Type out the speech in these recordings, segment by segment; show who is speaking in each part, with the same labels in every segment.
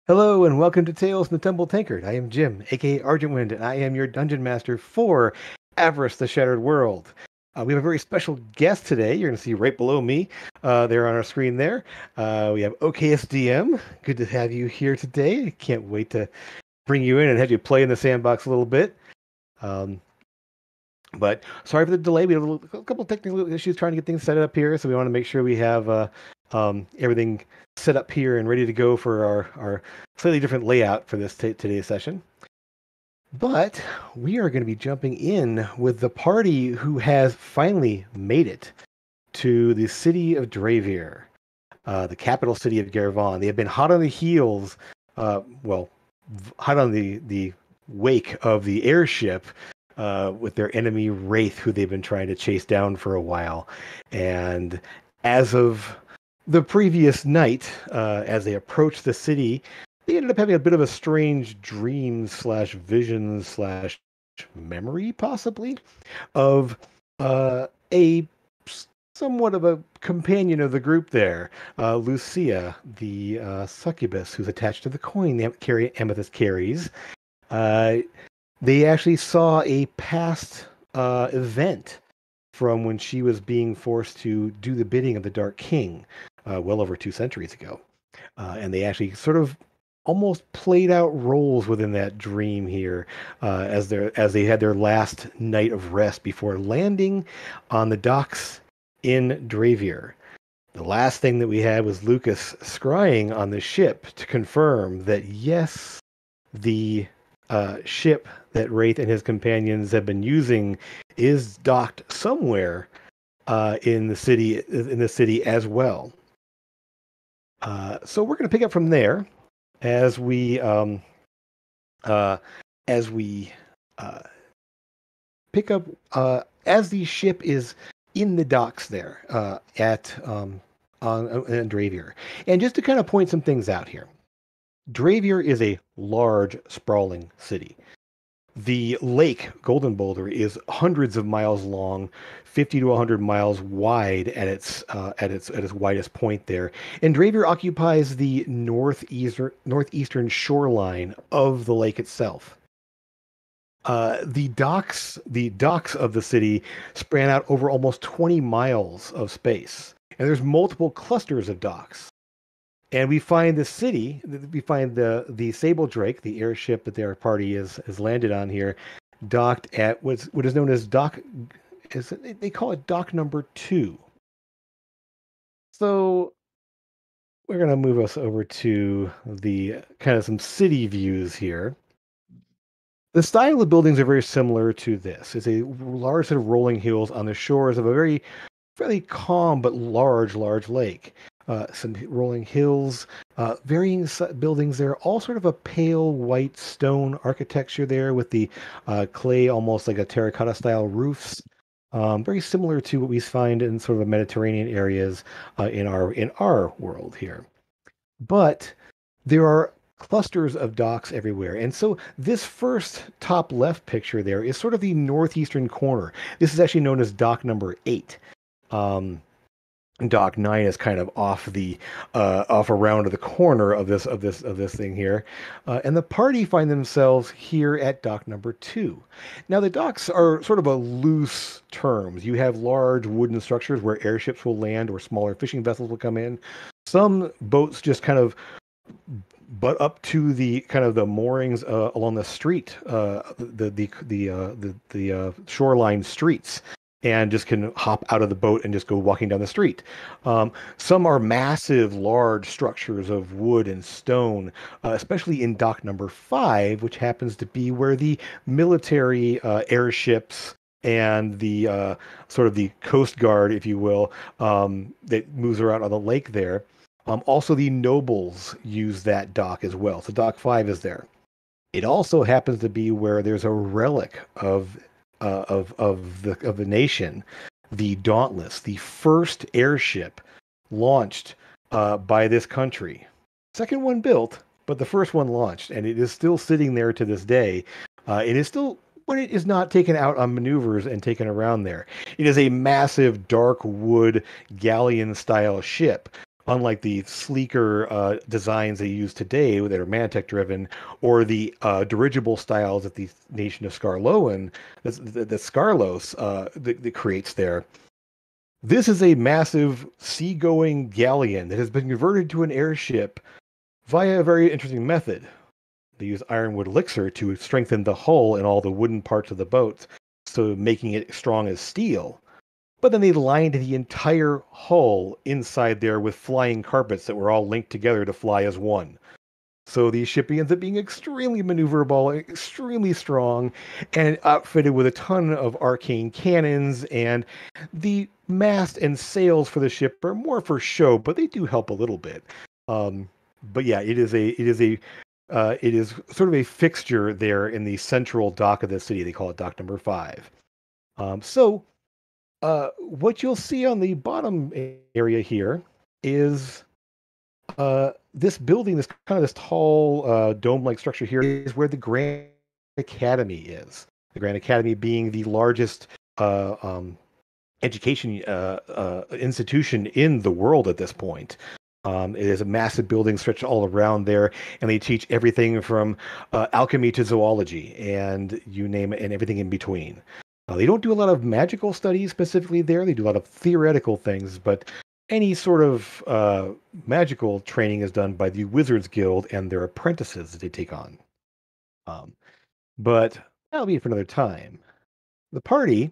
Speaker 1: Hello and welcome to Tales from the Temple Tankard. I am Jim, aka Argentwind, and I am your dungeon master for Avress, the Shattered World. We have a very special guest today. You're going to see right below me, there on our screen there. We have OKSDM. Good to have you here today. I can't wait to bring you in and have you play in the sandbox a little bit. Um, but sorry for the delay. We had a couple of technical issues trying to get things set up here, so we want to make sure we have everything set up here and ready to go for our slightly different layout for this today's session. But we are going to be jumping in with the party who has finally made it to the city of Dravir, the capital city of Garvon. They have been hot on the heels, well, hot on the wake of the airship with their enemy Wraith, who they've been trying to chase down for a while. And as of the previous night, as they approached the city, they ended up having a bit of a strange dream slash vision slash memory, possibly, of a somewhat of a companion of the group there, Lucia, the succubus who's attached to the coin Amethyst carries. Uh, they actually saw a past event from when she was being forced to do the bidding of the Dark King, well over 2 centuries ago. And they actually sort of almost played out roles within that dream here, as they had their last night of rest before landing on the docks in Dravir. The last thing that we had was Lucas scrying on the ship to confirm that yes, the ship that Wraith and his companions have been using is docked somewhere in the city as well. So we're going to pick up from there as we pick up as the ship is in the docks there at on Dravir. And just to kind of point some things out here, Dravir is a large, sprawling city. The lake, Golden Boulder, is hundreds of miles long, 50 to 100 miles wide at its widest point there. And Dravir occupies the northeastern shoreline of the lake itself. The docks of the city span out over almost 20 miles of space, and there's multiple clusters of docks. And we find the Sable Drake, the airship that their party has landed on here, docked at what is known as dock. They call it dock number 2. So we're gonna move us over to the kind of some city views here. The style of buildings are very similar to this. It's a large set of rolling hills on the shores of a very fairly calm but large lake. Some rolling hills, varying buildings there, all sort of a pale white stone architecture there with the clay, almost like a terracotta style roofs. Very similar to what we find in sort of the Mediterranean areas in our world here. But there are clusters of docks everywhere. And so this first top left picture there is sort of the northeastern corner. This is actually known as dock number 8. Dock 9 is kind of off around the corner of this thing here, and the party find themselves here at dock number 2. Now the docks are sort of a loose terms. You have large wooden structures where airships will land or smaller fishing vessels will come in. Some boats just kind of butt up to the kind of the moorings along the street, the shoreline streets, and just can hop out of the boat and just go walking down the street. Some are massive, large structures of wood and stone, especially in dock number 5, which happens to be where the military airships and the sort of the Coast Guard, if you will, that moves around on the lake there. Also, the nobles use that dock as well. So dock 5 is there. It also happens to be where there's a relic of the nation, the Dauntless, the first airship launched by this country. Second one built, but the first one launched, and it is still sitting there to this day. It is still, when it is not taken out on maneuvers and taken around there. It is a massive dark wood galleon style ship Unlike the sleeker designs they use today that are Mantic driven, or the dirigible styles that the nation of Scarloan, the Scarlos, that creates there. This is a massive seagoing galleon that has been converted to an airship via a very interesting method. They use ironwood elixir to strengthen the hull and all the wooden parts of the boat, so making it strong as steel. But then they lined the entire hull inside there with flying carpets that were all linked together to fly as one. So the ship ends up being extremely maneuverable, extremely strong, and outfitted with a ton of arcane cannons. And the mast and sails for the ship are more for show, but they do help a little bit. Um, but yeah, it is sort of a fixture there in the central dock of the city. They call it dock number 5. What you'll see on the bottom area here is this building, this tall dome-like structure here, is where the Grand Academy is. The Grand Academy being the largest education institution in the world at this point. It is a massive building stretched all around there, and they teach everything from alchemy to zoology, and you name it, and everything in between. They don't do a lot of magical studies specifically there. They do a lot of theoretical things, but any sort of magical training is done by the Wizards Guild and their apprentices that they take on. But that'll be for another time. The party,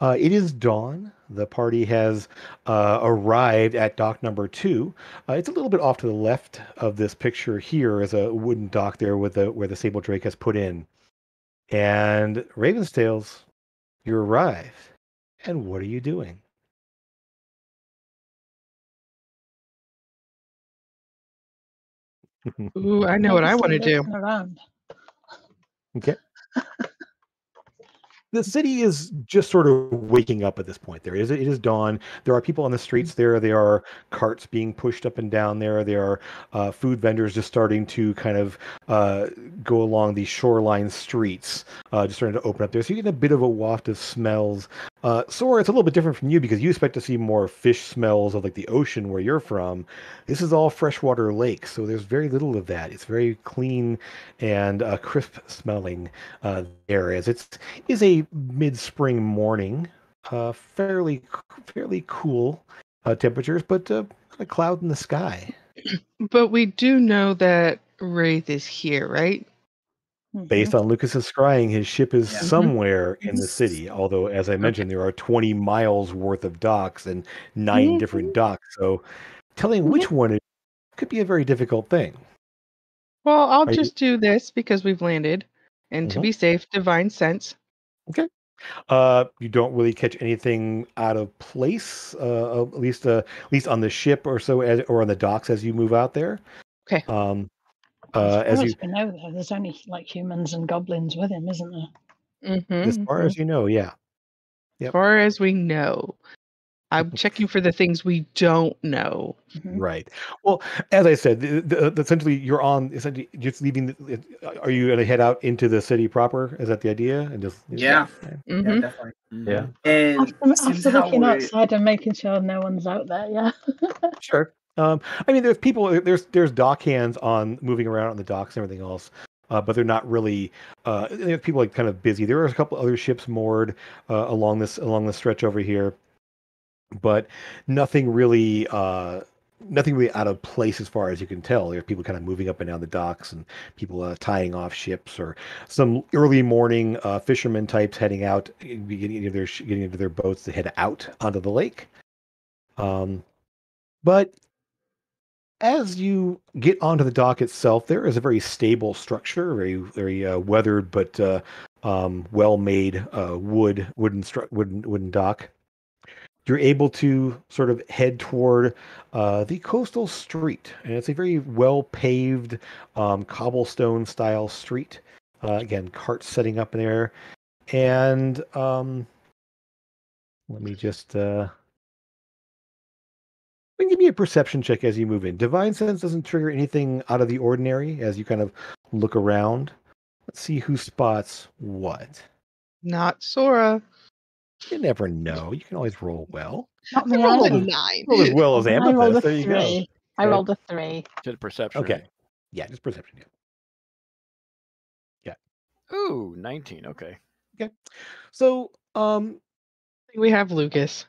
Speaker 1: it is dawn. The party has arrived at dock number 2. It's a little bit off to the left of this picture here is a wooden dock there with where the Sable Drake has put in. And Ravenstails, you arrive. And what are you doing?
Speaker 2: Ooh, I know what I want to do.
Speaker 3: Around.
Speaker 1: Okay. The city is just sort of waking up at this point. It is dawn. There are people on the streets there. There are carts being pushed up and down there. There are food vendors just starting to kind of go along the shoreline streets, just starting to open up there. So you get a bit of a waft of smells. Sora, it's a little bit different from you because you expect to see more fish smells of like the ocean where you're from. This is all freshwater lake, so there's very little of that. It's very clean and crisp smelling there, as it is a mid-spring morning, fairly cool temperatures, but a cloud in the sky.
Speaker 2: But we do know that Wraith is here, right?
Speaker 1: Based on Lucas's scrying, his ship is somewhere in the city. Although, as I mentioned, there are 20 miles worth of docks and 9 different docks. So, telling which one it could be a very difficult thing.
Speaker 2: Well, I'll just do this because we've landed, and to be safe, divine sense.
Speaker 1: Okay. You don't really catch anything out of place, at least on the ship or so, or on the docks as you move out there.
Speaker 2: Okay.
Speaker 1: As
Speaker 3: we know, there's only like humans and goblins with him, isn't there?
Speaker 1: As far as you know, yeah.
Speaker 2: Yep. As far as we know. I'm checking for the things we don't know.
Speaker 1: Right. Well, as I said, essentially you're just leaving. Are you going to head out into the city proper? Is that the idea? And just
Speaker 4: yeah, definitely.
Speaker 1: Yeah.
Speaker 4: And
Speaker 3: after looking outside and making sure no one's out there, yeah.
Speaker 1: Sure. I mean, there's people. There's dock hands on moving around on the docks and everything else. But they're not really. People like kind of busy. There are a couple other ships moored along the stretch over here, but nothing really out of place as far as you can tell. There are people kind of moving up and down the docks, and people tying off ships, or some early morning fishermen types heading out, getting into their boats to head out onto the lake. But as you get onto the dock itself, there is a very stable structure, very weathered but well-made wooden dock. You're able to sort of head toward the coastal street, and it's a very well-paved cobblestone style street. Again, carts setting up in there, and let me just. Give me a perception check as you move in. Divine Sense doesn't trigger anything out of the ordinary as you kind of look around. Let's see who spots what.
Speaker 2: Not Sora.
Speaker 1: You never know. You can always roll well.
Speaker 3: Not me.
Speaker 2: I
Speaker 3: I
Speaker 2: rolled a
Speaker 3: rolled,
Speaker 2: 9.
Speaker 1: Roll as well as
Speaker 3: I rolled a
Speaker 1: Amethyst. There you go.
Speaker 3: 3. I
Speaker 1: Okay.
Speaker 3: rolled a 3.
Speaker 5: To the perception.
Speaker 1: Okay.
Speaker 5: Right?
Speaker 1: Yeah, just perception. Yeah.
Speaker 5: Ooh, 19. Okay.
Speaker 1: Okay. So,
Speaker 2: We have Lucas.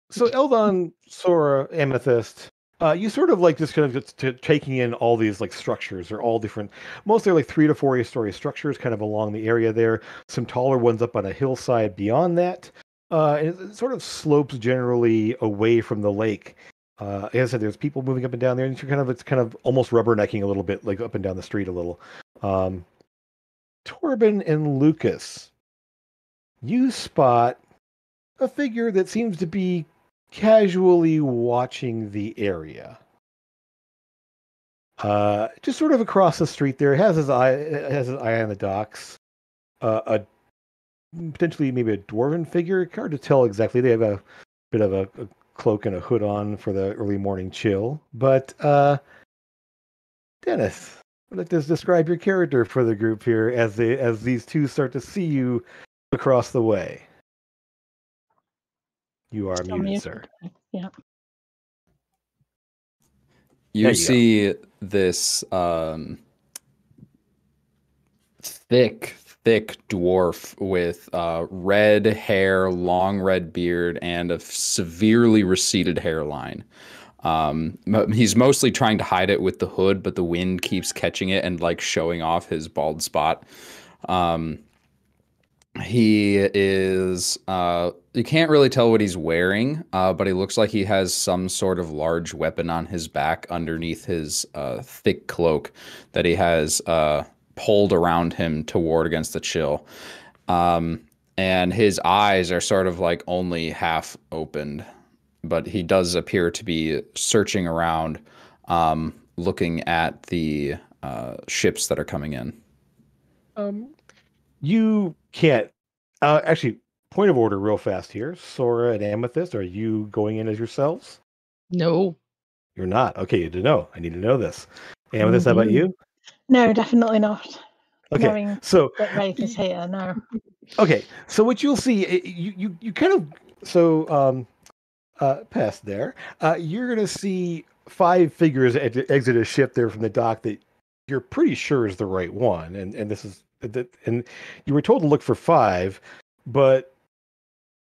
Speaker 1: So Eldon, Sora, Amethyst, you sort of like just kind of just taking in all these like structures. They're all different. Most are like 3 to 4 story structures, kind of along the area there. Some taller ones up on a hillside beyond that, and it sort of slopes generally away from the lake. Like I said, there's people moving up and down there, and it's kind of almost rubbernecking a little bit, like up and down the street a little. Torben and Lucas, you spot a figure that seems to be casually watching the area. Just sort of across the street there, has his eye on the docks. A potentially maybe a dwarven figure. Hard to tell exactly. They have a bit of a cloak and a hood on for the early morning chill. But Dennis, I'd like to describe your character for the group here as these two start to see you across the way. You are
Speaker 3: Still
Speaker 1: muted, sir.
Speaker 3: Yeah.
Speaker 6: You see this thick dwarf with red hair, long red beard, and a severely receded hairline. He's mostly trying to hide it with the hood, but the wind keeps catching it and like showing off his bald spot. He is, you can't really tell what he's wearing, but he looks like he has some sort of large weapon on his back underneath his thick cloak that he has pulled around him to ward against the chill. And his eyes are sort of like only half opened, but he does appear to be searching around, looking at the ships that are coming in.
Speaker 1: You can't. Actually, point of order real fast here. Sora and Amethyst, are you going in as yourselves?
Speaker 2: No.
Speaker 1: You're not. Okay, you need to know. I need to know this. Amethyst, how about you?
Speaker 3: No, definitely not.
Speaker 1: Okay,
Speaker 3: Knowing
Speaker 1: so
Speaker 3: that Wraith is here, no.
Speaker 1: okay, so what you'll see, you kind of past there. You're gonna see 5 figures exit a ship there from the dock that you're pretty sure is the right one, and this is and you were told to look for 5, but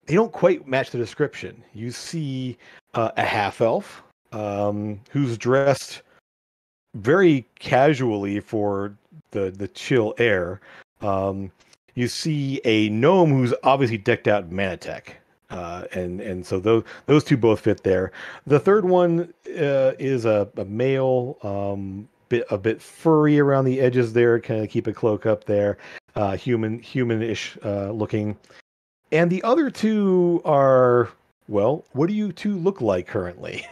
Speaker 1: they don't quite match the description. You see a half elf who's dressed very casually for the chill air. You see a gnome who's obviously decked out in Manatech. And so those two both fit there. The third one is a male, a bit furry around the edges there, kind of keep a cloak up there, humanish looking. And the other 2 are, well, what do you 2 look like currently?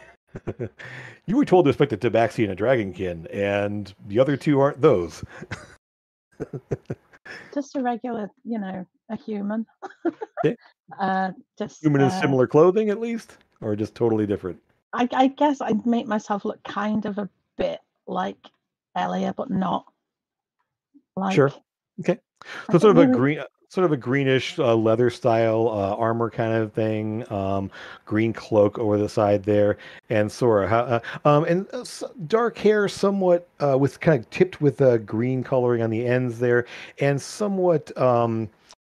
Speaker 1: You were told to expect a Tabaxi and a Dragonkin, and the other 2 aren't those.
Speaker 3: Just a regular, a human.
Speaker 1: Okay.
Speaker 3: Just
Speaker 1: Human in similar clothing, at least, or just totally different.
Speaker 3: I guess I'd make myself look kind of a bit like Elia, but not like.
Speaker 1: Sure. Okay. So sort of a greenish leather style armor kind of thing. Green cloak over the side there, and Sora. Dark hair, somewhat with kind of tipped with green coloring on the ends there, and somewhat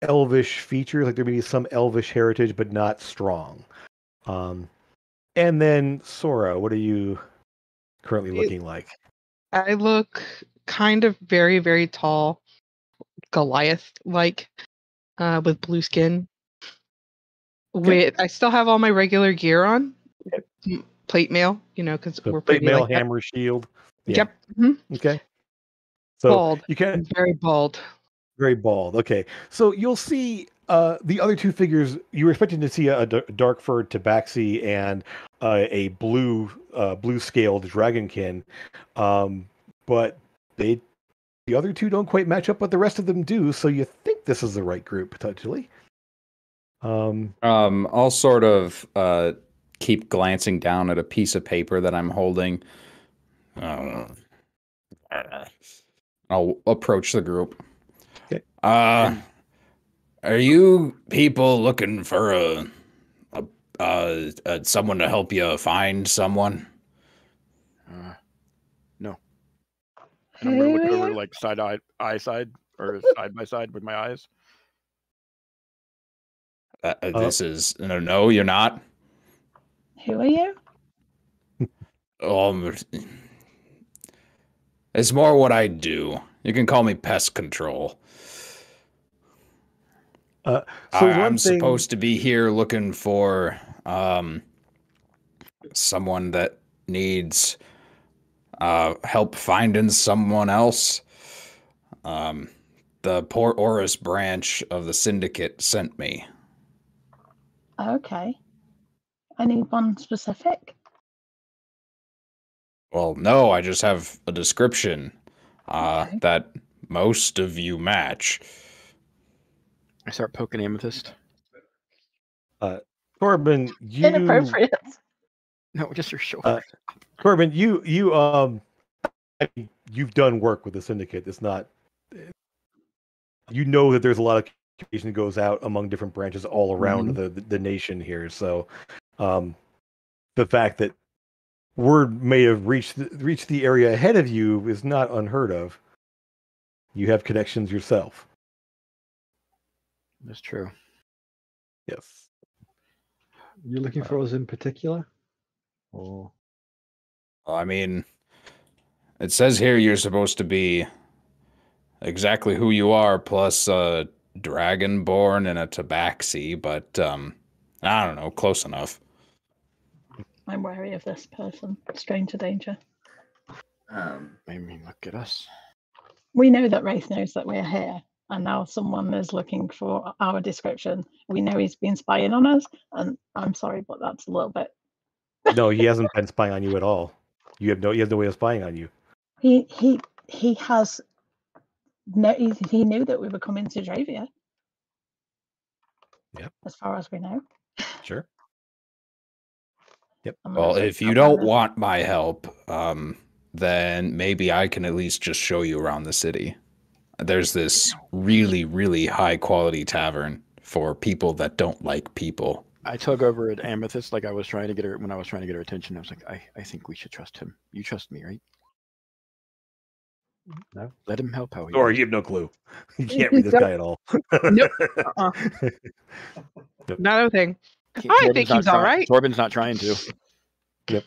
Speaker 1: elvish features. Like there may be some elvish heritage, but not strong. And then Sora, what are you currently looking like?
Speaker 2: I look kind of very, very tall, Goliath-like, with blue skin.
Speaker 1: Okay.
Speaker 2: I still have all my regular gear on. Okay. Plate mail, because
Speaker 1: so
Speaker 2: we're
Speaker 1: plate
Speaker 2: pretty
Speaker 1: mail,
Speaker 2: like
Speaker 1: hammer, shield. Yeah.
Speaker 2: Yep. Mm-hmm.
Speaker 1: Okay. So
Speaker 2: bald.
Speaker 1: You can
Speaker 2: very bald.
Speaker 1: Very bald. Okay. So you'll see the other 2 figures. You were expecting to see a dark furred tabaxi and a blue scaled dragonkin, but the other 2 don't quite match up, but the rest of them do. So you think this is the right group potentially.
Speaker 6: I'll sort of keep glancing down at a piece of paper that I'm holding. I'll approach the group.
Speaker 1: Okay.
Speaker 6: Are you people looking for someone to help you find someone?
Speaker 5: No. And I'm gonna look it
Speaker 3: Who
Speaker 5: over
Speaker 3: are you?
Speaker 5: like side by side with my eyes.
Speaker 6: This is no, you're not.
Speaker 3: Who are you?
Speaker 6: Um, it's more what I do. You can call me pest control.
Speaker 1: So
Speaker 6: I'm
Speaker 1: one thing,
Speaker 6: supposed to be here looking for someone that needs help finding someone else. The Port Oris branch of the syndicate sent me.
Speaker 3: Okay. Anyone specific?
Speaker 6: Well, no, I just have a description
Speaker 3: Okay.
Speaker 6: that most of you match.
Speaker 5: I start poking Amethyst.
Speaker 1: Corbin,
Speaker 3: Inappropriate.
Speaker 5: No, just your shoulder.
Speaker 1: Corbin, you've done work with the syndicate. It's not, you know that there's a lot of communication that goes out among different branches all around the nation here. So, the fact that word may have reached the area ahead of you is not unheard of. You have connections yourself.
Speaker 5: That's true.
Speaker 1: Yes.
Speaker 7: You looking for us in particular? Or
Speaker 6: I mean, it says here you're supposed to be exactly who you are, plus a dragonborn and a tabaxi, but I don't know, close enough.
Speaker 3: I'm wary of this person. Stranger danger.
Speaker 5: I mean, look at us.
Speaker 3: We know that Wraith knows that we're here, and now someone is looking for our description. We know he's been spying on us, and I'm sorry, but that's a little bit.
Speaker 1: No, he hasn't been spying on you at all. He has no way of spying on you.
Speaker 3: He has. No, he knew that we were coming to Dravia.
Speaker 1: Yep.
Speaker 3: As far as we know.
Speaker 1: Sure. Yep.
Speaker 6: Well, if you don't want my help, then maybe I can at least just show you around the city. There's this really, really high quality tavern for people that don't like people.
Speaker 5: I tug over at Amethyst like I was trying to get her when I was trying to get her attention. I was like, I think we should trust him. You trust me, right?
Speaker 7: no?
Speaker 5: Let him help how he
Speaker 1: Or
Speaker 5: wants.
Speaker 1: you have no clue. You can't read this guy at all.
Speaker 2: Nope. Not a thing. I think he's all right.
Speaker 5: Torben's not trying to.
Speaker 1: Yep.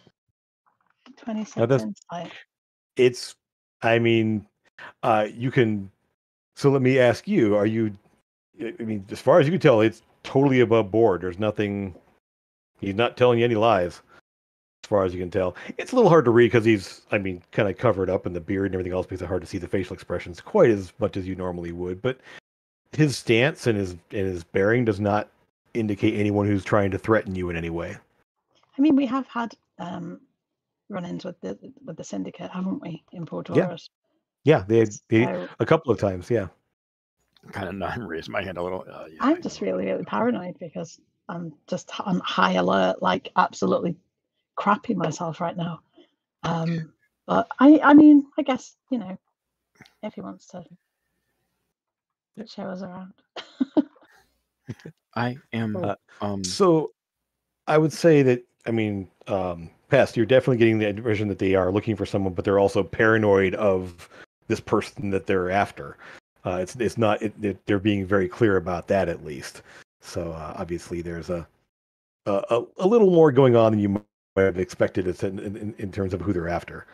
Speaker 3: 26 insight.
Speaker 1: It's, I mean, you can. So let me ask you: are you? I mean, as far as you can tell, it's totally above board. There's nothing. He's not telling you any lies, as far as you can tell. It's a little hard to read because he's, I mean, kind of covered up in the beard and everything else, because it's hard to see the facial expressions quite as much as you normally would. But his stance and his bearing does not indicate anyone who's trying to threaten you in any way.
Speaker 3: I mean, we have had run-ins with the syndicate, haven't we, in Port Oris?
Speaker 1: Yeah, they
Speaker 3: So-
Speaker 1: a couple of times. Yeah.
Speaker 5: Kind of not raise my hand a little. Yeah,
Speaker 3: I'm just really, really paranoid because I'm just on high alert, like absolutely crapping myself right now. But I mean, I guess, you know, if he wants to show us around.
Speaker 5: I am.
Speaker 1: So I would say that, I mean, Pest, you're definitely getting the impression that they are looking for someone, but they're also paranoid of this person that they're after. It's not, they're being very clear about that, at least. So obviously there's a little more going on than you might have expected in terms of who they're after.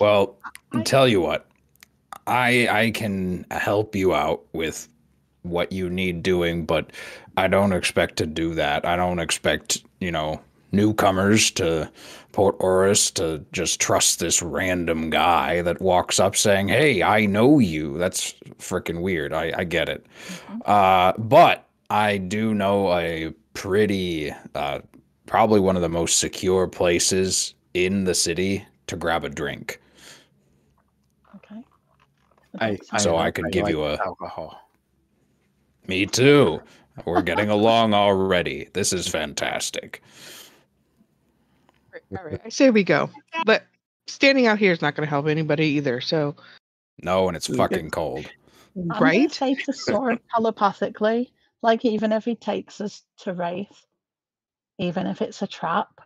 Speaker 6: Well, tell you what, I can help you out with what you need doing, but I don't expect to do that. I don't expect, newcomers to Port Oris to just trust this random guy that walks up saying, "Hey, I know you." That's freaking weird. I get it. But I do know a pretty, probably one of the most secure places in the city to grab a drink.
Speaker 3: Okay.
Speaker 6: I could give you a
Speaker 5: alcohol.
Speaker 6: Me too. We're getting along already. This is fantastic.
Speaker 2: All right. I say we go. But standing out here is not going to help anybody either. So,
Speaker 6: No, and it's fucking cold.
Speaker 3: I'm gonna
Speaker 2: right?
Speaker 3: say to Sword telepathically, like even if he takes us to Wraith, even if it's a trap,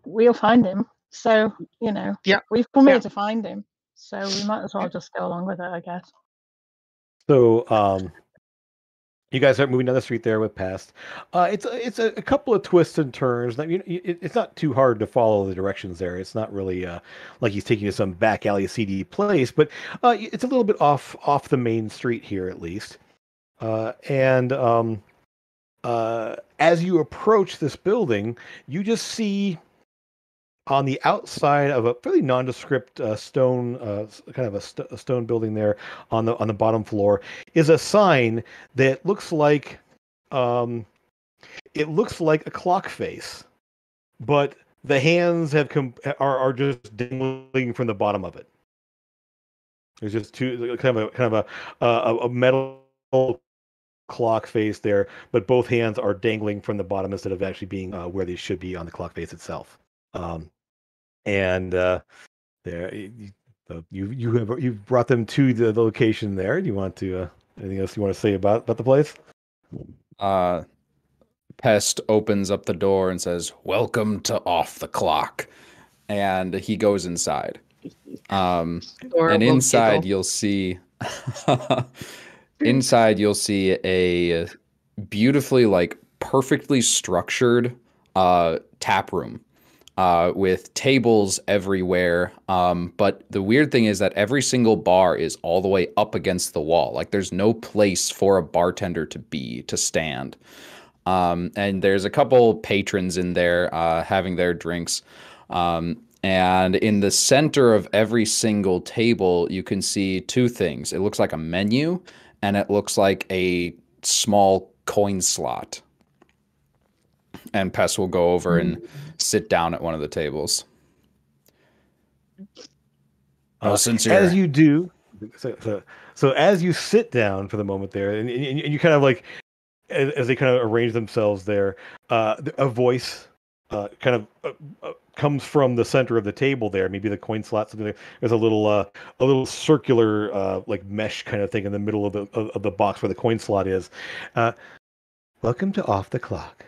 Speaker 3: we'll find him. So,
Speaker 2: Yeah.
Speaker 3: we've come
Speaker 2: Yeah.
Speaker 3: here to find him. So we might as well just go along with it, I guess.
Speaker 1: So, you guys are moving down the street there with Pest. It's a couple of twists and turns. It's not too hard to follow the directions there. It's not really like he's taking you to some back alley seedy place, but it's a little bit off the main street here at least. And as you approach this building, you just see on the outside of a fairly nondescript stone, kind of a stone building there on the bottom floor, is a sign that looks like it looks like a clock face, but the hands are just dangling from the bottom of it. There's just two kind of a metal clock face there, but both hands are dangling from the bottom instead of actually being where they should be on the clock face itself. And there you've brought them to the location there. Do you want to anything else you want to say about the place?
Speaker 6: Pest opens up the door and says, "Welcome to Off the Clock," and he goes inside. And inside you'll see inside you'll see a beautifully, like, perfectly structured tap room with tables everywhere. But the weird thing is that every single bar is all the way up against the wall. Like, there's no place for a bartender to stand. And there's a couple patrons in there having their drinks. And in the center of every single table, you can see two things. It looks like a menu, and it looks like a small coin slot. And Pest will go over and sit down at one of the tables.
Speaker 1: As you do, so as you sit down for the moment there, and you kind of like, as they kind of arrange themselves there, a voice kind of comes from the center of the table there. Maybe the coin slot, something like, there's a little circular like mesh kind of thing in the middle of the box where the coin slot is. Welcome to Off the Clock.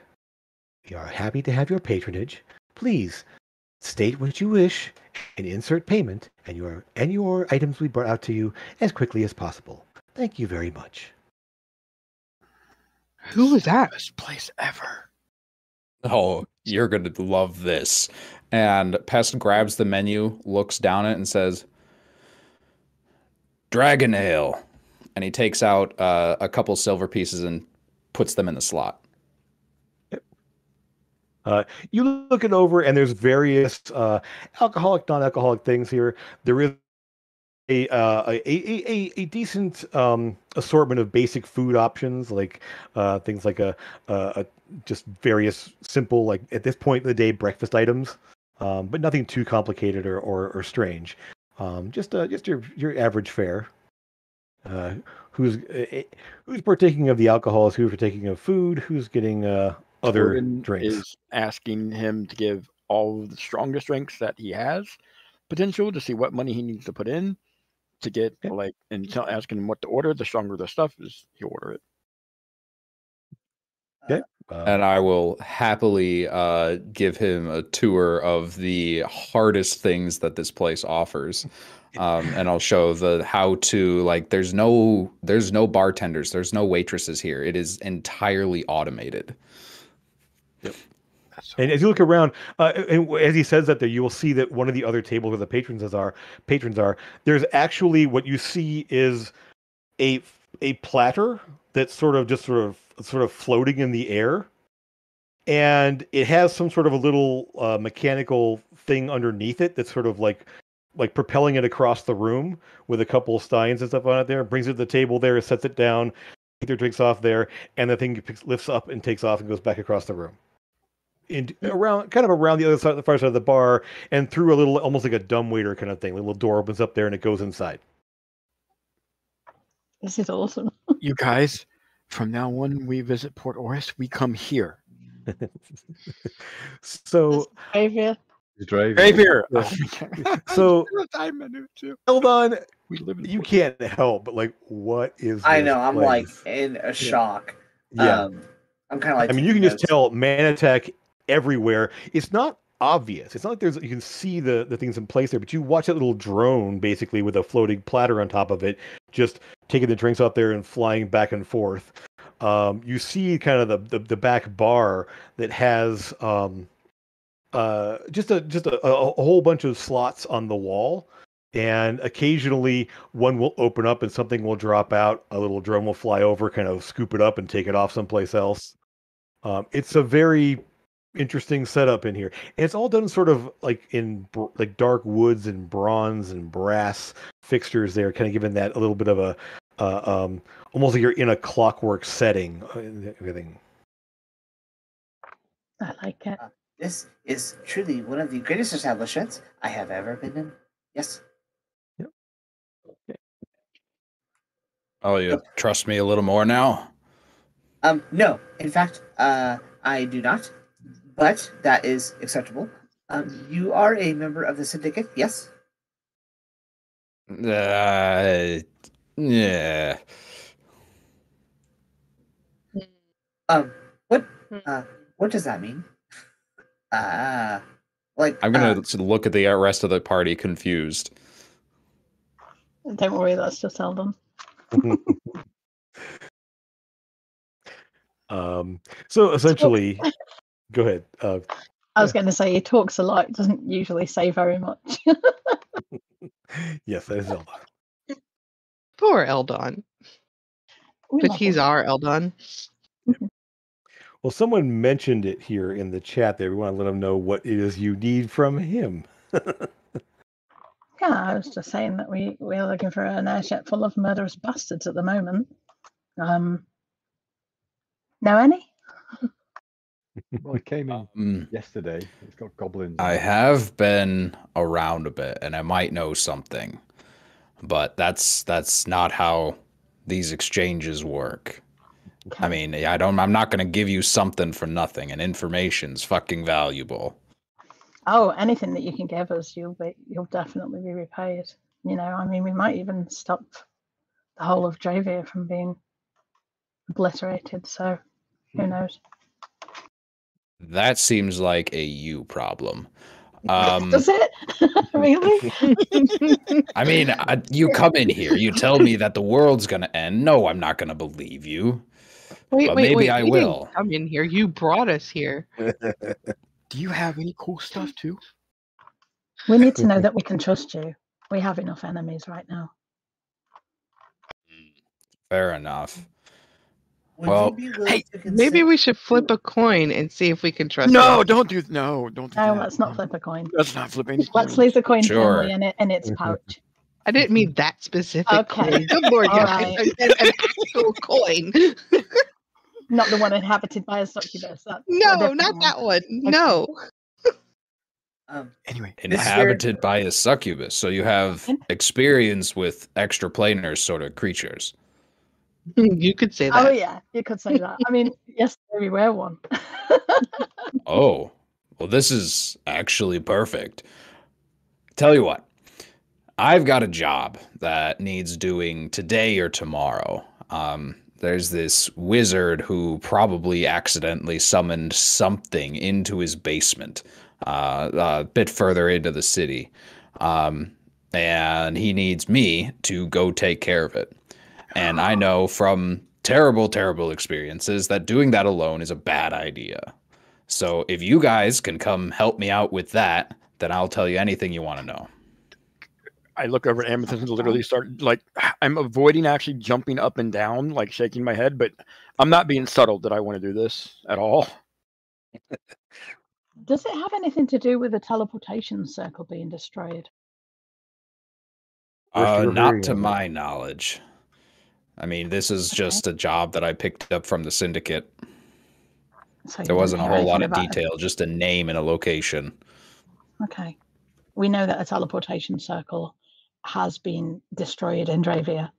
Speaker 1: We are happy to have your patronage. Please state what you wish and insert payment, and your items will be brought out to you as quickly as possible. Thank you very much.
Speaker 2: Who was that?
Speaker 5: Best place ever.
Speaker 6: Oh, you're going to love this. And Pest grabs the menu, looks down it, and says, "Dragon Ale." And he takes out a couple silver pieces and puts them in the slot.
Speaker 1: You look it over, and there's various alcoholic, non-alcoholic things here. There is a decent assortment of basic food options, like things like a just various simple, like at this point in the day, breakfast items, but nothing too complicated or strange. Just your average fare. Who's partaking of the alcohols? Who's partaking of food? Who's getting other
Speaker 5: Jordan
Speaker 1: drinks?
Speaker 5: is asking him to give all of the strongest drinks that he has potential to see what money he needs to put in to get, like, and asking him what to order. The stronger the stuff is, he'll order it.
Speaker 1: Okay.
Speaker 6: And I will happily give him a tour of the hardest things that this place offers. And I'll show how to, like, there's no bartenders, there's no waitresses here. It is entirely automated.
Speaker 1: Yep. And as you look around, and as he says that there, you will see that one of the other tables where the patrons are, there's actually what you see is a platter that's sort of floating in the air, and it has some sort of a little mechanical thing underneath it that's sort of like propelling it across the room with a couple of steins and stuff on it there. Brings it to the table there, sets it down, take their drinks off there, and the thing lifts up and takes off and goes back across the room. Around the other side, the far side of the bar, and through a little, almost like a dumbwaiter kind of thing. A little door opens up there, and it goes inside.
Speaker 3: This is awesome.
Speaker 5: You guys, from now on, we visit Port Oris, we come here.
Speaker 1: So,
Speaker 3: Xavier.
Speaker 5: Xavier.
Speaker 1: Yeah. So, hold on.
Speaker 5: We live in
Speaker 1: You
Speaker 5: Port
Speaker 1: can't help but, like, what is?
Speaker 4: I
Speaker 1: this
Speaker 4: know. I'm
Speaker 1: place?
Speaker 4: like in a shock.
Speaker 1: Yeah.
Speaker 4: I'm kind of like.
Speaker 1: I mean, you can
Speaker 4: taking
Speaker 1: just
Speaker 4: notes.
Speaker 1: tell Manatech everywhere. It's not obvious. It's not like you can see the things in place there, but you watch that little drone basically with a floating platter on top of it, just taking the drinks out there and flying back and forth. You see kind of the back bar that has just a whole bunch of slots on the wall. And occasionally one will open up and something will drop out. A little drone will fly over, kind of scoop it up and take it off someplace else. It's a very interesting setup in here, and it's all done sort of like in like dark woods and bronze and brass fixtures. There, kind of giving that a little bit of a almost like you're in a clockwork setting. Everything.
Speaker 3: I like it.
Speaker 4: This is truly one of the greatest establishments I have ever been in. Yes.
Speaker 1: Yep. Okay.
Speaker 6: Oh, you trust me a little more now?
Speaker 4: No. In fact, I do not. But that is acceptable. You are a member of the syndicate, yes?
Speaker 6: Yeah.
Speaker 4: What? What does that mean? Like
Speaker 6: I'm gonna look at the rest of the party confused.
Speaker 3: Don't worry, that's just Eldon.
Speaker 1: So essentially, go ahead.
Speaker 3: I was going to say he talks a lot, doesn't usually say very much.
Speaker 1: Yes, that is Zelda.
Speaker 2: Poor Eldon. But he's our Eldon.
Speaker 1: Well, someone mentioned it here in the chat there. We want to let them know what it is you need from him.
Speaker 3: Yeah, I was just saying that we're looking for an airship full of murderous bastards at the moment. Know any?
Speaker 7: Well, I came in yesterday. It's got goblins.
Speaker 6: I have been around a bit, and I might know something, but that's not how these exchanges work.
Speaker 3: Okay.
Speaker 6: I mean, I'm not going to give you something for nothing, and information's fucking valuable.
Speaker 3: Oh, anything that you can give us, you'll definitely be repaid. You know, I mean, we might even stop the whole of Dravia from being obliterated. So, who knows?
Speaker 6: That seems like a you problem.
Speaker 3: Does it? Really?
Speaker 6: I mean, you come in here, you tell me that the world's going to end. No, I'm not going to believe you.
Speaker 2: Wait,
Speaker 6: maybe I
Speaker 2: we
Speaker 6: will.
Speaker 2: didn't come in here. You brought us here.
Speaker 5: Do you have any cool stuff too?
Speaker 3: We need to know that we can trust you. We have enough enemies right now.
Speaker 6: Fair enough.
Speaker 4: Would
Speaker 6: Well,
Speaker 4: you be willing
Speaker 2: Hey,
Speaker 4: to consider?
Speaker 2: maybe we should flip a coin and see if we can trust
Speaker 5: No,
Speaker 2: him.
Speaker 5: don't do that.
Speaker 3: No, let's not flip a coin.
Speaker 5: Let's not flip any
Speaker 3: Let's
Speaker 5: coins.
Speaker 3: leave the coin
Speaker 6: Sure.
Speaker 3: firmly in its pouch.
Speaker 2: I didn't mean that specific
Speaker 3: Okay.
Speaker 2: coin. Good lord,
Speaker 3: All
Speaker 2: guys.
Speaker 3: right.
Speaker 2: An actual coin.
Speaker 3: Not the one inhabited by a succubus. That's a
Speaker 2: No,
Speaker 3: different
Speaker 2: not
Speaker 3: one.
Speaker 2: that one. No.
Speaker 4: Anyway,
Speaker 6: Inhabited by a succubus, so you have experience with extraplanar sort of creatures.
Speaker 2: You could say that.
Speaker 3: Oh yeah, you could say that. I mean, yes, we wear one.
Speaker 6: Oh, well, this is actually perfect. Tell you what, I've got a job that needs doing today or tomorrow. There's this wizard who probably accidentally summoned something into his basement, a bit further into the city. And he needs me to go take care of it. And I know from terrible, terrible experiences that doing that alone is a bad idea. So if you guys can come help me out with that, then I'll tell you anything you want to know.
Speaker 5: I look over at Amethyst and literally start, like, I'm avoiding actually jumping up and down, like shaking my head, but I'm not being subtle that I want to do this at all.
Speaker 3: Does it have anything to do with the teleportation circle being destroyed?
Speaker 6: Not to my knowledge. I mean, this is just a job that I picked up from the syndicate.
Speaker 3: So
Speaker 6: There wasn't a whole lot of
Speaker 3: about it.
Speaker 6: detail, just a name and a location.
Speaker 3: Okay. We know that a teleportation circle has been destroyed in Dravia.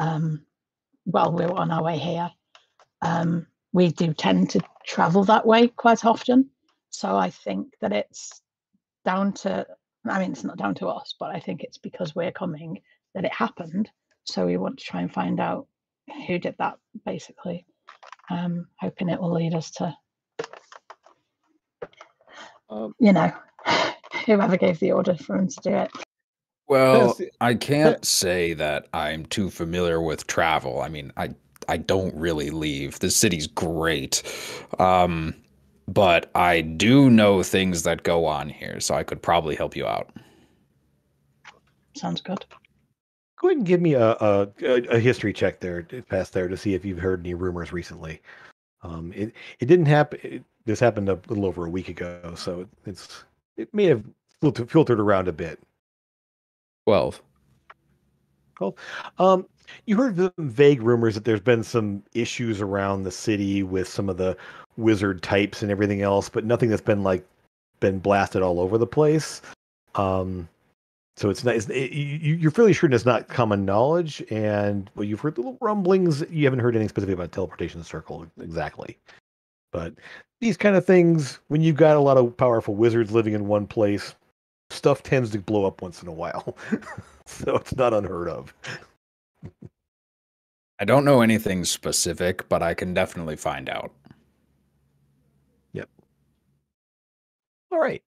Speaker 3: Well, we're on our way here. We do tend to travel that way quite often. So I think that it's down to, I mean, it's not down to us, but I think it's because we're coming that it happened. So we want to try and find out who did that, basically. hoping it will lead us to,
Speaker 5: Um,
Speaker 3: whoever gave the order for him to do it.
Speaker 6: Well, I can't say that I'm too familiar with travel. I mean, I don't really leave. The city's great. But I do know things that go on here, so I could probably help you out.
Speaker 3: Sounds good.
Speaker 1: Go ahead and give me a history check there, past there, to see if you've heard any rumors recently. It didn't happen. This happened a little over a week ago, so it may have filtered around a bit.
Speaker 6: 12.
Speaker 1: Cool. You heard the vague rumors that there's been some issues around the city with some of the wizard types and everything else, but nothing that's been blasted all over the place. So it's not. You're fairly sure it's not common knowledge, and well, you've heard little rumblings. You haven't heard anything specific about teleportation circle exactly, but these kind of things, when you've got a lot of powerful wizards living in one place, stuff tends to blow up once in a while. So it's not unheard of.
Speaker 6: I don't know anything specific, but I can definitely find out.
Speaker 1: Yep. All right.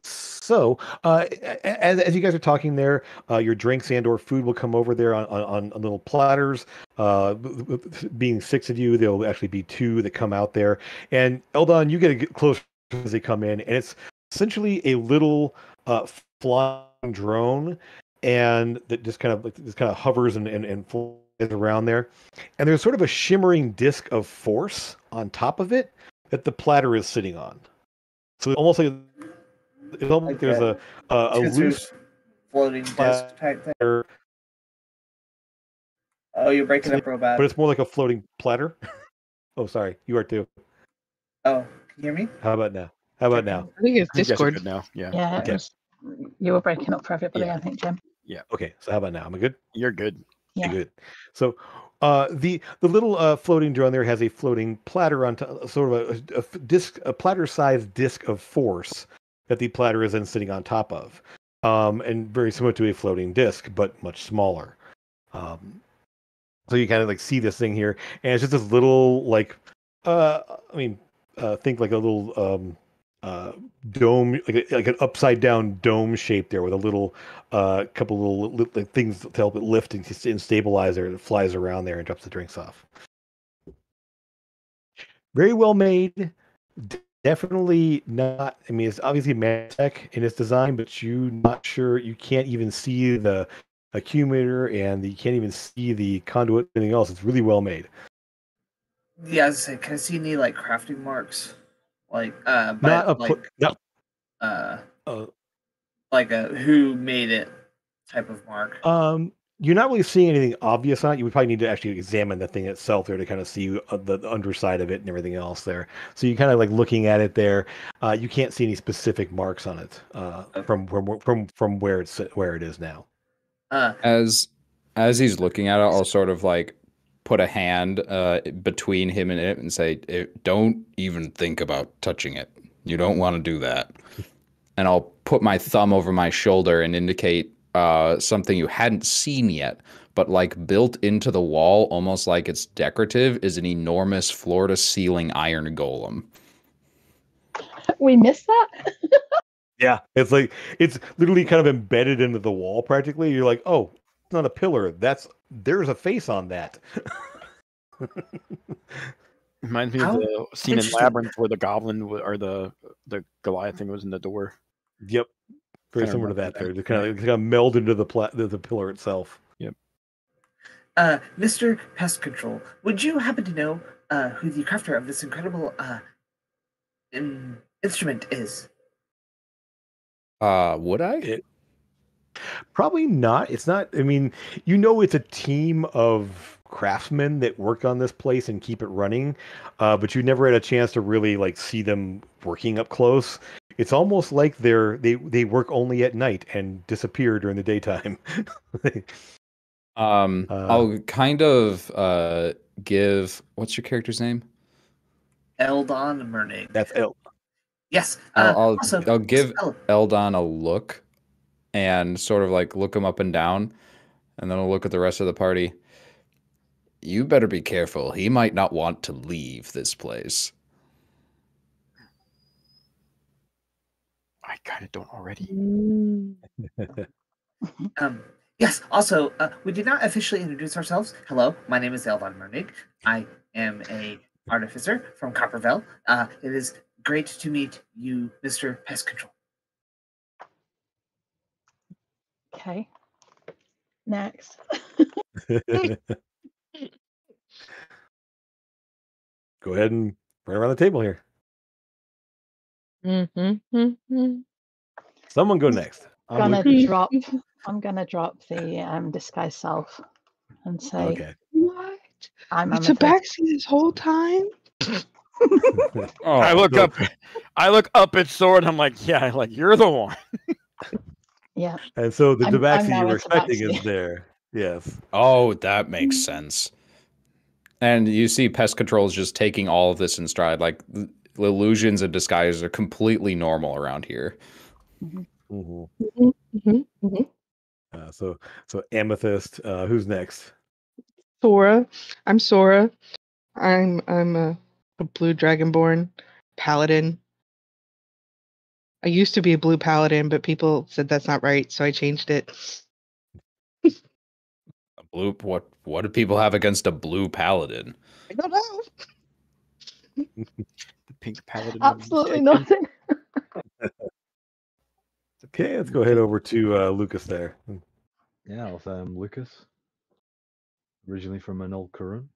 Speaker 1: So, as you guys are talking there, your drinks and or food will come over there on little platters. Being 6 of you, there'll actually be 2 that come out there. And Eldon, you get closer as they come in, and it's essentially a little flying drone, and that just kind of hovers and flies around there. And there's sort of a shimmering disc of force on top of it that the platter is sitting on. So almost like there's a loose
Speaker 4: floating disc type thing. Oh, you're breaking up real bad.
Speaker 1: But it's more like a floating platter. Oh, sorry, you are too.
Speaker 4: Oh, can you hear me?
Speaker 1: How about now? How about now?
Speaker 2: I think it's
Speaker 5: I guess you're
Speaker 2: Discord.
Speaker 5: good now. Yeah.
Speaker 3: Yeah,
Speaker 1: Okay.
Speaker 3: You were breaking up for everybody,
Speaker 1: Yeah.
Speaker 3: I think, Jim.
Speaker 1: Okay, so how about now? Am I good?
Speaker 5: You're good.
Speaker 3: Yeah.
Speaker 1: Okay, good. So, the little floating drone there has a floating platter on top, sort of a platter-sized disc of force that the platter is then sitting on top of, and very similar to a floating disc, but much smaller. So you kind of like see this thing here, and it's just this little think like a little dome, like an upside down dome shape there with a little couple little things to help it lift and stabilize there. It flies around there and drops the drinks off. Very well made. Definitely not. I mean, it's obviously Mantech in its design, but you're not sure. You can't even see the accumulator, and you can't even see the conduit. Anything else? It's really well made.
Speaker 4: Yeah, I was gonna say, can I see any like crafting marks? Like, like a who made it type of mark.
Speaker 1: You're not really seeing anything obvious on it. You would probably need to actually examine the thing itself there to kind of see the underside of it and everything else there. So you kind of like looking at it there. You can't see any specific marks on it from where it is now.
Speaker 6: As he's looking at it, I'll sort of like put a hand between him and it and say, "Don't even think about touching it. You don't want to do that." And I'll put my thumb over my shoulder and indicate something you hadn't seen yet, but like built into the wall, almost like it's decorative, is an enormous floor-to-ceiling iron golem.
Speaker 3: We missed that?
Speaker 1: Yeah, it's literally kind of embedded into the wall practically. You're like, oh, it's not a pillar. There's a face on that.
Speaker 5: Reminds me of the scene in Labyrinth where the goblin or the Goliath thing was in the door.
Speaker 1: Yep, very similar to that. There, they kind of meld into the pillar itself.
Speaker 5: Yep.
Speaker 4: Mr. Pest Control, would you happen to know who the crafter of this incredible instrument is?
Speaker 6: Would I?
Speaker 1: Probably not. It's not. I mean, it's a team of craftsmen that work on this place and keep it running, but you never had a chance to really like see them working up close. It's almost like they work only at night and disappear during the daytime.
Speaker 6: I'll kind of give. What's your character's name?
Speaker 4: Eldon Mernig.
Speaker 1: That's El.
Speaker 4: Yes.
Speaker 6: I'll give Eldon a look and sort of like look him up and down, and then I'll look at the rest of the party. you better be careful. He might not want to leave this place.
Speaker 5: I kind of don't already.
Speaker 4: Yes, also, we did not officially introduce ourselves. Hello, my name is Eldon Mernig. I am a artificer from Copperville. It is great to meet you, Mr. Pest Control.
Speaker 3: Okay. Next.
Speaker 1: Go ahead and run around the table here. Someone go next.
Speaker 3: I'm
Speaker 1: Lucas.
Speaker 3: gonna drop the disguise self and say,
Speaker 1: Okay.
Speaker 2: What?
Speaker 3: I'm
Speaker 2: It's a
Speaker 3: Amethyst.
Speaker 2: backseat this whole time?
Speaker 6: Oh,
Speaker 5: I look up at Sword. I'm like, yeah, like you're the one.
Speaker 3: Yeah.
Speaker 1: And so the
Speaker 3: I'm
Speaker 1: tabaxi
Speaker 3: now
Speaker 1: you were
Speaker 3: a
Speaker 1: expecting
Speaker 3: tabaxi.
Speaker 1: is there. Yes.
Speaker 6: oh, that makes sense. And you see Pest Control is just taking all of this in stride. Like, the illusions and disguises are completely normal around here.
Speaker 1: So Amethyst. Who's next?
Speaker 2: Sora. I'm Sora. I'm a blue dragonborn paladin. I used to be a blue paladin, but people said that's not right, so I changed it.
Speaker 6: A blue. What do people have against a blue paladin?
Speaker 2: I don't know.
Speaker 5: The pink paladin.
Speaker 3: Absolutely nothing.
Speaker 1: Okay, let's go ahead over to Lucas there.
Speaker 7: Yeah, I'll Lucas. Originally from an old Curran,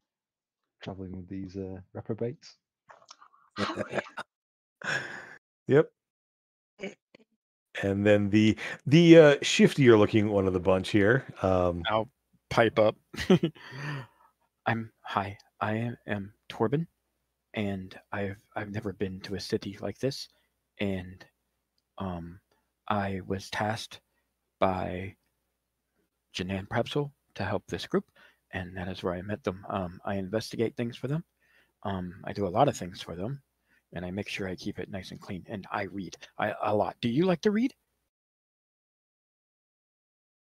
Speaker 7: traveling with these reprobates.
Speaker 1: Yep. And then the shiftier looking one of the bunch here.
Speaker 5: I'll pipe up. Hi. I am Torben, and I've never been to a city like this, and I was tasked by Janan Prepsel to help this group, and that is where I met them. I investigate things for them. I do a lot of things for them, and I make sure I keep it nice and clean. And I read a lot. Do you like to read?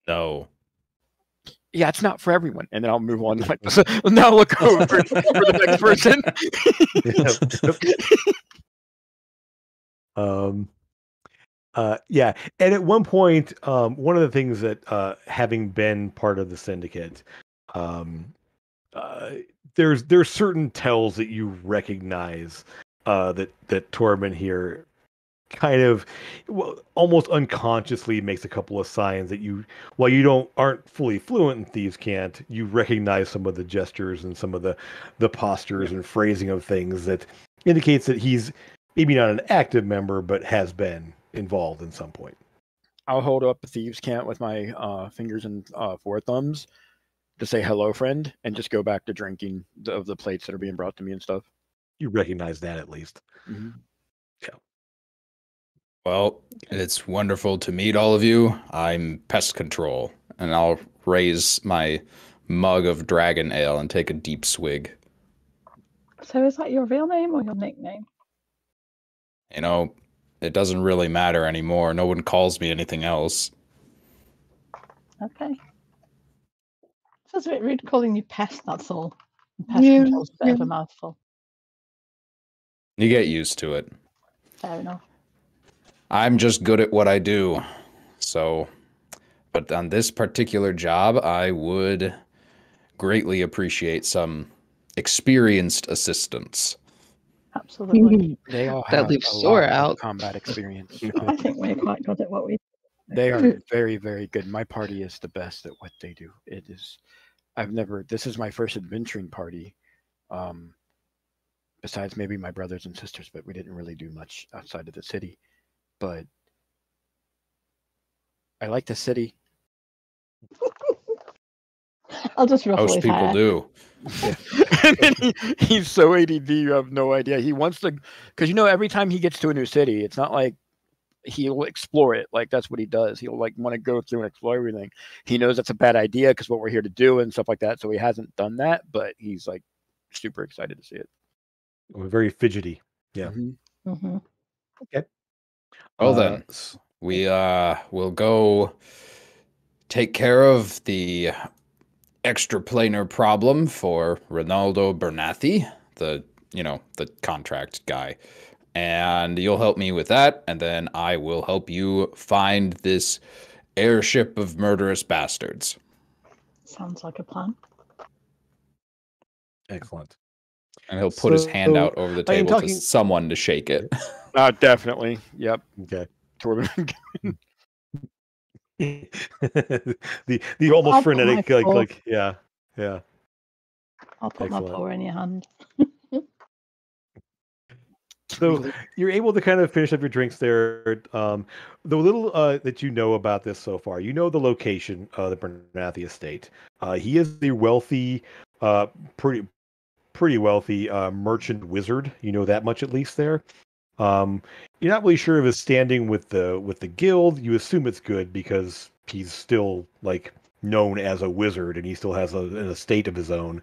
Speaker 6: No.
Speaker 5: Yeah, it's not for everyone. And then I'll move on. Like this. Now look over for the next person.
Speaker 1: Yeah, and at one point, one of the things that having been part of the syndicate, there's certain tells that you recognize that Torben here kind of almost unconsciously makes a couple of signs that while you aren't fully fluent in Thieves' Cant, you recognize some of the gestures and some of the postures and phrasing of things that indicates that he's maybe not an active member but has been involved in some point.
Speaker 5: I'll hold up a Thieves' Cant with my fingers and four thumbs to say hello, friend, and just go back to drinking of the plates that are being brought to me and stuff.
Speaker 1: You recognize that at least.
Speaker 5: Mm-hmm.
Speaker 1: Yeah.
Speaker 6: Well, it's wonderful to meet all of you. I'm Pest Control, and I'll raise my mug of dragon ale and take a deep swig.
Speaker 3: So is that your real name or your nickname?
Speaker 6: You know, it doesn't really matter anymore. No one calls me anything else.
Speaker 3: Okay. Sounds a bit rude calling you pest, that's all. Pest
Speaker 2: Yeah,
Speaker 3: control's a bit of a mouthful.
Speaker 6: You get used to it.
Speaker 3: Fair enough.
Speaker 6: I'm just good at what I do. So, but on this particular job, I would greatly appreciate some experienced assistance.
Speaker 3: Absolutely.
Speaker 5: They all
Speaker 2: That
Speaker 5: have
Speaker 2: leaves
Speaker 5: a
Speaker 2: Sora
Speaker 5: lot
Speaker 2: out.
Speaker 5: of combat experience.
Speaker 3: I think we're quite good at what we do.
Speaker 5: They are very, very good. My party is the best at what they do. It is. This is my first adventuring party. Besides maybe my brothers and sisters, but we didn't really do much outside of the city. But I like the city.
Speaker 3: I'll just ruffle
Speaker 6: Most
Speaker 3: his
Speaker 6: people
Speaker 3: hair.
Speaker 6: do.
Speaker 5: Yeah. And then he's so ADD, you have no idea. He wants to, because every time he gets to a new city, it's not like he'll explore it. Like that's what he does. He'll like want to go through and explore everything. He knows that's a bad idea because what we're here to do and stuff like that. So he hasn't done that, but he's like super excited to see it.
Speaker 1: We're very fidgety. Yeah.
Speaker 5: Mm-hmm.
Speaker 3: Mm-hmm.
Speaker 1: Okay.
Speaker 6: Well then, we will go take care of the extraplanar problem for Ronaldo Bernathi, the contract guy. And you'll help me with that, and then I will help you find this airship of murderous bastards.
Speaker 3: Sounds like a plan.
Speaker 1: Excellent.
Speaker 6: And he'll put his hand out over the table to someone to shake it.
Speaker 5: Definitely. Yep.
Speaker 1: Okay.
Speaker 5: Torben.
Speaker 1: the almost
Speaker 3: I'll put
Speaker 1: frenetic
Speaker 3: my paw.
Speaker 1: like yeah.
Speaker 3: I'll put my paw in your hand.
Speaker 1: So you're able to kind of finish up your drinks there. The little that you know about this so far, you know the location of the Bernathi estate. He is the wealthy, pretty wealthy merchant wizard. You know that much at least there. You're not really sure of his standing with the guild. You assume it's good because he's still like known as a wizard and he still has an estate of his own.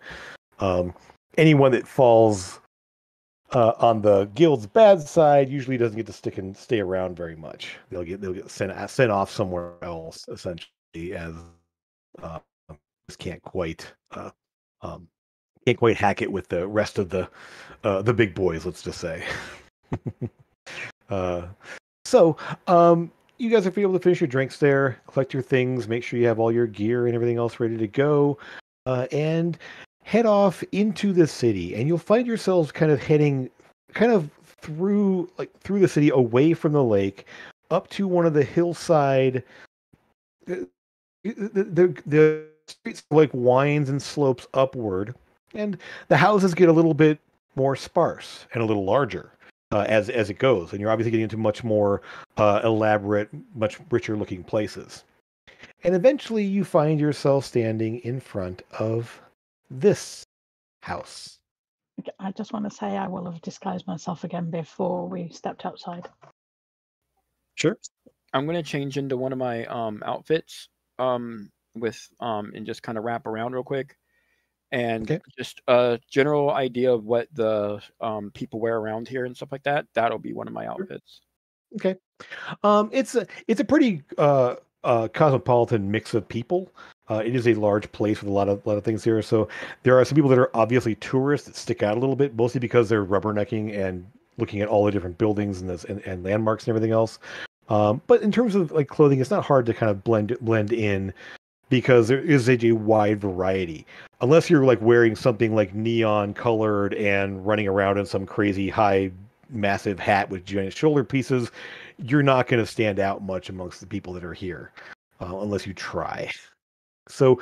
Speaker 1: Anyone that falls on the guild's bad side usually doesn't get to stick and stay around very much. They'll get sent off somewhere else essentially, as just can't quite hack it with the rest of the big boys. Let's just say. So you guys are able to finish your drinks there, collect your things, make sure you have all your gear and everything else ready to go, and head off into the city. And you'll find yourselves kind of heading through the city, away from the lake, up to one of the hillside. The streets like winds and slopes upward, and the houses get a little bit more sparse and a little larger. As it goes, and you're obviously getting into much more elaborate, much richer looking places. And eventually you find yourself standing in front of this house.
Speaker 3: I just want to say I will have disguised myself again before we stepped outside.
Speaker 1: Sure.
Speaker 5: I'm going to change into one of my outfits and just kind of wrap around real quick. And just a general idea of what the people wear around here and stuff like that. That'll be one of my outfits.
Speaker 1: Okay. It's a pretty cosmopolitan mix of people. It is a large place with a lot of things here. So there are some people that are obviously tourists that stick out a little bit, mostly because they're rubbernecking and looking at all the different buildings and landmarks and everything else. But in terms of like clothing, it's not hard to kind of blend in, because there is a wide variety. Unless you're like wearing something like neon colored and running around in some crazy high, massive hat with giant shoulder pieces, you're not going to stand out much amongst the people that are here, unless you try. So,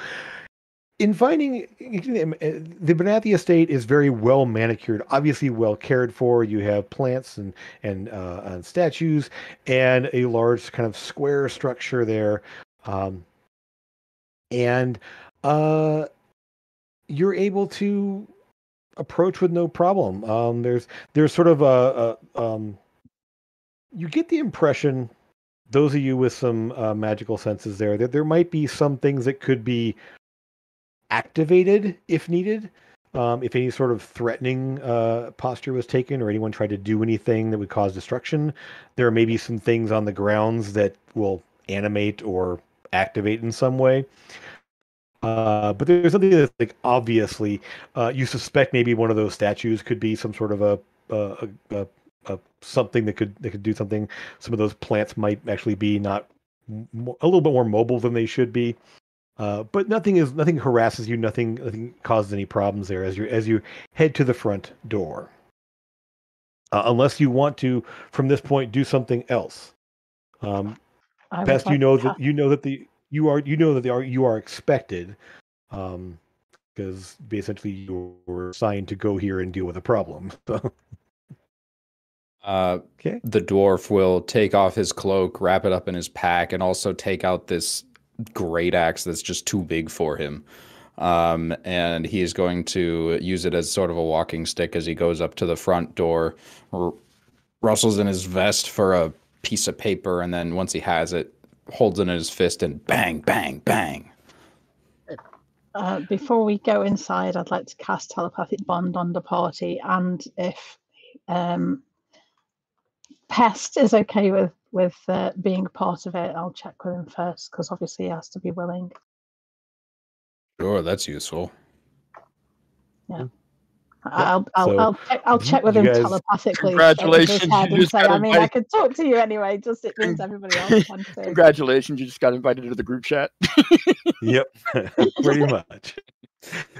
Speaker 1: in finding the Bernathi estate is very well manicured, obviously well cared for. You have plants and statues and a large kind of square structure there. And you're able to approach with no problem. There's sort of you get the impression, those of you with some magical senses there, that there might be some things that could be activated if needed. If any sort of threatening posture was taken or anyone tried to do anything that would cause destruction, there may be some things on the grounds that will animate or activate in some way. But there's something that's like obviously you suspect maybe one of those statues could be some sort of a something that could do something. Some of those plants might actually be not a little bit more mobile than they should be. But nothing harasses you. Nothing causes any problems there as you head to the front door. Unless you want to, from this point, do something else. Best you know that you are expected, because essentially you were assigned to go here and deal with a problem. So.
Speaker 6: Okay. The dwarf will take off his cloak, wrap it up in his pack, and also take out this great axe that's just too big for him. And he is going to use it as sort of a walking stick as he goes up to the front door, rustles in his vest for a piece of paper, and then once he has it, holds it in his fist and bang, bang, bang.
Speaker 3: Before we go inside, I'd like to cast telepathic bond on the party, and if Pest is okay with being a part of it, I'll check with him first, because obviously he has to be willing.
Speaker 6: Sure, that's useful.
Speaker 3: Yeah.
Speaker 1: So,
Speaker 3: I'll check with
Speaker 1: you
Speaker 3: him
Speaker 1: guys-
Speaker 3: telepathically over his
Speaker 5: Congratulations,
Speaker 3: head
Speaker 5: you
Speaker 3: and
Speaker 5: just
Speaker 3: say,
Speaker 5: got
Speaker 3: I mean, I
Speaker 5: invited.
Speaker 3: can talk to you anyway, just it means everybody else can too.
Speaker 5: Congratulations, you just got invited to the group chat.
Speaker 1: Yep, pretty much.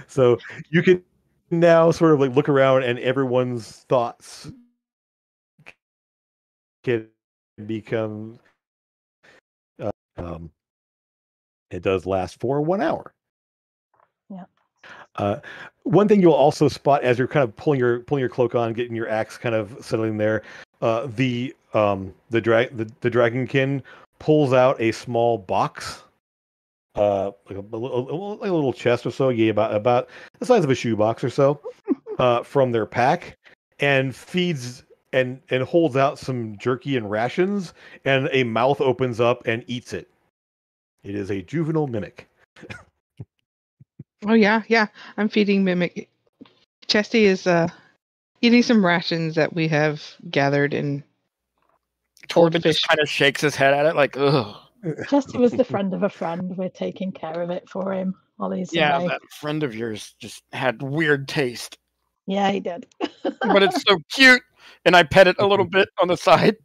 Speaker 1: So you can now sort of like look around, and everyone's thoughts can become. Um, it does last for 1 hour.
Speaker 3: Yeah.
Speaker 1: One thing you'll also spot as you're kind of pulling your cloak on, getting your axe kind of settling there, the dragonkin pulls out a small box, like a little chest or so, yeah, about the size of a shoebox or so, from their pack, and feeds and holds out some jerky and rations, and a mouth opens up and eats it. It is a juvenile mimic.
Speaker 2: Oh yeah, yeah. I'm feeding Mimic. Chesty is eating some rations that we have gathered in
Speaker 5: Torben
Speaker 2: fish.
Speaker 5: just kind of shakes his head at it, like, ugh.
Speaker 3: Chesty was the friend of a friend. We're taking care of it for him while he's
Speaker 5: Yeah,
Speaker 3: away.
Speaker 5: that friend of yours just had weird taste,
Speaker 3: Yeah, he did.
Speaker 5: but it's so cute, and I pet it a little bit on the side,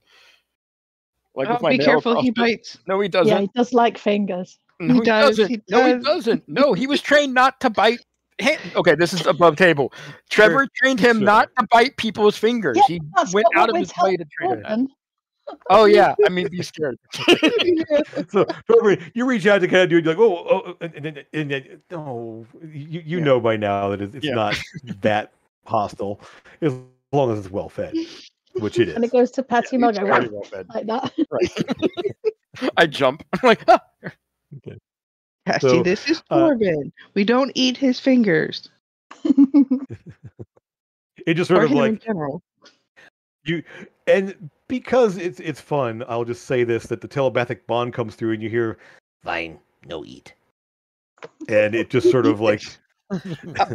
Speaker 5: like with
Speaker 2: Oh,
Speaker 5: my
Speaker 2: be
Speaker 5: nail
Speaker 2: careful,
Speaker 5: across
Speaker 2: he
Speaker 5: it.
Speaker 2: bites.
Speaker 5: No, he doesn't.
Speaker 3: Yeah, he does like fingers.
Speaker 5: No,
Speaker 2: He
Speaker 5: he
Speaker 2: does,
Speaker 5: doesn't.
Speaker 2: he
Speaker 5: No, he
Speaker 2: does.
Speaker 5: doesn't. No, he was trained not to bite. Okay, this is above table. Trevor trained him not to bite people's fingers.
Speaker 3: Yeah,
Speaker 5: he
Speaker 3: that's
Speaker 5: went
Speaker 3: not
Speaker 5: out
Speaker 3: what
Speaker 5: of
Speaker 3: we
Speaker 5: his
Speaker 3: tell
Speaker 5: way to train him that.
Speaker 3: Torben.
Speaker 5: Oh yeah, I mean, be scared.
Speaker 1: So you reach out to kind of do it, you're like, oh, and then, oh, you know by now that it's
Speaker 5: Yeah.
Speaker 1: not that hostile, as long as it's well fed, which it is.
Speaker 3: And it goes to pet him, I'll go
Speaker 5: Very well fed.
Speaker 3: like that.
Speaker 5: Right. I jump. I'm like, ah.
Speaker 2: Chesty,
Speaker 1: So,
Speaker 2: this is Torben. We don't eat his fingers.
Speaker 1: It just sort
Speaker 2: Or
Speaker 1: of
Speaker 2: him in
Speaker 1: like
Speaker 2: general.
Speaker 1: you, and because it's fun, I'll just say this: that the telepathic bond comes through, and you hear, "Fine, no eat," and it just sort of like.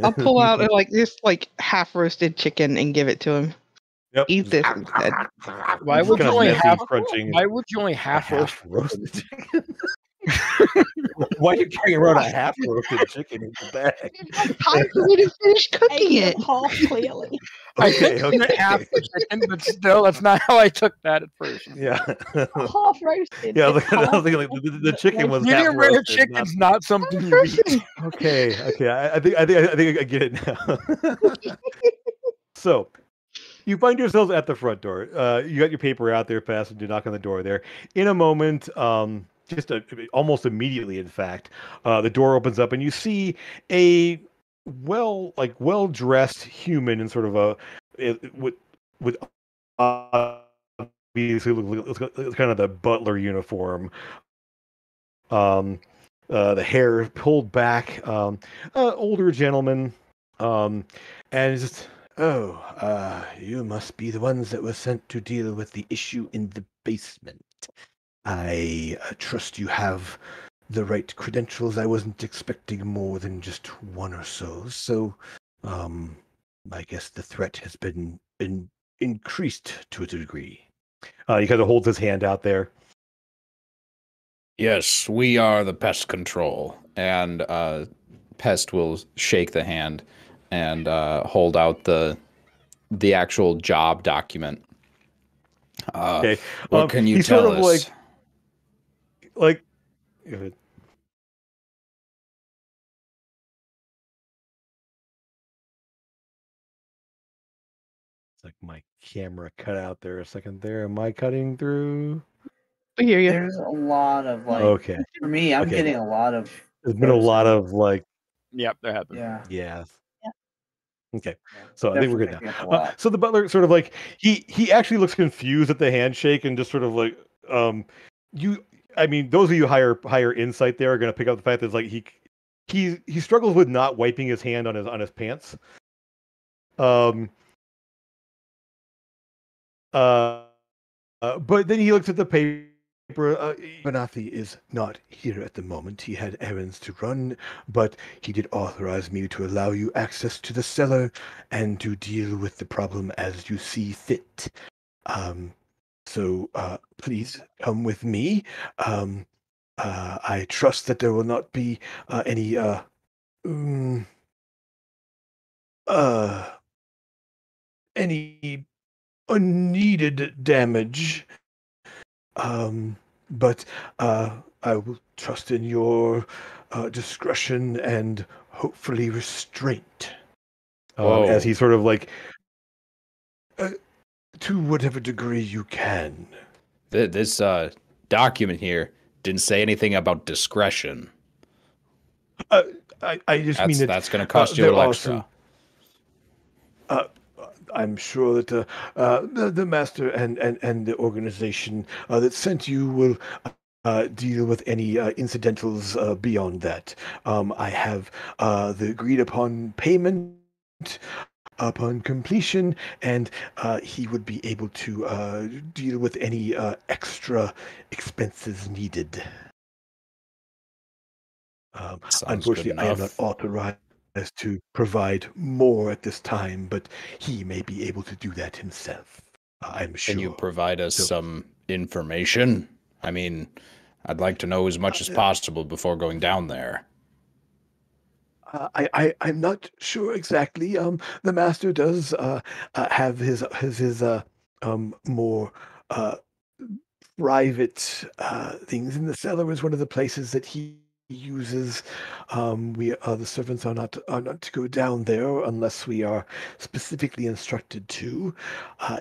Speaker 2: I'll pull out like this like half roasted chicken and give it to him.
Speaker 1: Yep.
Speaker 2: Eat this instead.
Speaker 5: Why
Speaker 1: It's
Speaker 5: would
Speaker 1: kind
Speaker 5: you
Speaker 1: of
Speaker 5: only
Speaker 1: messy,
Speaker 5: half?
Speaker 1: crunching.
Speaker 5: Why would you only half roast?
Speaker 1: roasted chicken? Why are you carrying around a half roasted chicken in your bag?
Speaker 2: Time for me to finish cooking
Speaker 3: Ate
Speaker 2: it.
Speaker 3: them half clearly.
Speaker 5: I think you meant half the chicken, but still, that's not how I took that at first.
Speaker 1: Yeah.
Speaker 3: Half roasted.
Speaker 1: Yeah, I was
Speaker 3: It's
Speaker 1: thinking
Speaker 3: half
Speaker 1: like the chicken was half
Speaker 5: Medium rare
Speaker 1: roasted.
Speaker 5: chicken's not something you eat.
Speaker 1: Okay. I think I get it now. So you find yourselves at the front door. You got your paper out there, passing. You knock on the door there. In a moment, almost immediately, in fact, the door opens up and you see a well dressed human in sort of with obviously it's kind of the butler uniform. The hair pulled back, older gentleman, and it's just, you must be the ones that were sent to deal with the issue in the basement. I trust you have the right credentials. I wasn't expecting more than just one or so. So, I guess the threat has been increased to a degree. He kind of holds his hand out there.
Speaker 6: Yes, we are the pest control. And Pest will shake the hand and hold out the actual job document.
Speaker 1: Okay.
Speaker 6: What can you
Speaker 1: he's
Speaker 6: tell
Speaker 1: sort of
Speaker 6: us?
Speaker 1: like it's like my camera cut out there a second there. Am I cutting through?
Speaker 2: I hear you.
Speaker 4: There's a lot of like.
Speaker 1: Okay.
Speaker 4: For me, I'm
Speaker 1: Okay.
Speaker 4: getting a lot of.
Speaker 1: There's been a lot of like,
Speaker 5: Yep, there have been.
Speaker 4: Yeah.
Speaker 1: yeah.
Speaker 3: Yeah.
Speaker 1: Okay. So I think we're good
Speaker 4: Definitely
Speaker 1: now.
Speaker 4: picking up a lot.
Speaker 1: So the butler sort of like he actually looks confused at the handshake and just sort of like I mean those of you higher insight there are going to pick up the fact that it's like he struggles with not wiping his hand on his pants. But then he looks at the paper. Banathi is not here at the moment. He had errands to run, but he did authorize me to allow you access to the cellar and to deal with the problem as you see fit. So please come with me. I trust that there will not be any Um, uh, any unneeded damage. But I will trust in your discretion and hopefully restraint. As
Speaker 6: Whoa.
Speaker 1: he sort of like, uh, to whatever degree you can.
Speaker 6: This document here didn't say anything about discretion.
Speaker 1: Uh, I just mean that
Speaker 6: That's going to cost you a
Speaker 1: there
Speaker 6: little
Speaker 1: are
Speaker 6: extra.
Speaker 1: some. Uh, I'm sure that the master and the organization that sent you will deal with any incidentals beyond that. I have the agreed upon payment upon completion, and he would be able to deal with any extra expenses needed.
Speaker 6: Sounds good
Speaker 1: Unfortunately, I am not
Speaker 6: enough.
Speaker 1: authorized to provide more at this time, but he may be able to do that himself. I'm
Speaker 6: Can you
Speaker 1: sure.
Speaker 6: provide us
Speaker 1: So,
Speaker 6: some information? I mean, I'd like to know as much as
Speaker 1: uh,
Speaker 6: possible before going down there.
Speaker 1: I'm not sure exactly. The master does have his more uh, private things. In the cellar is one of the places that he uses. We the servants are not to go down there unless we are specifically instructed to.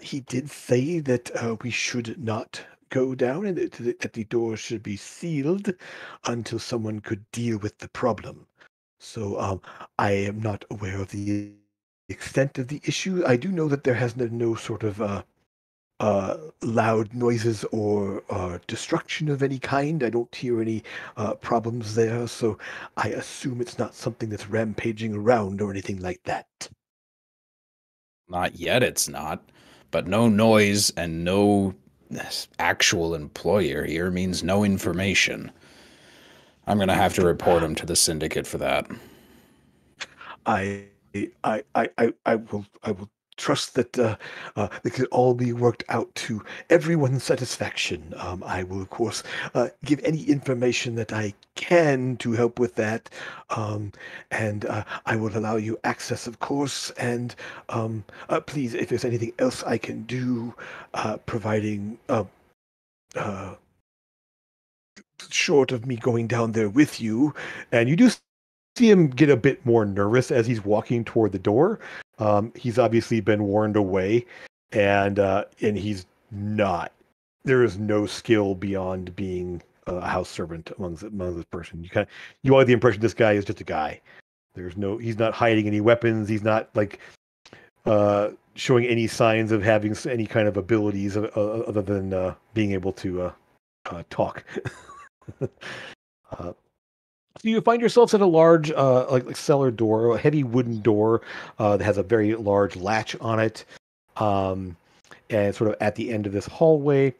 Speaker 1: He did say that we should not go down and that the door should be sealed until someone could deal with the problem. So I am not aware of the extent of the issue. I do know that there has been no sort of loud noises or destruction of any kind. I don't hear any problems there, so I assume it's not something that's rampaging around or anything like that.
Speaker 6: Not yet, it's not. But no noise and no actual employer here means no information. I'm going to have to report him to the syndicate for that.
Speaker 1: I I will trust that it can all be worked out to everyone's satisfaction. I will, of course, give any information that I can to help with that, and I will allow you access, of course. And please, if there's anything else I can do, providing uh, short of me going down there with you, and you do see him get a bit more nervous as he's walking toward the door. He's obviously been warned away, and he's not. There is no skill beyond being a house servant among this person. You all get the impression this guy is just a guy. He's not hiding any weapons. He's not like showing any signs of having any kind of abilities other than being able to talk. uh, So you find yourselves at a large, like cellar door, a heavy wooden door that has a very large latch on it, um, and it's sort of at the end of this hallway.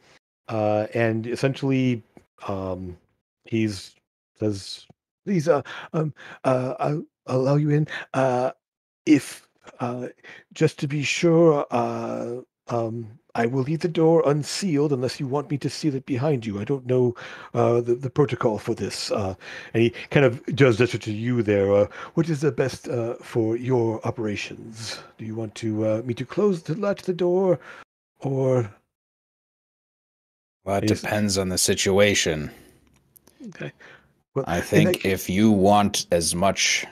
Speaker 1: And essentially, um, he's says, "Please, I'll allow you in. If just to be sure, I will leave the door unsealed unless you want me to seal it behind you. I don't know the protocol for this." And he kind of does gesture to you there. What is the best for your operations? Do you want me to latch the door, or?
Speaker 6: Well, that
Speaker 1: Yes.
Speaker 6: depends on the situation.
Speaker 1: Okay. Well,
Speaker 6: I
Speaker 1: in that
Speaker 6: think if you want as much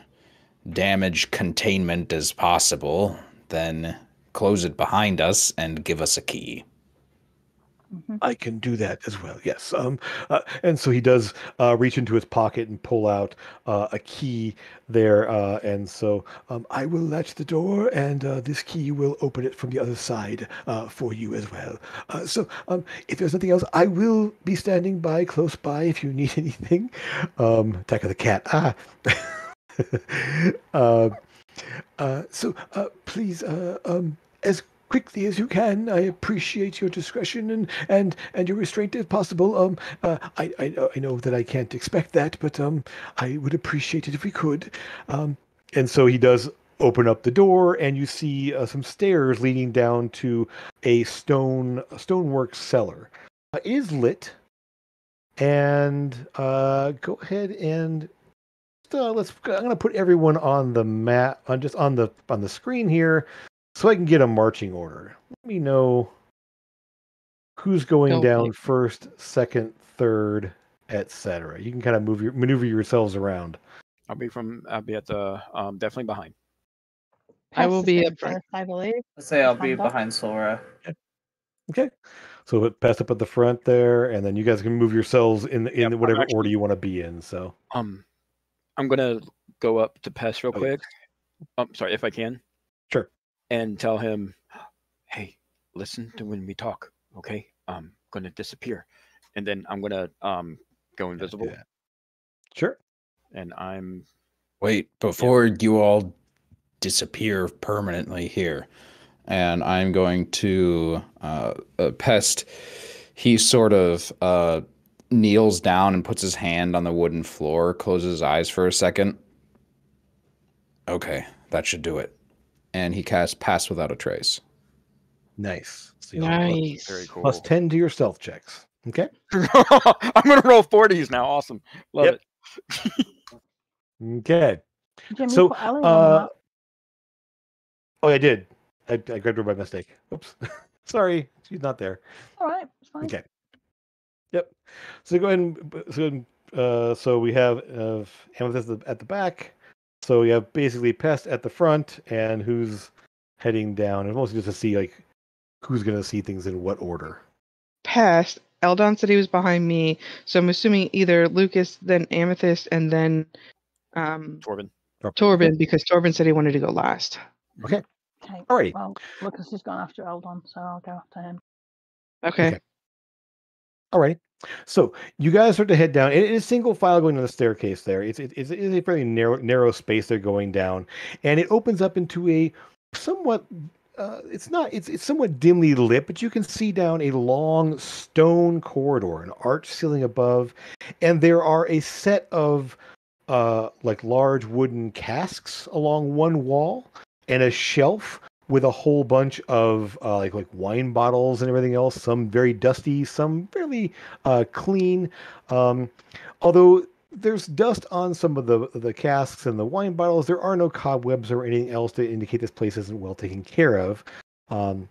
Speaker 6: damage containment as possible, then close it behind us and give us a key.
Speaker 1: I can do that as well. Yes. And so he does reach into his pocket and pull out a key there. And so I will latch the door, and this key will open it from the other side for you as well. If there's nothing else, I will be standing by close by if you need anything. Attack of the cat. Ah. uh, Please, as quickly as you can. I appreciate your discretion and your restraint if possible. I know that I can't expect that, but I would appreciate it if we could. And so he does open up the door, and you see some stairs leading down to a stonework cellar. It is lit, and go ahead and let's. I'm gonna put everyone on the map, on the screen here, so I can get a marching order. Let me know who's going
Speaker 2: Don't
Speaker 1: down
Speaker 2: wait.
Speaker 1: first, second, third, etc. You can kind of maneuver yourselves around.
Speaker 5: I'll be at the definitely behind.
Speaker 2: I will
Speaker 3: Pest is
Speaker 2: be
Speaker 3: going
Speaker 2: up front.
Speaker 3: first, I believe.
Speaker 4: Let's say I'll be
Speaker 3: Hand up.
Speaker 4: behind Sora.
Speaker 1: Okay. So pass up at the front there, and then you guys can move yourselves in
Speaker 5: Yep,
Speaker 1: whatever
Speaker 5: actually-
Speaker 1: order you want to be in. So
Speaker 5: I'm gonna go up to Pest real
Speaker 1: Oh,
Speaker 5: quick. Sorry, if I can.
Speaker 1: Sure.
Speaker 5: And tell him, hey, listen to when we talk, okay? I'm gonna disappear, and then I'm gonna go invisible,
Speaker 1: yeah. Sure.
Speaker 5: and I'm
Speaker 6: Wait, before you all disappear permanently here, and I'm going to Pest. He sort of kneels down and puts his hand on the wooden floor, closes his eyes for a second. Okay, that should do it. And he casts Pass Without a Trace.
Speaker 1: Nice. So you'll have
Speaker 2: Nice.
Speaker 5: very cool.
Speaker 1: plus 10 to your stealth checks. Okay.
Speaker 5: I'm gonna roll 40s now. Awesome, love
Speaker 1: Yep.
Speaker 5: it.
Speaker 1: Okay.
Speaker 3: Jim,
Speaker 1: So,
Speaker 3: you put Ellie on the map.
Speaker 1: Oh, I did. I grabbed her by mistake. Oops. Sorry, she's not there.
Speaker 3: All right, it's fine.
Speaker 1: Okay. Yep. So go ahead and so we have Amethyst at the back. So we have basically Pest at the front, and who's heading down, and mostly just to see like who's going to see things in what order.
Speaker 2: Past. Eldon said he was behind me, so I'm assuming either Lucas, then Amethyst, and then
Speaker 5: Torben.
Speaker 2: Torben, because Torben said he wanted to go last.
Speaker 1: Okay.
Speaker 3: Okay.
Speaker 1: Alrighty.
Speaker 3: Well, Lucas has gone after Eldon, so I'll go after him.
Speaker 2: Okay.
Speaker 1: All right. So you guys start to head down. It is single file going down the staircase there. It's a fairly narrow space they're going down, and it opens up into a somewhat. It's somewhat dimly lit, but you can see down a long stone corridor, an arched ceiling above, and there are a set of like large wooden casks along one wall, and a shelf with a whole bunch of like wine bottles and everything else. Some very dusty, some fairly clean. Although there's dust on some of the casks and the wine bottles, there are no cobwebs or anything else to indicate this place isn't well taken care of. And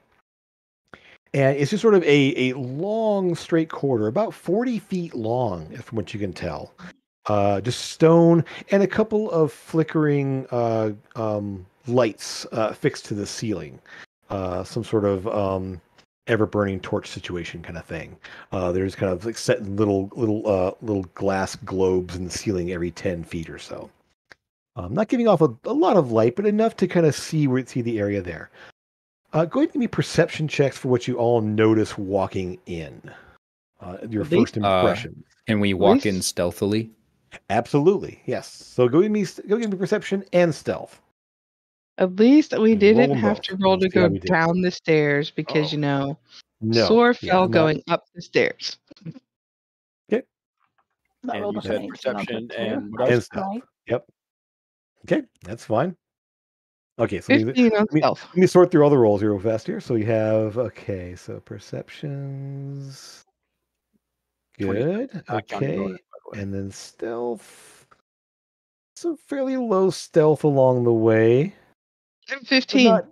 Speaker 1: it's just sort of a long straight corridor, about 40 feet long, from what you can tell. Just stone and a couple of flickering lights fixed to the ceiling. Some sort of ever-burning torch situation kind of thing. There's kind of like set in little glass globes in the ceiling every 10 feet or so. Not giving off a lot of light, but enough to kind of see the area there. Go ahead and give me perception checks for what you all notice walking in. Your first impression.
Speaker 6: Can we walk in stealthily?
Speaker 1: Absolutely, yes. So go give me perception and stealth.
Speaker 2: At least we
Speaker 1: Roll
Speaker 2: didn't
Speaker 1: them
Speaker 2: have
Speaker 1: both.
Speaker 2: to roll to
Speaker 1: Let's see how
Speaker 2: go
Speaker 1: we did.
Speaker 2: down the stairs because,
Speaker 1: No,
Speaker 2: Sora
Speaker 1: yeah,
Speaker 2: fell
Speaker 1: not-
Speaker 2: going up the stairs.
Speaker 1: Okay,
Speaker 3: That
Speaker 5: And
Speaker 3: rolled
Speaker 5: you
Speaker 3: up
Speaker 5: said
Speaker 3: an 18 on
Speaker 5: perception
Speaker 3: quick two.
Speaker 5: and what
Speaker 3: That's
Speaker 1: and stealth.
Speaker 3: great.
Speaker 1: Yep. Okay, that's fine. Okay, so let
Speaker 2: 15 on
Speaker 1: me
Speaker 2: stealth.
Speaker 1: sort through all the rolls real fast here. So you have so perceptions.
Speaker 5: 20.
Speaker 1: Good.
Speaker 5: Not counting bonus,
Speaker 1: Okay,
Speaker 5: by the way.
Speaker 1: and then stealth. Some fairly low stealth along the way.
Speaker 2: I'm
Speaker 1: But
Speaker 2: 15.
Speaker 1: not.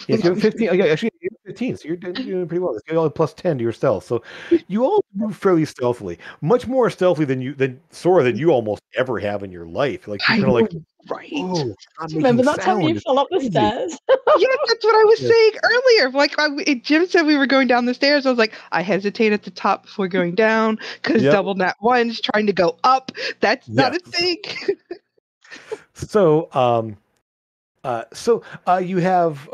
Speaker 1: Yes, you have 15. Okay, actually, you have 15, so you're doing pretty well. You all have plus 10 to your stealth. So you all move fairly stealthily, much more stealthily than Sora than you almost ever have in your life. Like you're
Speaker 2: I
Speaker 1: kind of like,
Speaker 2: know, right?
Speaker 1: oh, I'm
Speaker 3: Do you remember
Speaker 1: making
Speaker 3: that time you
Speaker 1: sound. It's
Speaker 3: fell up the
Speaker 1: crazy.
Speaker 3: stairs?
Speaker 2: Yeah, that's what I was
Speaker 1: Yeah.
Speaker 2: saying earlier. Like Jim said, we were going down the stairs. I was like, I hesitate at the top before going down because
Speaker 1: Yep.
Speaker 2: double nat one's trying to go up. That's not a
Speaker 1: Yes.
Speaker 2: thing.
Speaker 1: So, you have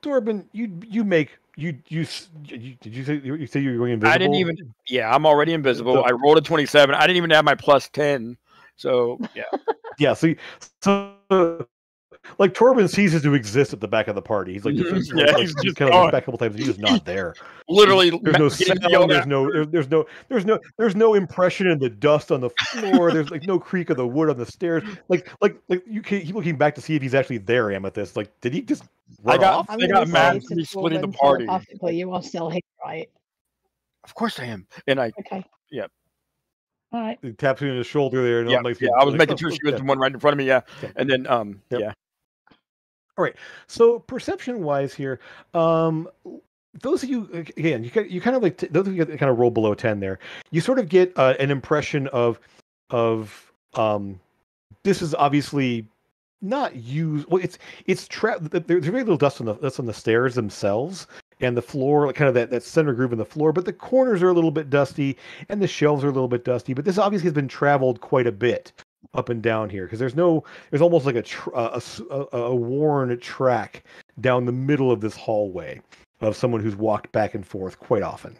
Speaker 1: Torben. You make you did you say you were going invisible?
Speaker 5: I didn't even. Yeah, I'm already invisible.
Speaker 1: So-
Speaker 5: I rolled a 27. I didn't even have my plus 10. So yeah.
Speaker 1: Yeah. So like Torben ceases to exist at the back of the party. He's like,
Speaker 5: Yeah,
Speaker 1: he's
Speaker 5: he's just
Speaker 1: kind of
Speaker 5: gone.
Speaker 1: looks back a couple times. And he's just not there.
Speaker 5: Literally,
Speaker 1: There's no
Speaker 5: getting
Speaker 1: sound.
Speaker 5: yelled
Speaker 1: There's no impression in the dust on the floor. There's like no creak of the wood on the stairs. Like you keep looking back to see if he's actually there. Amethyst. Like, did he just run off?
Speaker 3: I'm
Speaker 5: They
Speaker 3: gonna
Speaker 5: got mad
Speaker 3: say
Speaker 5: for
Speaker 3: to
Speaker 5: me splitting the
Speaker 3: Torben
Speaker 5: party.
Speaker 3: telepathically, you are still here, right?
Speaker 5: Of course I am. And I
Speaker 3: Okay.
Speaker 5: yeah.
Speaker 3: All right.
Speaker 1: He taps you on the shoulder there, and
Speaker 5: Yeah,
Speaker 1: all makes
Speaker 5: yeah.
Speaker 1: you
Speaker 5: I was
Speaker 1: like,
Speaker 5: making
Speaker 1: "Oh,
Speaker 5: sure she
Speaker 1: okay."
Speaker 5: was the one right in front of me. Yeah,
Speaker 1: Okay.
Speaker 5: and then
Speaker 1: Yep.
Speaker 5: yeah.
Speaker 1: All right. So perception wise here, those of you again, you kind of like those of you that kind of roll below 10 there. You sort of get an impression of this is obviously not used. Well, it's trapped. There's very little dust on the stairs themselves. And the floor, like kind of that center groove in the floor, but the corners are a little bit dusty, and the shelves are a little bit dusty. But this obviously has been traveled quite a bit up and down here because there's almost like a worn track down the middle of this hallway of someone who's walked back and forth quite often.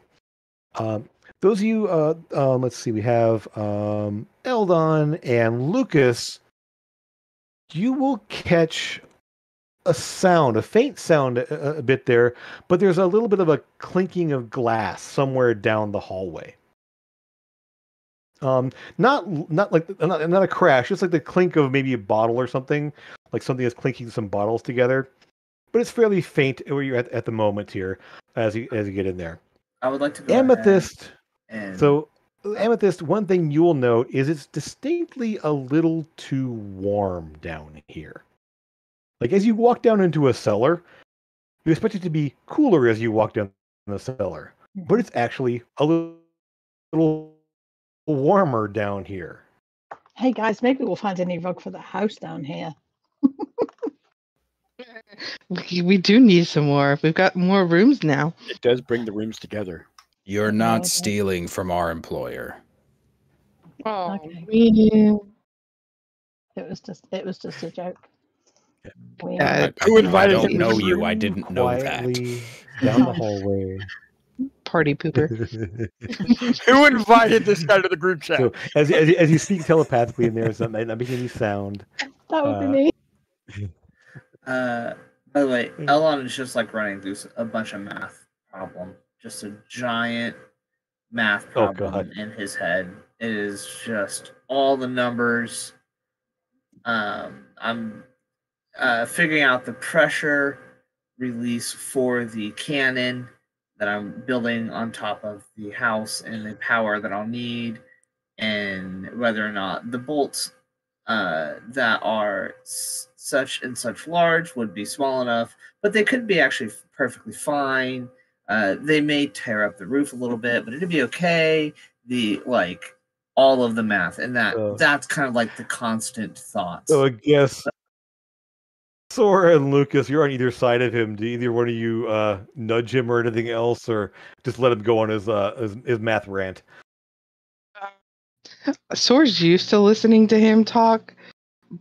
Speaker 1: Um, those of you, let's see, we have Eldon and Lucas. You will catch a sound, a faint sound a bit there, but there's a little bit of a clinking of glass somewhere down the hallway. Not a crash, just like the clink of maybe a bottle or something, like something that's clinking some bottles together. But it's fairly faint where you're at the moment here as you get in there.
Speaker 4: I would like to go
Speaker 1: Amethyst.
Speaker 4: ahead and
Speaker 1: So Amethyst, one thing you will note is it's distinctly a little too warm down here. Like as you walk down into a cellar, you expect it to be cooler as you walk down the cellar, but it's actually a little warmer down here.
Speaker 3: Hey guys, maybe we'll find a new rug for the house down here.
Speaker 2: We do need some more. We've got more rooms now.
Speaker 5: It does bring the rooms together.
Speaker 6: You're
Speaker 3: Okay.
Speaker 6: not stealing from our employer.
Speaker 2: Oh,
Speaker 3: Okay.
Speaker 2: man.
Speaker 3: It was just a joke. We,
Speaker 5: Who invited
Speaker 6: I don't
Speaker 5: him
Speaker 6: know
Speaker 5: to
Speaker 6: you. I didn't know that.
Speaker 1: Quietly down the hallway.
Speaker 2: Party pooper.
Speaker 5: Who invited this guy to the group chat?
Speaker 1: So as you speak telepathically in there, it's not making any sound.
Speaker 3: that would be me.
Speaker 4: by the way, Elon is just like running through a bunch of math problem. Just a giant math problem
Speaker 1: God.
Speaker 4: in his head. It is just all the numbers. I'm figuring out the pressure release for the cannon that I'm building on top of the house and the power that I'll need, and whether or not the bolts that are such and such large would be small enough, but they could be actually perfectly fine. They may tear up the roof a little bit, but it'd be okay. All of the math, and that's kind of like the constant thoughts.
Speaker 1: So I guess Sora and Lucas, you're on either side of him. Do either one of you nudge him or anything else, or just let him go on his math rant?
Speaker 2: Sora's used to listening to him talk,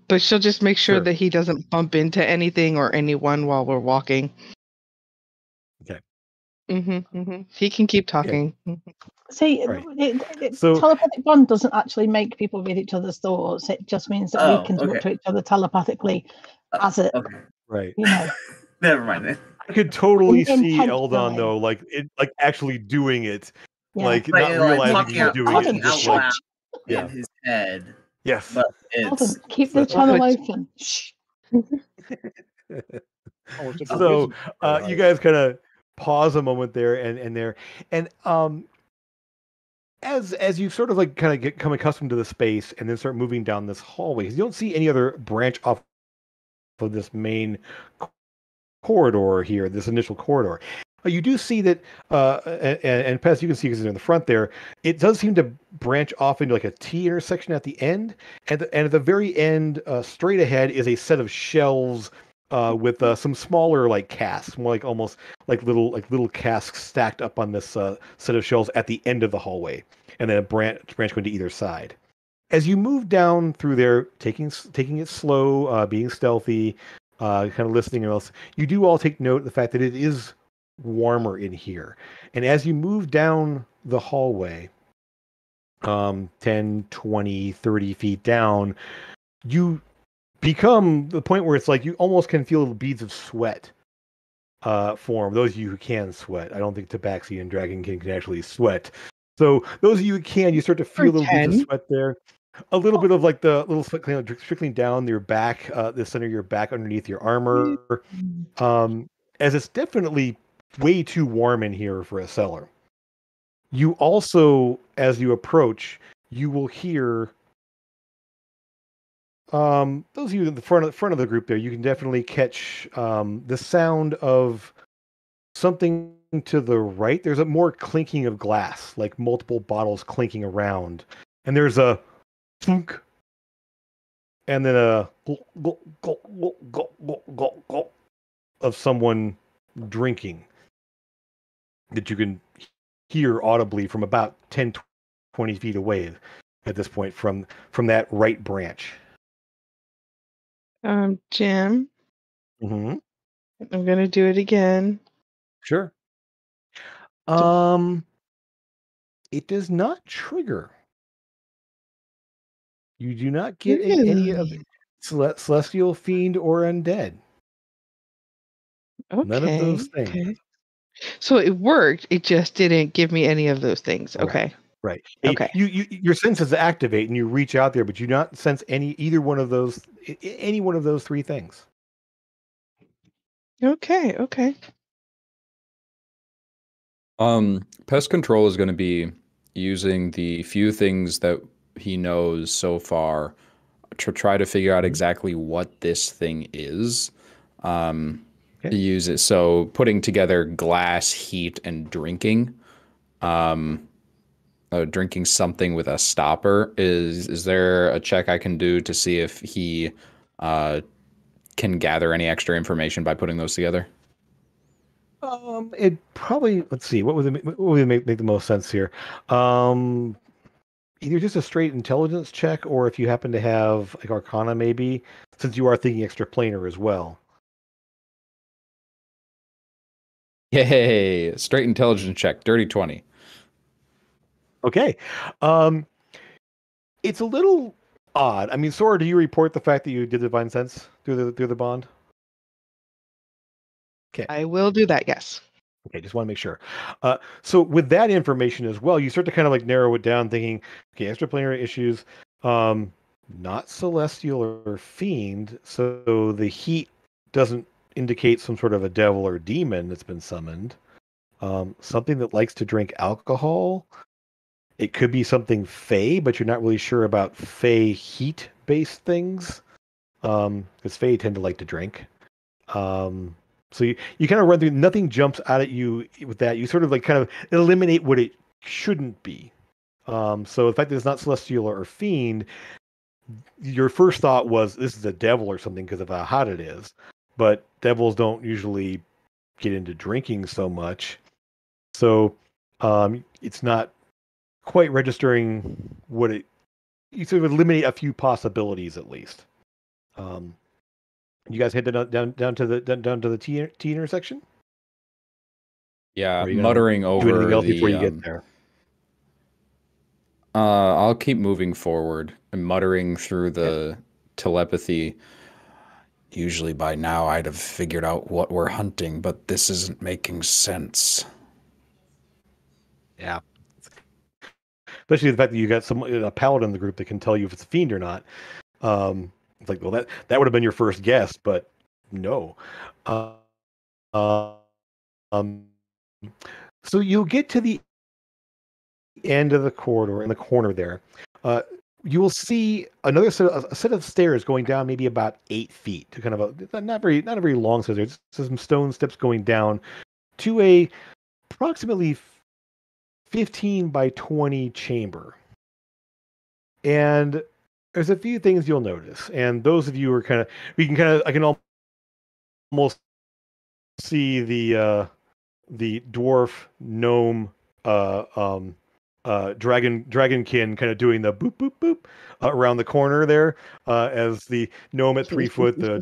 Speaker 2: but she'll just make sure
Speaker 1: Sure.
Speaker 2: that he doesn't bump into anything or anyone while we're walking.
Speaker 1: Okay.
Speaker 2: He can keep talking.
Speaker 3: See,
Speaker 1: Right.
Speaker 3: So telepathic bond doesn't actually make people read each other's thoughts. It just means that we can talk to each other telepathically as it,
Speaker 1: right.
Speaker 3: you know.
Speaker 4: Never mind it.
Speaker 1: I could totally see
Speaker 3: Intentionally.
Speaker 1: Eldon though, like actually doing it,
Speaker 3: Yeah.
Speaker 1: like not realizing he's doing
Speaker 3: Alden,
Speaker 1: it. Just
Speaker 3: shut.
Speaker 1: yeah.
Speaker 4: In his head.
Speaker 1: Yes.
Speaker 4: But
Speaker 3: Alden, keep the channel open. Shh.
Speaker 1: So you guys kind of pause a moment there and as you sort of like kind of become accustomed to the space and then start moving down this hallway, you don't see any other branch off of this main corridor here, this initial corridor. You do see that, and Pez, you can see because they're in the front there, it does seem to branch off into like a T intersection at the end. And at the very end, straight ahead, is a set of shelves with some smaller like casks, more like almost like little casks stacked up on this set of shelves at the end of the hallway, and then a branch going to either side. As you move down through there, taking it slow, being stealthy, kind of listening and else, you do all take note of the fact that it is warmer in here. And as you move down the hallway, 10, 20, 30 feet down, you become the point where it's like you almost can feel beads of sweat form. Those of you who can sweat. I don't think Tabaxi and Dragon King can actually sweat. So those of you who can, you start to feel little beads of sweat there. A little bit of like the little sweat trickling down your back, the center of your back underneath your armor. As it's definitely way too warm in here for a cellar. You also, as you approach, you will hear. Those of you in the front of the group there, you can definitely catch the sound of something to the right. There's a more clinking of glass, like multiple bottles clinking around, and there's a thunk, and then a gulp, gulp, gulp, gulp, gulp, gulp, gulp, gulp of someone drinking that you can hear audibly from about 10, 20 feet away at this point from that right branch.
Speaker 2: Jim,
Speaker 1: Mm-hmm.
Speaker 2: I'm gonna do it again.
Speaker 1: Sure. It does not trigger. You do not get any of
Speaker 2: Really?
Speaker 1: celestial, fiend, or undead. None of those
Speaker 2: Okay.
Speaker 1: things.
Speaker 2: Okay. So it worked. It just didn't give me any of those things. Okay.
Speaker 1: Right.
Speaker 2: Okay.
Speaker 1: Your senses activate and you reach out there, but you do not sense either one of those any one of those three things.
Speaker 2: Okay. Okay.
Speaker 6: Pest control is going to be using the few things that he knows so far to try to figure out exactly what this thing is.
Speaker 1: Okay.
Speaker 6: Use it. So putting together glass, heat, and drinking. Drinking something with a stopper. Is there a check I can do to see if he can gather any extra information by putting those together?
Speaker 1: It probably, let's see, what would make the most sense here? Either just a straight intelligence check, or if you happen to have like Arcana, maybe, since you are thinking extraplanar as well.
Speaker 6: Yay! Straight intelligence check, dirty 20.
Speaker 1: Okay. It's a little odd. I mean, Sora, do you report the fact that you did divine sense through the bond? Okay.
Speaker 2: I will do that. Yes.
Speaker 1: Okay, just want to make sure. So with that information as well, you start to kind of like narrow it down, thinking, okay, extraplanar issues, not celestial or fiend, so the heat doesn't indicate some sort of a devil or demon that's been summoned. Something that likes to drink alcohol. It could be something fey, but you're not really sure about fey heat-based things, because fey tend to like to drink. So you kind of run through, nothing jumps out at you with that. You sort of like kind of eliminate what it shouldn't be. So the fact that it's not celestial or fiend, your first thought was this is a devil or something because of how hot it is. But devils don't usually get into drinking so much. So it's not quite registering what it. You sort of eliminate a few possibilities at least. You guys head down to the T intersection.
Speaker 6: Yeah,
Speaker 1: Or are you gonna
Speaker 6: muttering
Speaker 1: do anything
Speaker 6: over
Speaker 1: else before
Speaker 6: the.
Speaker 1: you get there?
Speaker 6: I'll keep moving forward and muttering through the telepathy. Usually by now I'd have figured out what we're hunting, but this isn't making sense.
Speaker 1: Yeah. Especially the fact that you got a paladin in the group that can tell you if it's a fiend or not. It's like, well, that would have been your first guess, but no. Uh, um, so you'll get to the end of the corridor in the corner there. You will see another a set of stairs going down, maybe about 8 feet, to kind of not a very long set. There's some stone steps going down to a approximately 15 by 20 chamber. And there's a few things you'll notice. And those of you are I can almost see the dwarf gnome dragonkin kind of doing the boop boop boop around the corner there, as the gnome at 3 foot, the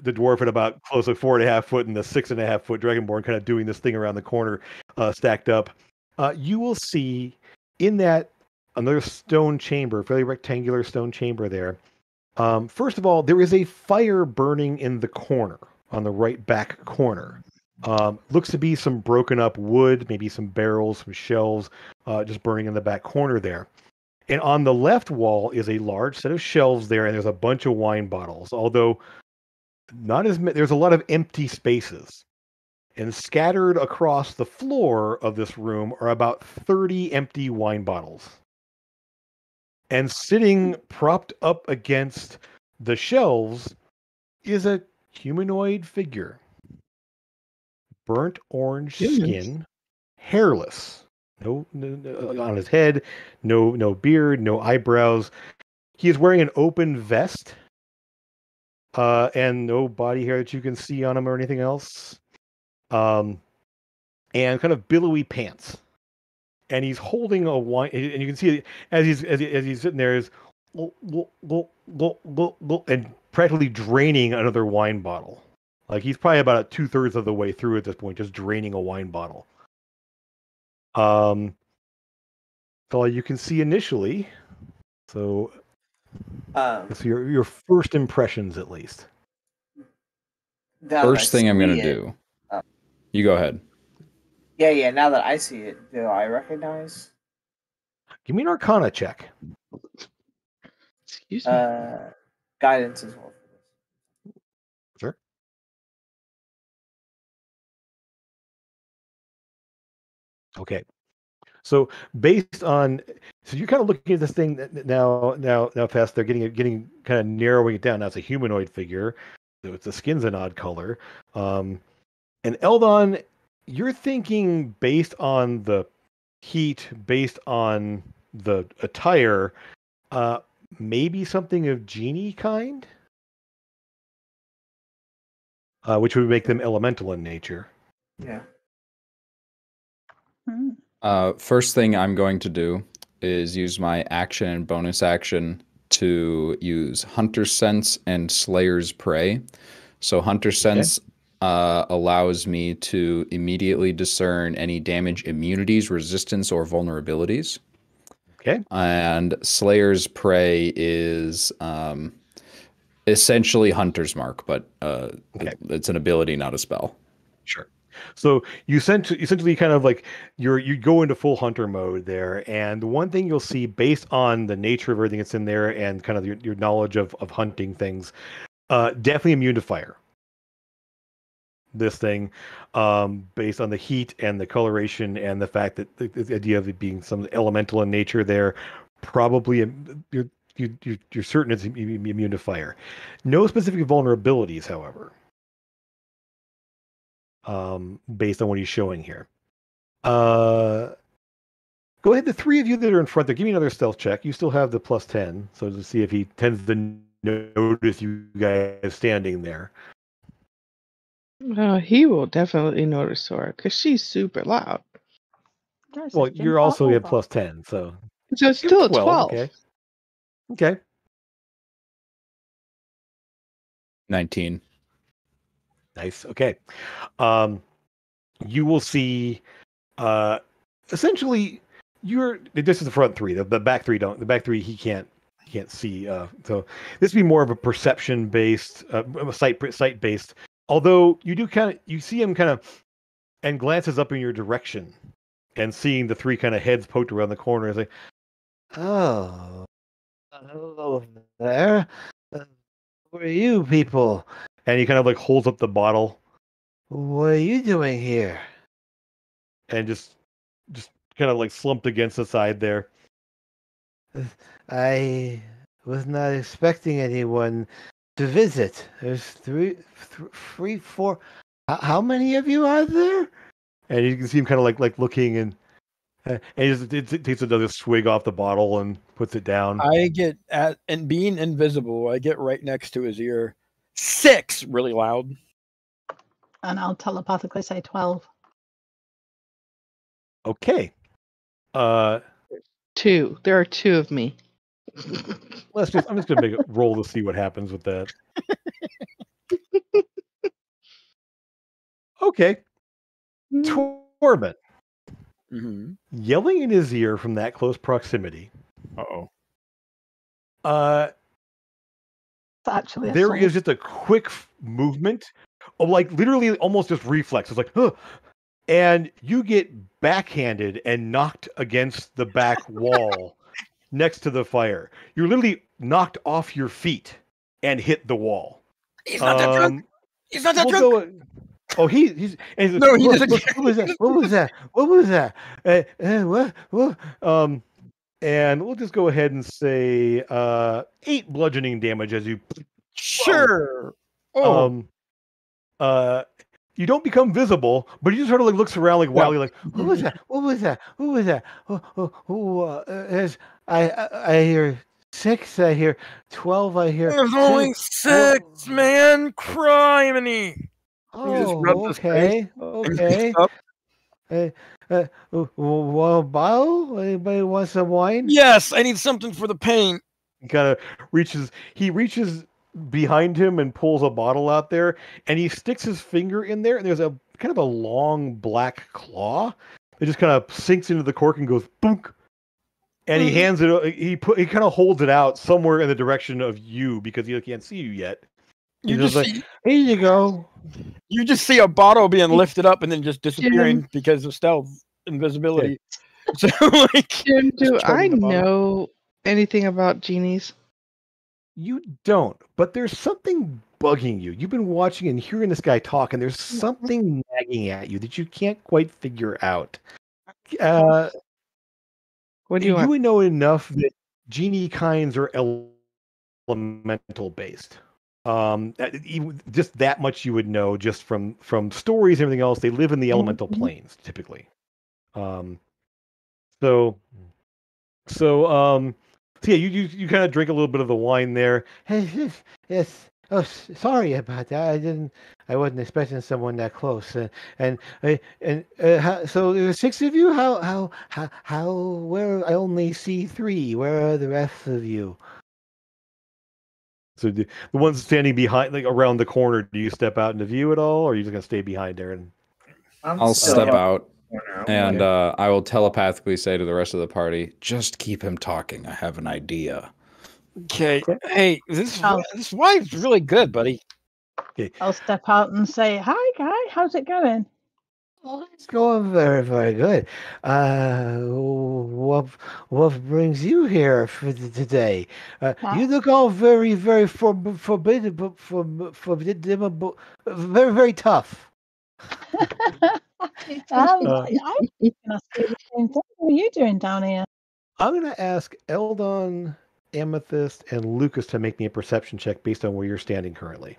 Speaker 1: dwarf at about close to 4.5 foot, and the 6.5 foot dragonborn kind of doing this thing around the corner, stacked up. You will see in that another stone chamber, fairly rectangular stone chamber there. First of all, there is a fire burning in the corner on the right back corner. Looks to be some broken up wood, maybe some barrels, some shelves, just burning in the back corner there. And on the left wall is a large set of shelves there, and there's a bunch of wine bottles, although not as many. There's a lot of empty spaces. And scattered across the floor of this room are about 30 empty wine bottles. And sitting propped up against the shelves is a humanoid figure. Burnt orange
Speaker 2: Humans.
Speaker 1: skin, hairless. No, on his head, no beard, no eyebrows. He is wearing an open vest, and no body hair that you can see on him or anything else. And kind of billowy pants. And he's holding a wine, and you can see as he's sitting there is and practically draining another wine bottle. Like he's probably about 2/3 of the way through at this point, just draining a wine bottle. That's all you can see initially. So that's your first impressions, at least.
Speaker 6: First thing I'm gonna do. You go ahead.
Speaker 4: Yeah. Now that I see it, do I recognize?
Speaker 1: Give me an Arcana check.
Speaker 2: Excuse me.
Speaker 4: Guidance as well.
Speaker 1: Sure. Okay. So based on, so you're kind of looking at this thing now fast. They're getting kind of narrowing it down. Now it's a humanoid figure. So it's the skin's an odd color. And Eldon, you're thinking based on the heat, based on the attire, maybe something of genie kind, which would make them elemental in nature.
Speaker 4: Yeah.
Speaker 6: First thing I'm going to do is use my action and bonus action to use Hunter's Sense and Slayer's Prey. So Hunter's Sense allows me to immediately discern any damage, immunities, resistance, or vulnerabilities.
Speaker 1: Okay.
Speaker 6: And Slayer's Prey is essentially Hunter's Mark, but it's an ability, not a spell.
Speaker 1: Sure. So you essentially kind of like you go into full hunter mode there, and the one thing you'll see based on the nature of everything that's in there and kind of your knowledge of hunting things, definitely immune to fire. This thing, based on the heat and the coloration and the fact that the idea of it being some elemental in nature there, probably you're certain it's immune to fire. No specific vulnerabilities, however. Based on what he's showing here. Go ahead, the three of you that are in front there, give me another stealth check. You still have the +10, so to see if he tends to notice you guys standing there.
Speaker 2: He will definitely notice Sora because she's super loud.
Speaker 1: Well, you're also at +10, so
Speaker 2: it's still a 12.
Speaker 1: Okay.
Speaker 6: 19.
Speaker 1: Nice. Okay. You will see essentially this is the front three. The back three don't. The back three he can't see. So this would be more of a perception based, sight based. Although you see him kind of and glances up in your direction and seeing the three kind of heads poked around the corner. Is like, oh, hello there. Who are you people? And he kind of like holds up the bottle. What are you doing here? And just kind of like slumped against the side there. I was not expecting anyone to visit. There's three, four. How many of you are there? And you can see him kind of like looking and he just takes another swig off the bottle and puts it down.
Speaker 5: I get and being invisible, I get right next to his ear. 6 really loud.
Speaker 3: And I'll telepathically say 12.
Speaker 1: Okay.
Speaker 2: 2. There are 2 of me.
Speaker 1: I'm just gonna make a roll to see what happens with that. Okay. Torment.
Speaker 5: Mm-hmm.
Speaker 1: Yelling in his ear from that close proximity.
Speaker 5: Uh-oh.
Speaker 3: Actually,
Speaker 1: there is just a quick movement of like literally almost just reflex. It's like, huh, and you get backhanded and knocked against the back wall next to the fire. You're literally knocked off your feet and hit the wall.
Speaker 5: He's not that drunk. He's not that drunk.
Speaker 1: Oh, he's
Speaker 5: no, he doesn't.
Speaker 1: What was that? What was that? What? and we'll just go ahead and say 8 bludgeoning damage as you.
Speaker 5: Sure. Oh,
Speaker 1: You don't become visible, but he just sort of like looks around like wildly, like, who was that? What was that? Who was that? Who is? I hear 6. I hear 12. I hear
Speaker 5: there's
Speaker 1: 2.
Speaker 5: only 6, man. Criminy. You just rub
Speaker 1: Oh,
Speaker 5: his face
Speaker 1: okay,
Speaker 5: and he
Speaker 1: okay.
Speaker 5: up.
Speaker 1: Bottle? Anybody want some wine?
Speaker 5: Yes, I need something for the pain.
Speaker 1: He kind of reaches. He reaches behind him and pulls a bottle out there, and he sticks his finger in there, and there's a kind of a long black claw. It just kind of sinks into the cork and goes boonk. And he hands it. He kind of holds it out somewhere in the direction of you because he can't see you yet.
Speaker 5: You
Speaker 1: He's
Speaker 5: just
Speaker 1: like,
Speaker 5: see,
Speaker 1: here you go.
Speaker 5: you just see a bottle being lifted up and then just disappearing
Speaker 2: Jim.
Speaker 5: because of stealth invisibility. So like,
Speaker 2: Jim, do
Speaker 5: just
Speaker 2: I
Speaker 5: chugging the bottle.
Speaker 2: know anything about genies?
Speaker 1: You don't, but there's something bugging you. You've been watching and hearing this guy talk, and there's something nagging at you that you can't quite figure out.
Speaker 2: What do you
Speaker 1: You
Speaker 2: want?
Speaker 1: would know enough that genie kinds are elemental based. Just that much you would know just from stories and everything else. They live in the elemental planes typically. Um, so so so yeah, you kind of drink a little bit of the wine there. Yes. Oh, sorry about that. I wasn't expecting someone that close. So there were 6 of you. How? Where? I only see 3. Where are the rest of you? So the ones standing behind, like around the corner, do you step out into view at all, or are you just gonna stay behind there? And
Speaker 6: I'll
Speaker 4: still
Speaker 6: step
Speaker 4: in the
Speaker 6: out
Speaker 4: corner.
Speaker 6: and I will telepathically say to the rest of the party, just keep him talking. I have an idea.
Speaker 5: Okay. Hey, this
Speaker 3: Oh.
Speaker 5: wine's really good, buddy.
Speaker 3: I'll step out and say, "Hi, guy. How's it going?"
Speaker 1: Oh, it's going very, very good. What brings you here for today? You look all very, very forbidden, very, very tough.
Speaker 3: I was gonna say the same thing. What are you doing down here?
Speaker 1: I'm going to ask Eldon, Amethyst, and Lucas to make me a perception check based on where you're standing currently.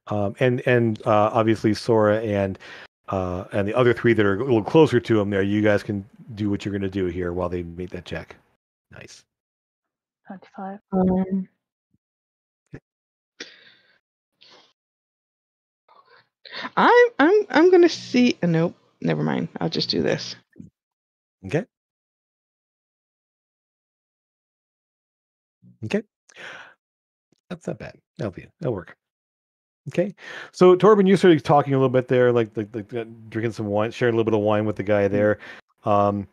Speaker 1: And obviously Sora and the other 3 that are a little closer to him there, you guys can do what you're going to do here while they make that check. Nice.
Speaker 3: 25.
Speaker 2: I'm gonna see. Nope, never mind. I'll just do this.
Speaker 1: Okay. That's not bad. That'll work. Okay. So Torben, you started talking a little bit there, like drinking some wine, sharing a little bit of wine with the guy there. We'll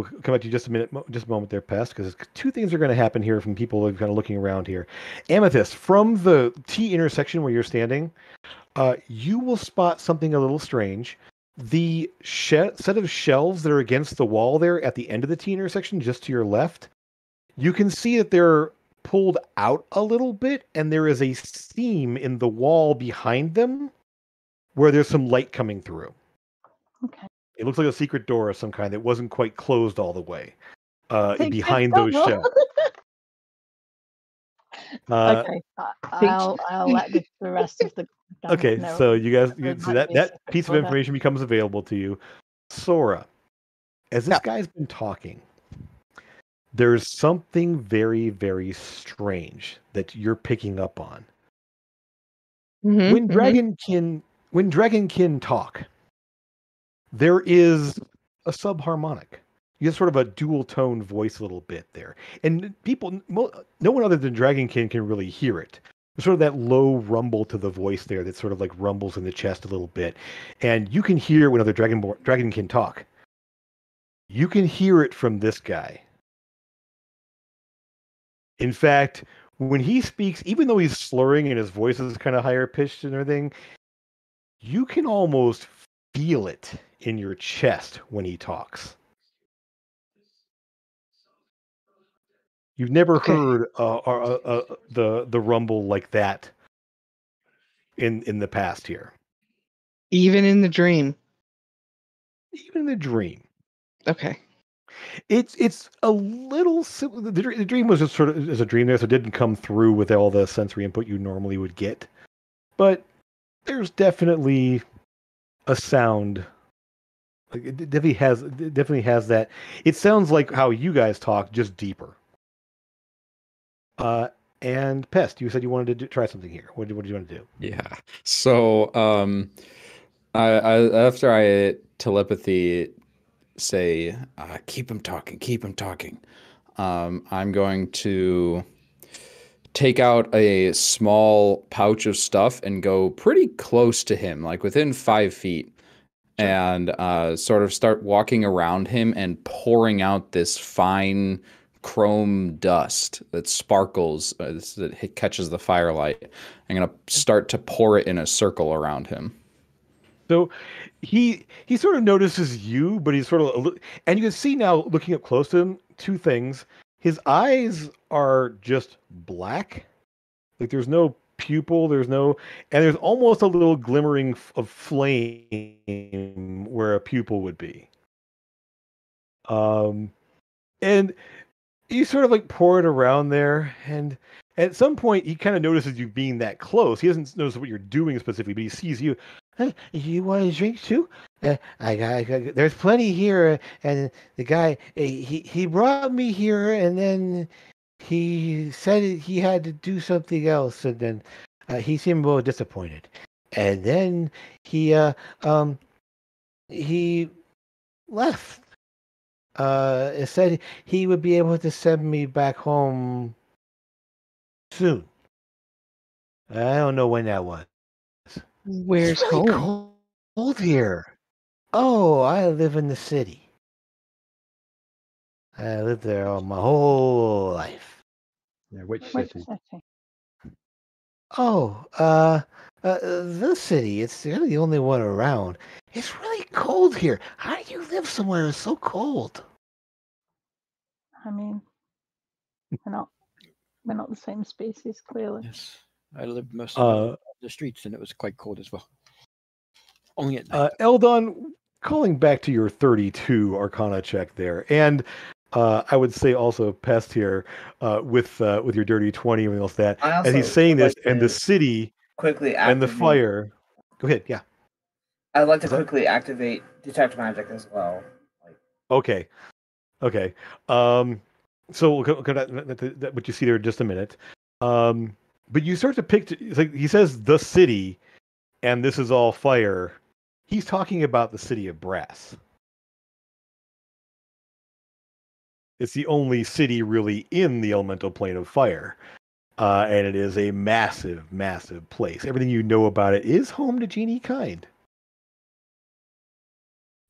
Speaker 1: come back to you just a moment there, Pest, because 2 things are going to happen here from people who are kind of looking around here. Amethyst, from the T intersection where you're standing, you will spot something a little strange. The set of shelves that are against the wall there at the end of the T intersection, just to your left, you can see that they're pulled out a little bit, and there is a seam in the wall behind them where there's some light coming through.
Speaker 3: Okay.
Speaker 1: It looks like a secret door of some kind that wasn't quite closed all the way behind
Speaker 3: Secret
Speaker 1: those
Speaker 3: door.
Speaker 1: shelves.
Speaker 3: Okay. I'll let the rest of the gang
Speaker 1: Okay,
Speaker 3: know.
Speaker 1: so you guys,
Speaker 3: There
Speaker 1: so
Speaker 3: might be a
Speaker 1: that
Speaker 3: secret
Speaker 1: piece of
Speaker 3: door there.
Speaker 1: information becomes available to you. Sora, as this guy's been talking, there's something very, very strange that you're picking up on. When Dragonkin talk, there is a subharmonic. You have sort of a dual tone voice a little bit there. And no one other than Dragonkin can really hear it. There's sort of that low rumble to the voice there that sort of like rumbles in the chest a little bit. And you can hear when other Dragonkin talk. You can hear it from this guy. In fact, when he speaks, even though he's slurring and his voice is kind of higher pitched and everything, you can almost feel it in your chest when he talks. You've never heard the rumble like that in the past here.
Speaker 2: Even in the dream.
Speaker 1: Even in the dream.
Speaker 2: Okay.
Speaker 1: It's a little the dream was just sort of as a dream there, so it didn't come through with all the sensory input you normally would get. But there's definitely a sound. Like it definitely has that. It sounds like how you guys talk, just deeper. And Pest, you said you wanted to try something here. What do you want to do?
Speaker 6: Yeah. So, after I telepathy say, keep him talking, keep him talking. I'm going to take out a small pouch of stuff and go pretty close to him, like within 5 feet, and sort of start walking around him and pouring out this fine chrome dust that sparkles, that catches the firelight. I'm going to start to pour it in a circle around him.
Speaker 1: So he sort of notices you, but he's sort of, and you can see now looking up close to him, two things. His eyes are just black. Like there's no pupil, and there's almost a little glimmering of flame where a pupil would be. And you sort of like pour it around there, and at some point he kind of notices you being that close. He doesn't notice what you're doing specifically, but he sees you. You want a drink too? I got, there's plenty here. And the guy, he brought me here, and then he said he had to do something else, and then he seemed a little disappointed. And then he left. It said he would be able to send me back home soon. I don't know when that was.
Speaker 2: Where's
Speaker 1: It's really
Speaker 2: home?
Speaker 1: cold here. Oh, I live in the city. I lived there all my whole life.
Speaker 7: Yeah, which
Speaker 3: Which
Speaker 7: city?
Speaker 3: city?
Speaker 1: Oh, the city. It's really the only one around. It's really cold here. How do you live somewhere that's so cold?
Speaker 3: I mean, we're not the same species, clearly.
Speaker 5: Yes, I lived most of my life
Speaker 1: Uh,
Speaker 5: on the streets, and it was quite cold as well. Only at night.
Speaker 1: Eldon, calling back to your 32 Arcana check there, and I would say also Pest here with your dirty 20 and everything else that,
Speaker 4: I
Speaker 1: as he's
Speaker 4: also
Speaker 1: saying
Speaker 4: would
Speaker 1: this,
Speaker 4: like
Speaker 1: and the
Speaker 4: to
Speaker 1: city
Speaker 4: quickly
Speaker 1: and the
Speaker 4: activate.
Speaker 1: fire. Go ahead, yeah.
Speaker 4: I'd like to
Speaker 1: What's that?
Speaker 4: quickly activate detect magic as well. Like,
Speaker 1: Okay. So we'll go that what you see there in just a minute. But you start to it's like he says the city, and this is all fire. He's talking about the city of Brass. It's the only city really in the elemental plane of fire. And it is a massive, massive place. Everything you know about it is home to genie kind.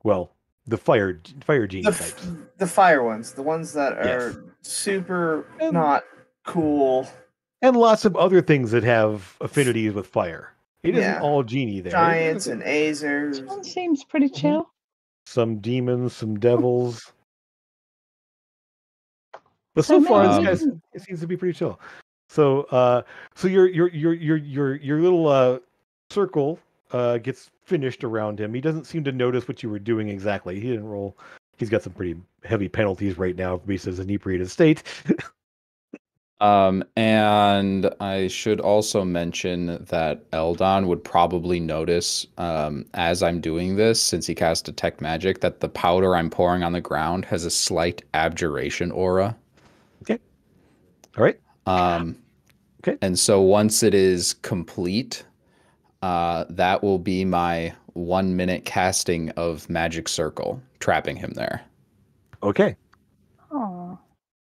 Speaker 1: Well, the fire genie types.
Speaker 4: the fire ones, the ones that are
Speaker 1: Yes.
Speaker 4: super
Speaker 1: And-
Speaker 4: not cool.
Speaker 1: And lots of other things that have affinities with fire. It isn't
Speaker 4: Yeah.
Speaker 1: all genie there.
Speaker 4: Giants and
Speaker 3: This
Speaker 4: Azers.
Speaker 3: one seems pretty chill.
Speaker 1: Some demons, some devils. But
Speaker 3: So
Speaker 1: so far, this
Speaker 3: maybe-
Speaker 1: guy it seems to be pretty chill. So, so your little circle gets finished around him. He doesn't seem to notice what you were doing exactly. He didn't roll. He's got some pretty heavy penalties right now based on his inebriated state.
Speaker 6: And I should also mention that Eldon would probably notice, as I'm doing this, since he cast Detect Magic, that the powder I'm pouring on the ground has a slight abjuration aura.
Speaker 1: Okay. All right.
Speaker 6: Okay. And so once it is complete, that will be my 1 minute casting of Magic Circle, trapping him there.
Speaker 1: Okay.
Speaker 3: Oh,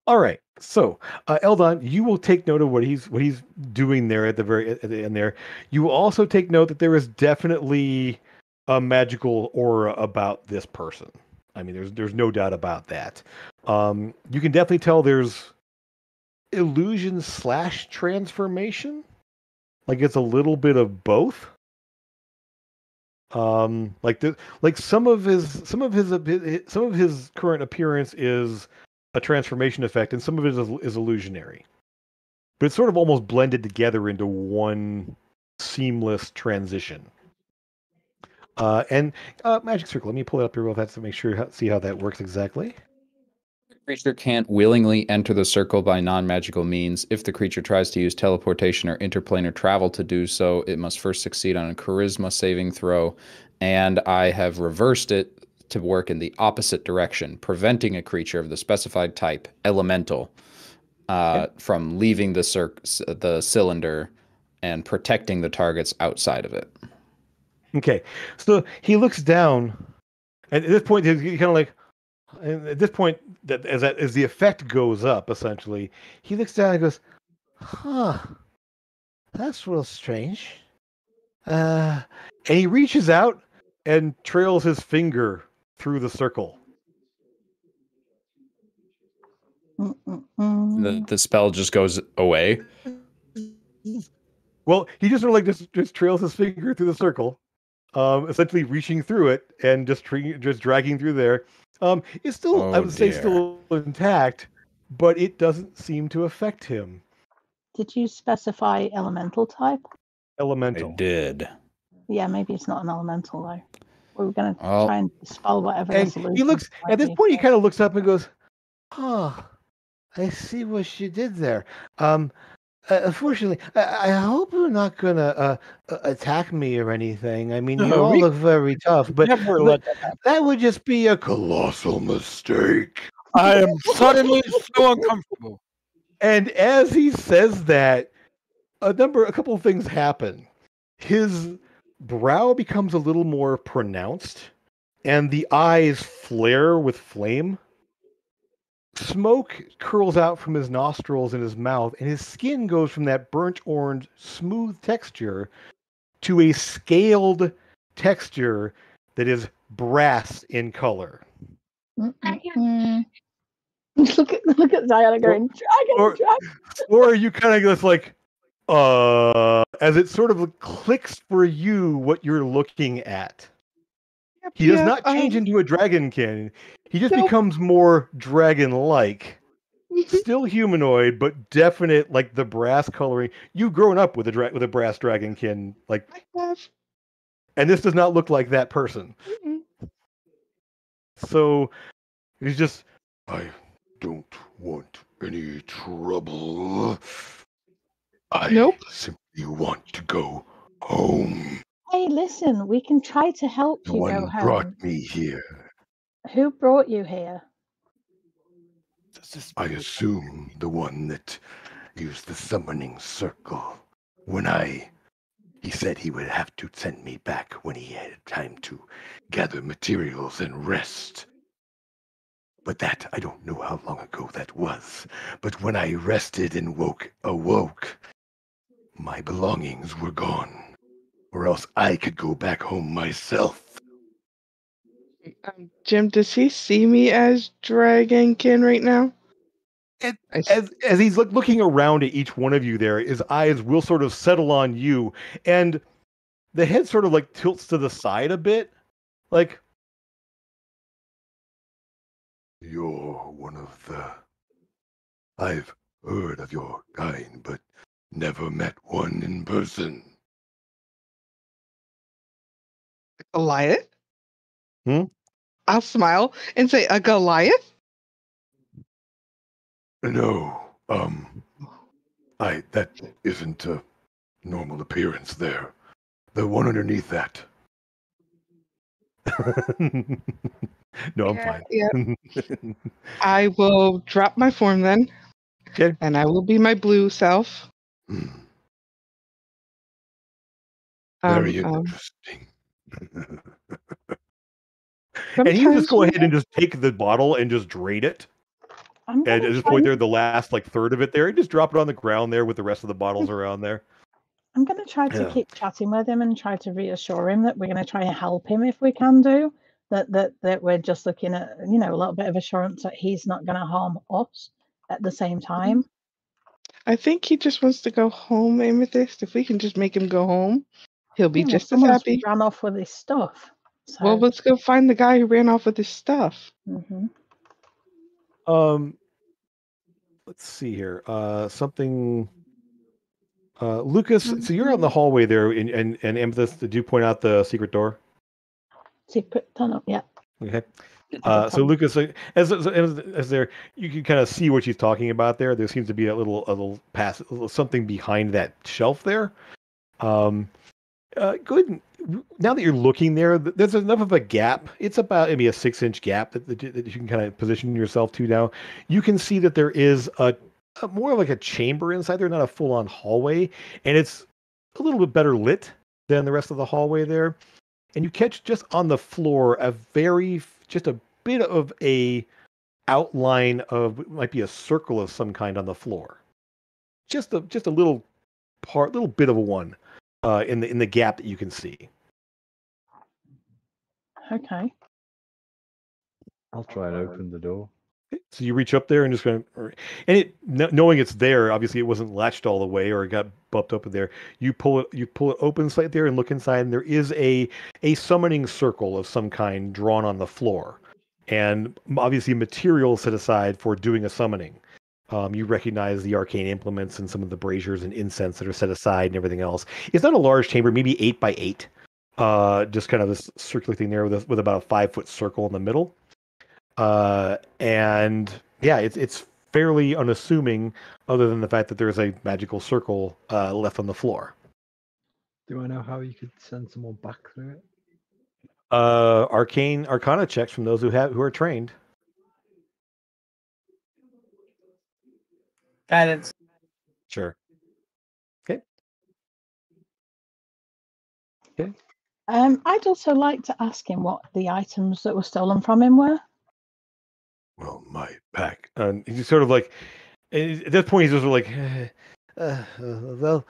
Speaker 1: All right. So, Eldon, you will take note of what he's doing there at the end there. You will also take note that there is definitely a magical aura about this person. I mean, there's no doubt about that. You can definitely tell there's illusion / transformation. Like it's a little bit of both. Like some of his current appearance is a transformation effect, and some of it is illusionary. But it's sort of almost blended together into one seamless transition. And Magic Circle. Let me pull it up here real fast to make sure see how that works exactly.
Speaker 6: Creature can't willingly enter the circle by non-magical means. If the creature tries to use teleportation or interplanar travel to do so, it must first succeed on a charisma saving throw. And I have reversed it to work in the opposite direction, preventing a creature of the specified type, elemental, from leaving the cylinder and protecting the targets outside of it.
Speaker 1: Okay, so he looks down, and at this point, he's kind of like, and at this point, as the effect goes up, essentially, he looks down and goes, "Huh, that's real strange." And he reaches out and trails his finger through the circle.
Speaker 6: The spell just goes away.
Speaker 1: Well, he just sort of like just trails his finger through the circle, essentially reaching through it and just dragging through there. It's still, I would say, still intact, but it doesn't seem to affect him.
Speaker 3: Did you specify elemental type?
Speaker 1: Elemental.
Speaker 6: I did.
Speaker 3: Yeah, maybe it's not an elemental though. We were going to try and dispel whatever the
Speaker 1: And
Speaker 3: solution.
Speaker 1: he looks
Speaker 3: might
Speaker 1: at this
Speaker 3: be.
Speaker 1: point. He kind of looks up and goes, "Huh, I see what she did there. Unfortunately, I hope you're not gonna attack me or anything. I mean, you
Speaker 5: No,
Speaker 1: all
Speaker 5: we
Speaker 1: look very tough, but
Speaker 5: never let that happen.
Speaker 1: that would just be a colossal mistake."
Speaker 5: I am suddenly so uncomfortable.
Speaker 1: And as he says that, a couple of things happen. His brow becomes a little more pronounced, and the eyes flare with flame. Smoke curls out from his nostrils and his mouth, and his skin goes from that burnt orange, smooth texture to a scaled texture that is brass in color.
Speaker 3: Look at Diana going, dragon.
Speaker 1: Or you kind of just like, as it sort of clicks for you what you're looking at. He does not change into a dragonkin. He just becomes more dragon-like. Still humanoid, but definite, like the brass coloring. You've grown up with a brass dragonkin, like,
Speaker 2: I have.
Speaker 1: and this does not look like that person. So he's just, I don't want any trouble. I simply want to go home.
Speaker 3: Hey, listen, we can try to help
Speaker 1: No
Speaker 3: you
Speaker 1: one
Speaker 3: go home.
Speaker 1: brought me here.
Speaker 3: Who brought you here?
Speaker 1: I assume the one that used the summoning circle. He said he would have to send me back when he had time to gather materials and rest. But that, I don't know how long ago that was. But when I rested and awoke, my belongings were gone. Or else I could go back home myself.
Speaker 2: Jim, does he see me as Dragonkin right now?
Speaker 1: As he's looking around at each one of you there, his eyes will sort of settle on you, and the head sort of like tilts to the side a bit. Like, you're one of the... I've heard of your kind, but never met one in person.
Speaker 2: Goliath? I'll smile and say, a Goliath?
Speaker 1: No, that isn't a normal appearance there. The one underneath that. No, I'm fine.
Speaker 2: Yeah. I will drop my form then.
Speaker 1: Okay.
Speaker 2: And I will be my blue self.
Speaker 1: Very interesting. And you just go ahead and just take the bottle and just drain it. And at this point there, the last like third of it there, and just drop it on the ground there with the rest of the bottles around there.
Speaker 3: I'm going to try to keep chatting with him and try to reassure him that we're going to try and help him if we can do. That we're just looking at, a little bit of assurance that he's not going to harm us at the same time.
Speaker 2: I think he just wants to go home, Amethyst. If we can just make him go home, he'll be just as happy.
Speaker 3: Ran off with his stuff. So.
Speaker 2: Well, let's go find the guy who ran off with his stuff.
Speaker 3: Mm-hmm.
Speaker 1: Let's see here. Something. Lucas, so you're out in the hallway there, and Amethyst, did you point out the secret door?
Speaker 3: Secret tunnel, yeah.
Speaker 1: Okay. So Lucas, as there, you can kind of see what she's talking about there. There seems to be a little something behind that shelf there. Good. Now that you're looking there, there's enough of a gap. It's about maybe a 6-inch gap that you can kind of position yourself to now. You can see that there is a more like a chamber inside there, not a full-on hallway, and it's a little bit better lit than the rest of the hallway there. And you catch just on the floor just a bit of a outline of what might be a circle of some kind on the floor. Just a little bit of a one in the gap that you can see.
Speaker 3: Okay.
Speaker 7: I'll try and open the door.
Speaker 1: So you reach up there and knowing it's there, obviously it wasn't latched all the way or it got bumped up in there. You pull it open slightly there and look inside, and there is a summoning circle of some kind drawn on the floor, and obviously material set aside for doing a summoning. You recognize the arcane implements and some of the braziers and incense that are set aside and everything else. It's not a large chamber, maybe 8 by 8, just kind of this circular thing there with about a 5-foot circle in the middle. And yeah, it's fairly unassuming, other than the fact that there's a magical circle left on the floor.
Speaker 7: Do I know how you could send someone back through it?
Speaker 1: Arcana checks from those who are trained.
Speaker 4: Guidance.
Speaker 1: Sure. Okay.
Speaker 3: I'd also like to ask him what the items that were stolen from him were.
Speaker 1: Well, my pack. And he's sort of like, at that point, he's just like, well,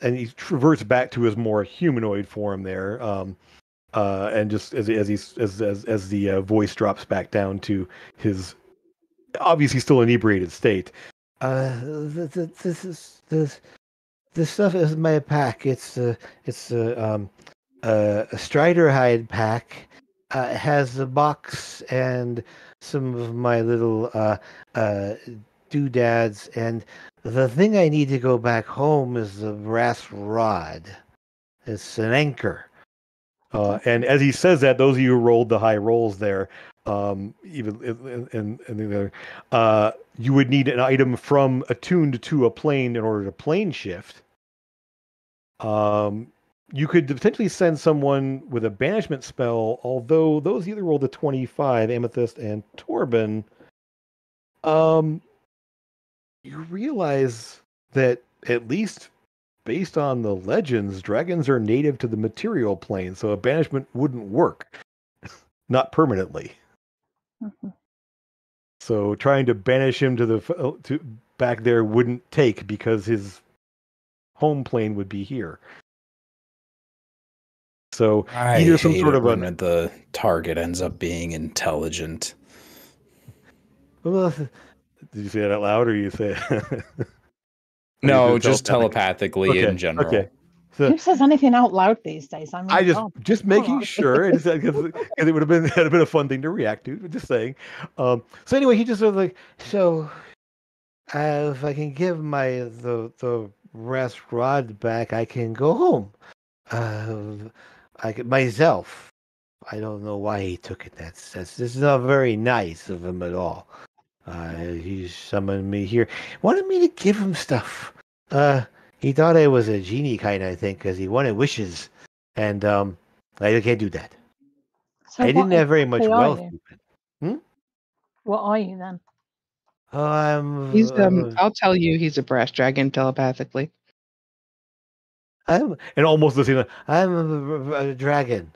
Speaker 1: and he reverts back to his more humanoid form there. And just as the voice drops back down to his obviously still inebriated state. This stuff is my pack. It's a Strider hide pack. It has a box and some of my little doodads, and the thing I need to go back home is the brass rod. It's an anchor. And as he says that, those of you who rolled the high rolls there, even in the other, you would need an item from attuned to a plane in order to plane shift. You could potentially send someone with a banishment spell, although those either rolled a 25, Amethyst and Torben. You realize that, at least based on the legends, dragons are native to the material plane, so a banishment wouldn't work. Not permanently.
Speaker 3: Mm-hmm.
Speaker 1: So trying to banish him to back there wouldn't take, because his home plane would be here. So either some sort of
Speaker 6: when the target ends up being intelligent.
Speaker 1: Well, did you say that out loud, or you say it?
Speaker 6: No, just telepathically in general.
Speaker 1: Okay. So,
Speaker 3: who says anything out loud these days? I mean,
Speaker 1: just making sure, because it would have been a fun thing to react to. Just saying. So anyway, he just sort of like, so if I can give the brass rod back, I can go home. I could myself. I don't know why he took it. This is not very nice of him at all. He summoned me here. Wanted me to give him stuff. He thought I was a genie kind, I think, because he wanted wishes. And I can't do that.
Speaker 3: So
Speaker 1: I didn't have very much wealth.
Speaker 3: What are you then?
Speaker 1: Oh,
Speaker 2: I'll tell you, he's a brass dragon telepathically.
Speaker 1: And almost the same. I'm a dragon.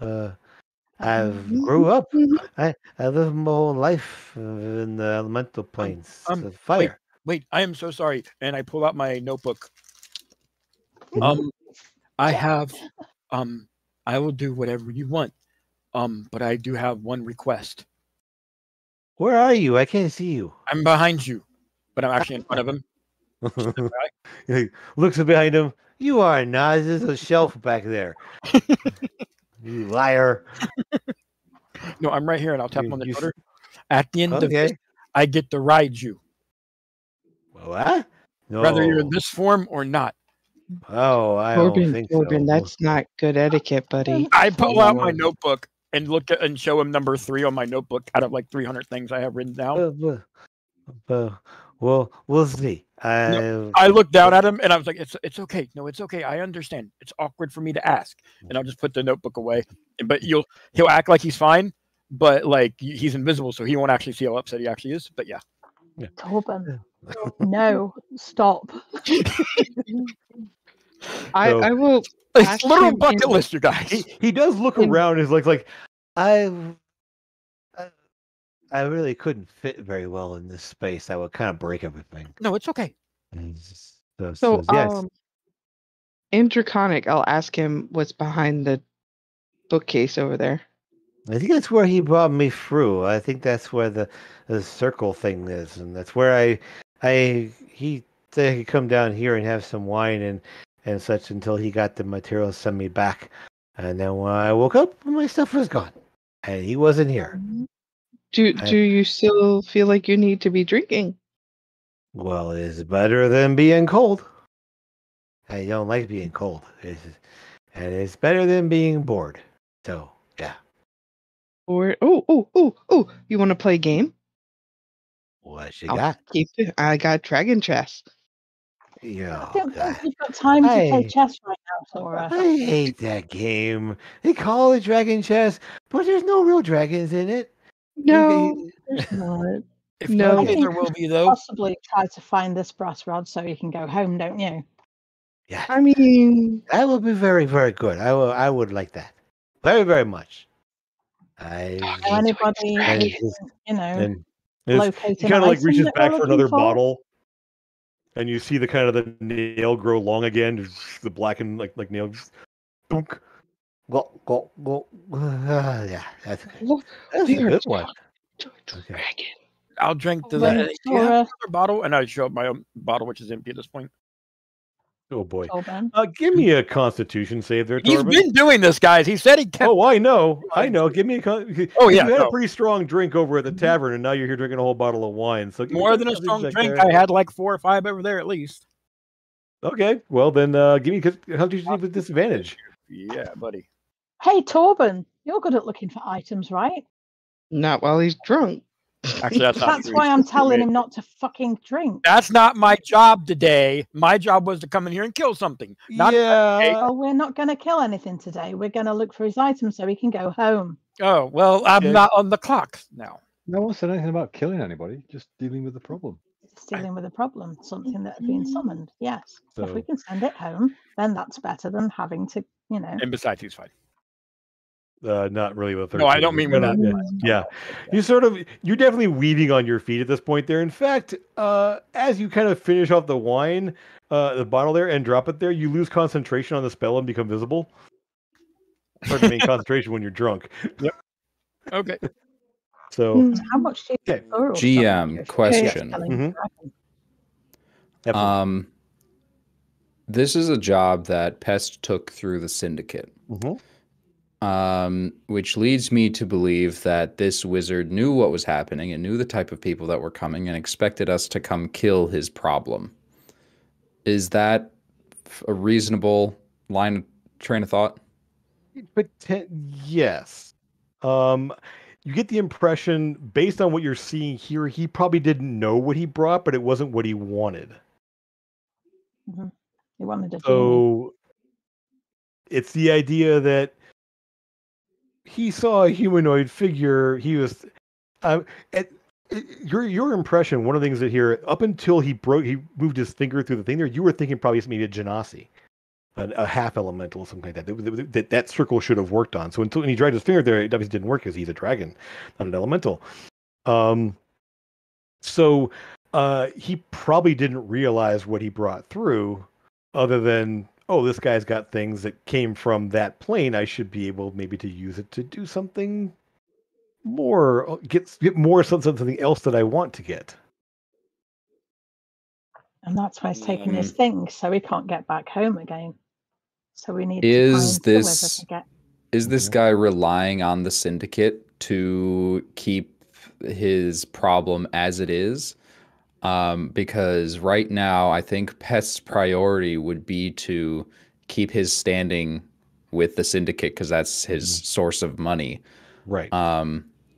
Speaker 1: I grew up. I lived my whole life in the elemental planes of fire.
Speaker 5: Wait, I am so sorry. And I pull out my notebook.
Speaker 1: Mhm.
Speaker 5: I have, I will do whatever you want. But I do have one request.
Speaker 1: Where are you? I can't see you.
Speaker 5: I'm behind you, but I'm actually in front of him.
Speaker 1: He looks behind him. You are not. There's a shelf back there. You liar.
Speaker 5: No, I'm right here, and I'll tap him on the shoulder. At the end of
Speaker 1: Okay.
Speaker 5: this, I get to ride you.
Speaker 1: What? No.
Speaker 5: Whether you're in this form or not.
Speaker 1: Oh, I don't think so.
Speaker 2: Torben, that's not good etiquette, buddy.
Speaker 5: I pull out my notebook and look at and show him number 3 on my notebook out of like 300 things I have written down.
Speaker 1: We'll see.
Speaker 5: I looked down at him and I was like, "It's okay. No, it's okay. I understand. It's awkward for me to ask." And I'll just put the notebook away. But he'll act like he's fine, but like he's invisible, so he won't actually see how upset he actually is. But yeah.
Speaker 3: Torben, no, stop.
Speaker 2: I will.
Speaker 5: It's
Speaker 2: ask
Speaker 5: literal
Speaker 2: him
Speaker 5: bucket
Speaker 2: in-
Speaker 5: list, you guys.
Speaker 1: He does look
Speaker 2: In-
Speaker 1: around. Is like I really couldn't fit very well in this space. I would kind of break everything.
Speaker 5: No, it's okay.
Speaker 2: So,
Speaker 1: yes.
Speaker 2: in Draconic, I'll ask him what's behind the bookcase over there.
Speaker 1: I think that's where he brought me through. I think that's where the circle thing is, and that's where he said I could come down here and have some wine and such until he got the materials to send me back. And then when I woke up, my stuff was gone, and he wasn't here.
Speaker 2: Do you still feel like you need to be drinking?
Speaker 1: Well, it's better than being cold. I don't like being cold, and it's better than being bored. So yeah.
Speaker 2: Or you want to play a game?
Speaker 1: What you
Speaker 2: I'll
Speaker 1: got?
Speaker 2: keep it. I got Dragon Chess.
Speaker 1: Yeah.
Speaker 3: I don't think you've got time to play
Speaker 1: Hey.
Speaker 3: chess right now, Sora.
Speaker 1: I hate that game. They call it Dragon Chess, but there's no real dragons in it.
Speaker 2: No, there's not.
Speaker 5: If
Speaker 2: No.
Speaker 5: dragons
Speaker 3: I think
Speaker 5: there will be though.
Speaker 3: Possibly try to find this brass rod so you can go home, don't you?
Speaker 1: Yeah,
Speaker 2: I mean,
Speaker 1: that would be very, very good. I would like that very, very much.
Speaker 3: Know anybody who
Speaker 1: and
Speaker 3: can,
Speaker 1: and
Speaker 3: locate
Speaker 1: he
Speaker 3: an
Speaker 1: kind of like
Speaker 3: item
Speaker 1: reaches
Speaker 3: that
Speaker 1: back
Speaker 3: we're
Speaker 1: for
Speaker 3: looking
Speaker 1: another
Speaker 3: for?
Speaker 1: bottle, and you see the kind of the nail grow long again. Just the blackened like nail. Just, boonk. Go. Yeah, that's good.
Speaker 2: look,
Speaker 1: That's
Speaker 2: we
Speaker 1: a
Speaker 2: are
Speaker 1: good one.
Speaker 2: talking to a
Speaker 1: Okay.
Speaker 2: dragon.
Speaker 5: I'll drink the.
Speaker 3: Wait,
Speaker 5: Do you have
Speaker 3: Sora.
Speaker 5: another bottle? And I show up my own bottle, which is empty at this point.
Speaker 1: Oh boy.
Speaker 3: Torben.
Speaker 1: Give me a Constitution save there,
Speaker 5: He's
Speaker 1: Torben.
Speaker 5: been doing this, guys. He said he kept.
Speaker 1: Oh, I know. Give me a.
Speaker 5: Oh, yeah,
Speaker 1: You had
Speaker 5: no.
Speaker 1: a pretty strong drink over at the tavern, and now you're here drinking a whole bottle of wine. So give me
Speaker 5: More than a
Speaker 1: Constitution
Speaker 5: strong
Speaker 1: check
Speaker 5: drink.
Speaker 1: there.
Speaker 5: I had like 4 or 5 over there at least.
Speaker 1: Okay, well then, give me Constitution with disadvantage.
Speaker 5: Yeah, buddy.
Speaker 3: Hey, Torben, you're good at looking for items, right?
Speaker 2: Not while he's drunk.
Speaker 5: Actually, that's not
Speaker 3: That's
Speaker 5: true.
Speaker 3: why I'm telling him not to fucking drink.
Speaker 5: That's not my job today. My job was to come in here and kill something. Not
Speaker 3: Well, we're not going to kill anything today. We're going to look for his items so he can go home.
Speaker 5: Oh, well, I'm
Speaker 1: Okay.
Speaker 5: not on the clock now.
Speaker 7: No one said anything about killing anybody, just dealing with the problem.
Speaker 3: It's dealing with a problem, something that had been summoned. Yes. If we
Speaker 1: So-
Speaker 3: can send it home, then that's better than having to,
Speaker 5: And besides, he's fine.
Speaker 1: Not really with 13.
Speaker 5: No, I don't mean with that.
Speaker 1: Yeah. You're definitely weaving on your feet at this point there. In fact, as you kind of finish off the wine, the bottle there, and drop it there, you lose concentration on the spell and become visible. Hard to maintain concentration when you're drunk.
Speaker 5: Okay.
Speaker 1: So,
Speaker 3: how much do you
Speaker 1: okay.
Speaker 3: thorough
Speaker 6: GM
Speaker 3: stuff?
Speaker 6: question.
Speaker 3: Killing
Speaker 1: Mhm.
Speaker 3: dragon.
Speaker 1: Absolutely.
Speaker 6: This is a job that Pest took through the syndicate.
Speaker 1: Mhm.
Speaker 6: Which leads me to believe that this wizard knew what was happening and knew the type of people that were coming and expected us to come kill his problem. Is that a reasonable train of thought?
Speaker 1: But yes. You get the impression, based on what you're seeing here, he probably didn't know what he brought, but it wasn't what he wanted.
Speaker 3: He wanted a genie.
Speaker 1: So it's the idea that he saw a humanoid figure. He was your impression. One of the things that here, up until he moved his finger through the thing there, you were thinking probably it's maybe a genasi, a half elemental, something like that. That circle should have worked on. So until he dragged his finger there, it obviously didn't work because he's a dragon, not an elemental. So he probably didn't realize what he brought through, other than, oh, this guy's got things that came from that plane. I should be able maybe to use it to do something more, get more something else that I want to get.
Speaker 3: And that's why he's taking his things, so he can't get back home again. So we need
Speaker 6: Is
Speaker 3: to find the wizard to get.
Speaker 6: Is this guy relying on the syndicate to keep his problem as it is? Because right now, I think Pest's priority would be to keep his standing with the syndicate because that's his source of money.
Speaker 1: Right.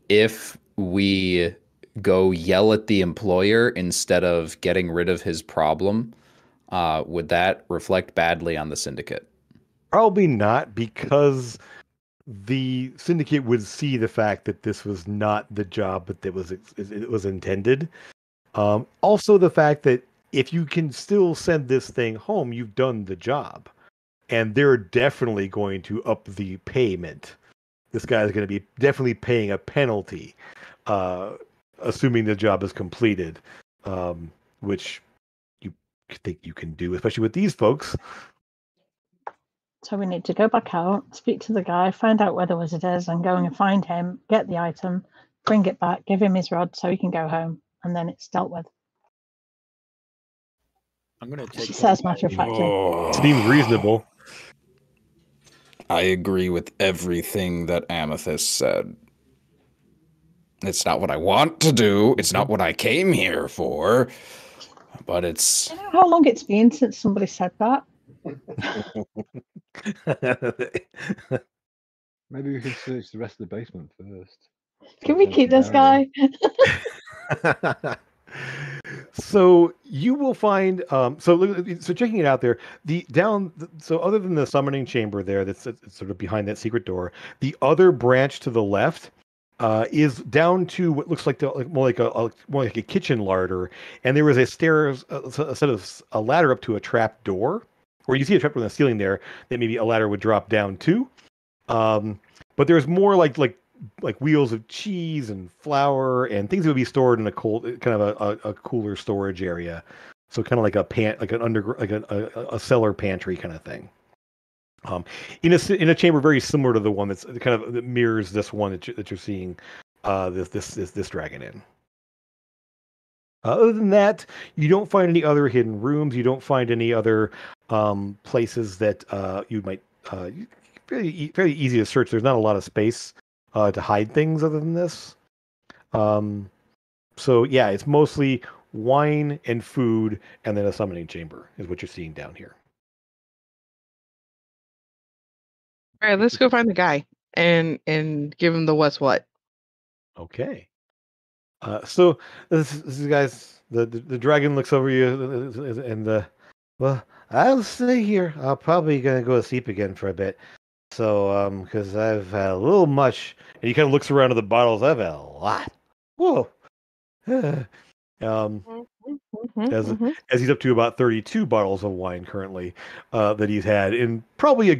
Speaker 6: If we go yell at the employer instead of getting rid of his problem, would that reflect badly on the syndicate?
Speaker 1: Probably not, because the syndicate would see the fact that this was not the job that it was intended. Also, the fact that if you can still send this thing home, you've done the job, and they're definitely going to up the payment. This guy is going to be definitely paying a penalty, assuming the job is completed, which you think you can do, especially with these folks.
Speaker 3: So we need to go back out, speak to the guy, find out where the wizard is, and go and find him, get the item, bring it back, give him his rod so he can go home, and then it's dealt with.
Speaker 5: I'm gonna take.
Speaker 3: She says matter of factly.
Speaker 1: Seems reasonable.
Speaker 6: I agree with everything that Amethyst said. It's not what I want to do. It's not what I came here for. But it's...
Speaker 3: Do you know how long it's been since somebody said that?
Speaker 7: Maybe we can search the rest of the basement first.
Speaker 3: Can we keep this guy?
Speaker 1: So you will find so checking it out there, so other than the summoning chamber there that's sort of behind that secret door, the other branch to the left is down to what looks like more like a kitchen larder, and there was a ladder up to a trap door, or you see a trap door in the ceiling there that maybe a ladder would drop down to. But there's more like wheels of cheese and flour and things that would be stored in a cooler storage area. So kind of like a cellar pantry kind of thing. In a chamber very similar to the one that mirrors this one that you're seeing this dragon in. Other than that, you don't find any other hidden rooms. You don't find any other places that you might very easy to search. There's not a lot of space to hide things other than this. So yeah, it's mostly wine and food, and then a summoning chamber is what you're seeing down here.
Speaker 2: All right, let's go find the guy and give him the what's what.
Speaker 1: Okay. So this is guys. The dragon looks over you and well, I'll stay here. I'm probably gonna go to sleep again for a bit. So because I've had a little much, and he kind of looks around at the bottles. I've had a lot. Whoa. As he's up to about 32 bottles of wine currently that he's had, and probably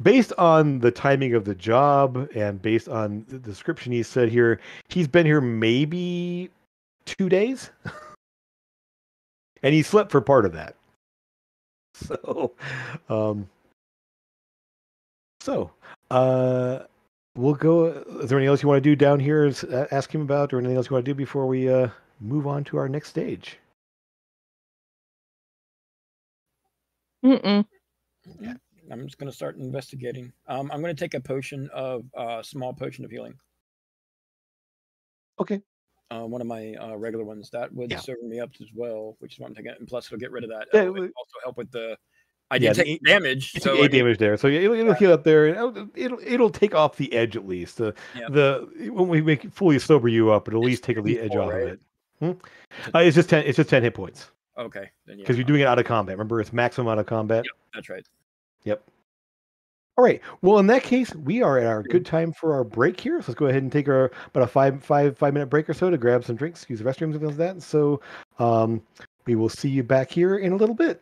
Speaker 1: based on the timing of the job and based on the description he said here, he's been here maybe 2 days. And he slept for part of that. We'll go. Is there anything else you want to do down here? Ask him about, or anything else you want to do before we move on to our next stage?
Speaker 2: Mm-mm.
Speaker 5: Yeah, I'm just gonna start investigating. I'm gonna take a small potion of healing.
Speaker 1: Okay.
Speaker 5: One of my regular ones that would serve me up as well, which is what I'm taking. And plus, it'll get rid of that. It'll also help with the. I did take damage.
Speaker 1: So 8 damage there. So it'll heal up there. It'll take off the edge at least. When we make fully sober you up, it'll at least take the edge off of it. It's just 10. It's just 10 hit points.
Speaker 5: Okay.
Speaker 1: Because you're doing it out of combat. Remember, it's maximum out of combat.
Speaker 5: Yep, that's right.
Speaker 1: Yep. All right. Well, in that case, we are at our good time for our break here. So let's go ahead and take about a five minute break or so to grab some drinks, use the restrooms, and things like that. So we will see you back here in a little bit.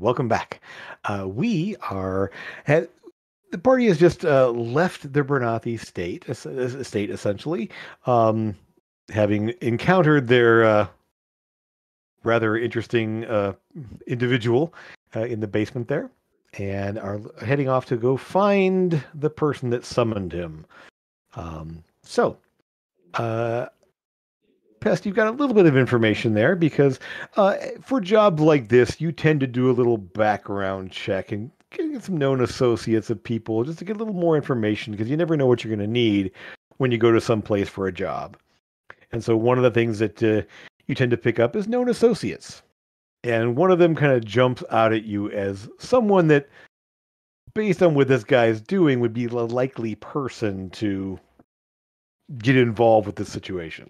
Speaker 1: welcome back. We are the party has just left the Bernathi state, essentially, having encountered their rather interesting individual in the basement there, and are heading off to go find the person that summoned him. So, Pest, you've got a little bit of information there because for jobs like this, you tend to do a little background check and get some known associates of people just to get a little more information because you never know what you're going to need when you go to some place for a job. And so one of the things that you tend to pick up is known associates. And one of them kind of jumps out at you as someone that, based on what this guy's doing, would be the likely person to get involved with this situation.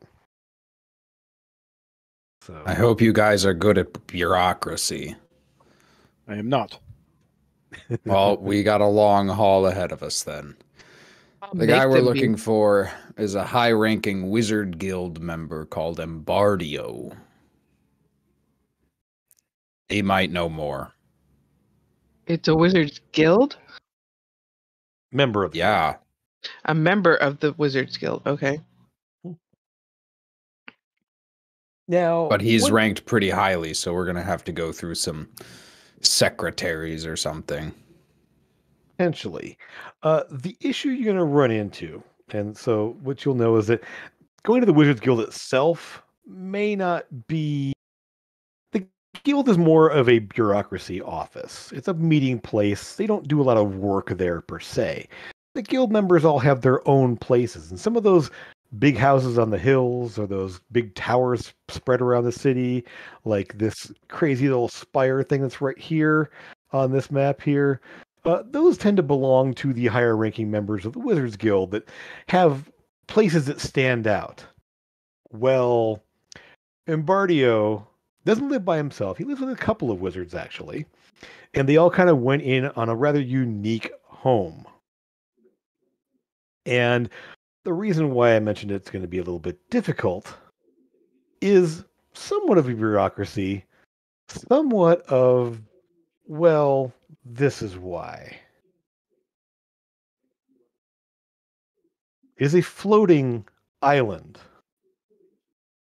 Speaker 1: So
Speaker 6: I hope you guys are good at bureaucracy.
Speaker 5: I am not.
Speaker 6: Well, we got a long haul ahead of us then. The guy we're looking for is a high-ranking Wizard Guild member called Embardio. He might know more.
Speaker 2: It's a Wizards Guild?
Speaker 1: Member of
Speaker 6: Yeah.
Speaker 2: A member of the Wizards Guild. Okay.
Speaker 1: Now,
Speaker 6: But he's ranked pretty highly, so we're going to have to go through some secretaries or something.
Speaker 1: Potentially. The issue you're going to run into, and so what you'll know is that going to the Wizards Guild itself may not be... The guild is more of a bureaucracy office. It's a meeting place. They don't do a lot of work there per se. The guild members all have their own places, and some of those big houses on the hills or those big towers spread around the city, like this crazy little spire thing that's right here on this map here, those tend to belong to the higher ranking members of the Wizards Guild that have places that stand out. Well, Embardio doesn't live by himself. He lives with a couple of wizards, actually, and they all kind of went in on a rather unique home. And the reason why I mentioned it's going to be a little bit difficult is somewhat of a bureaucracy, somewhat of, well, this is why. It is a floating island.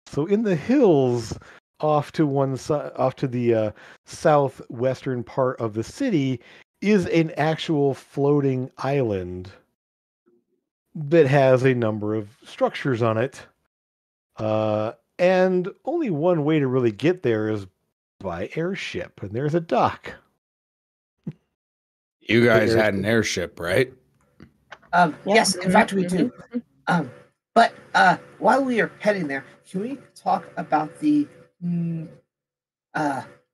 Speaker 1: So in the hills off to one side, off to the southwestern part of the city, is an actual floating island that has a number of structures on it. And only one way to really get there is by airship, and there's a dock.
Speaker 6: You guys had an airship, right?
Speaker 4: Yes, in fact we do. But while we are heading there, can we talk about the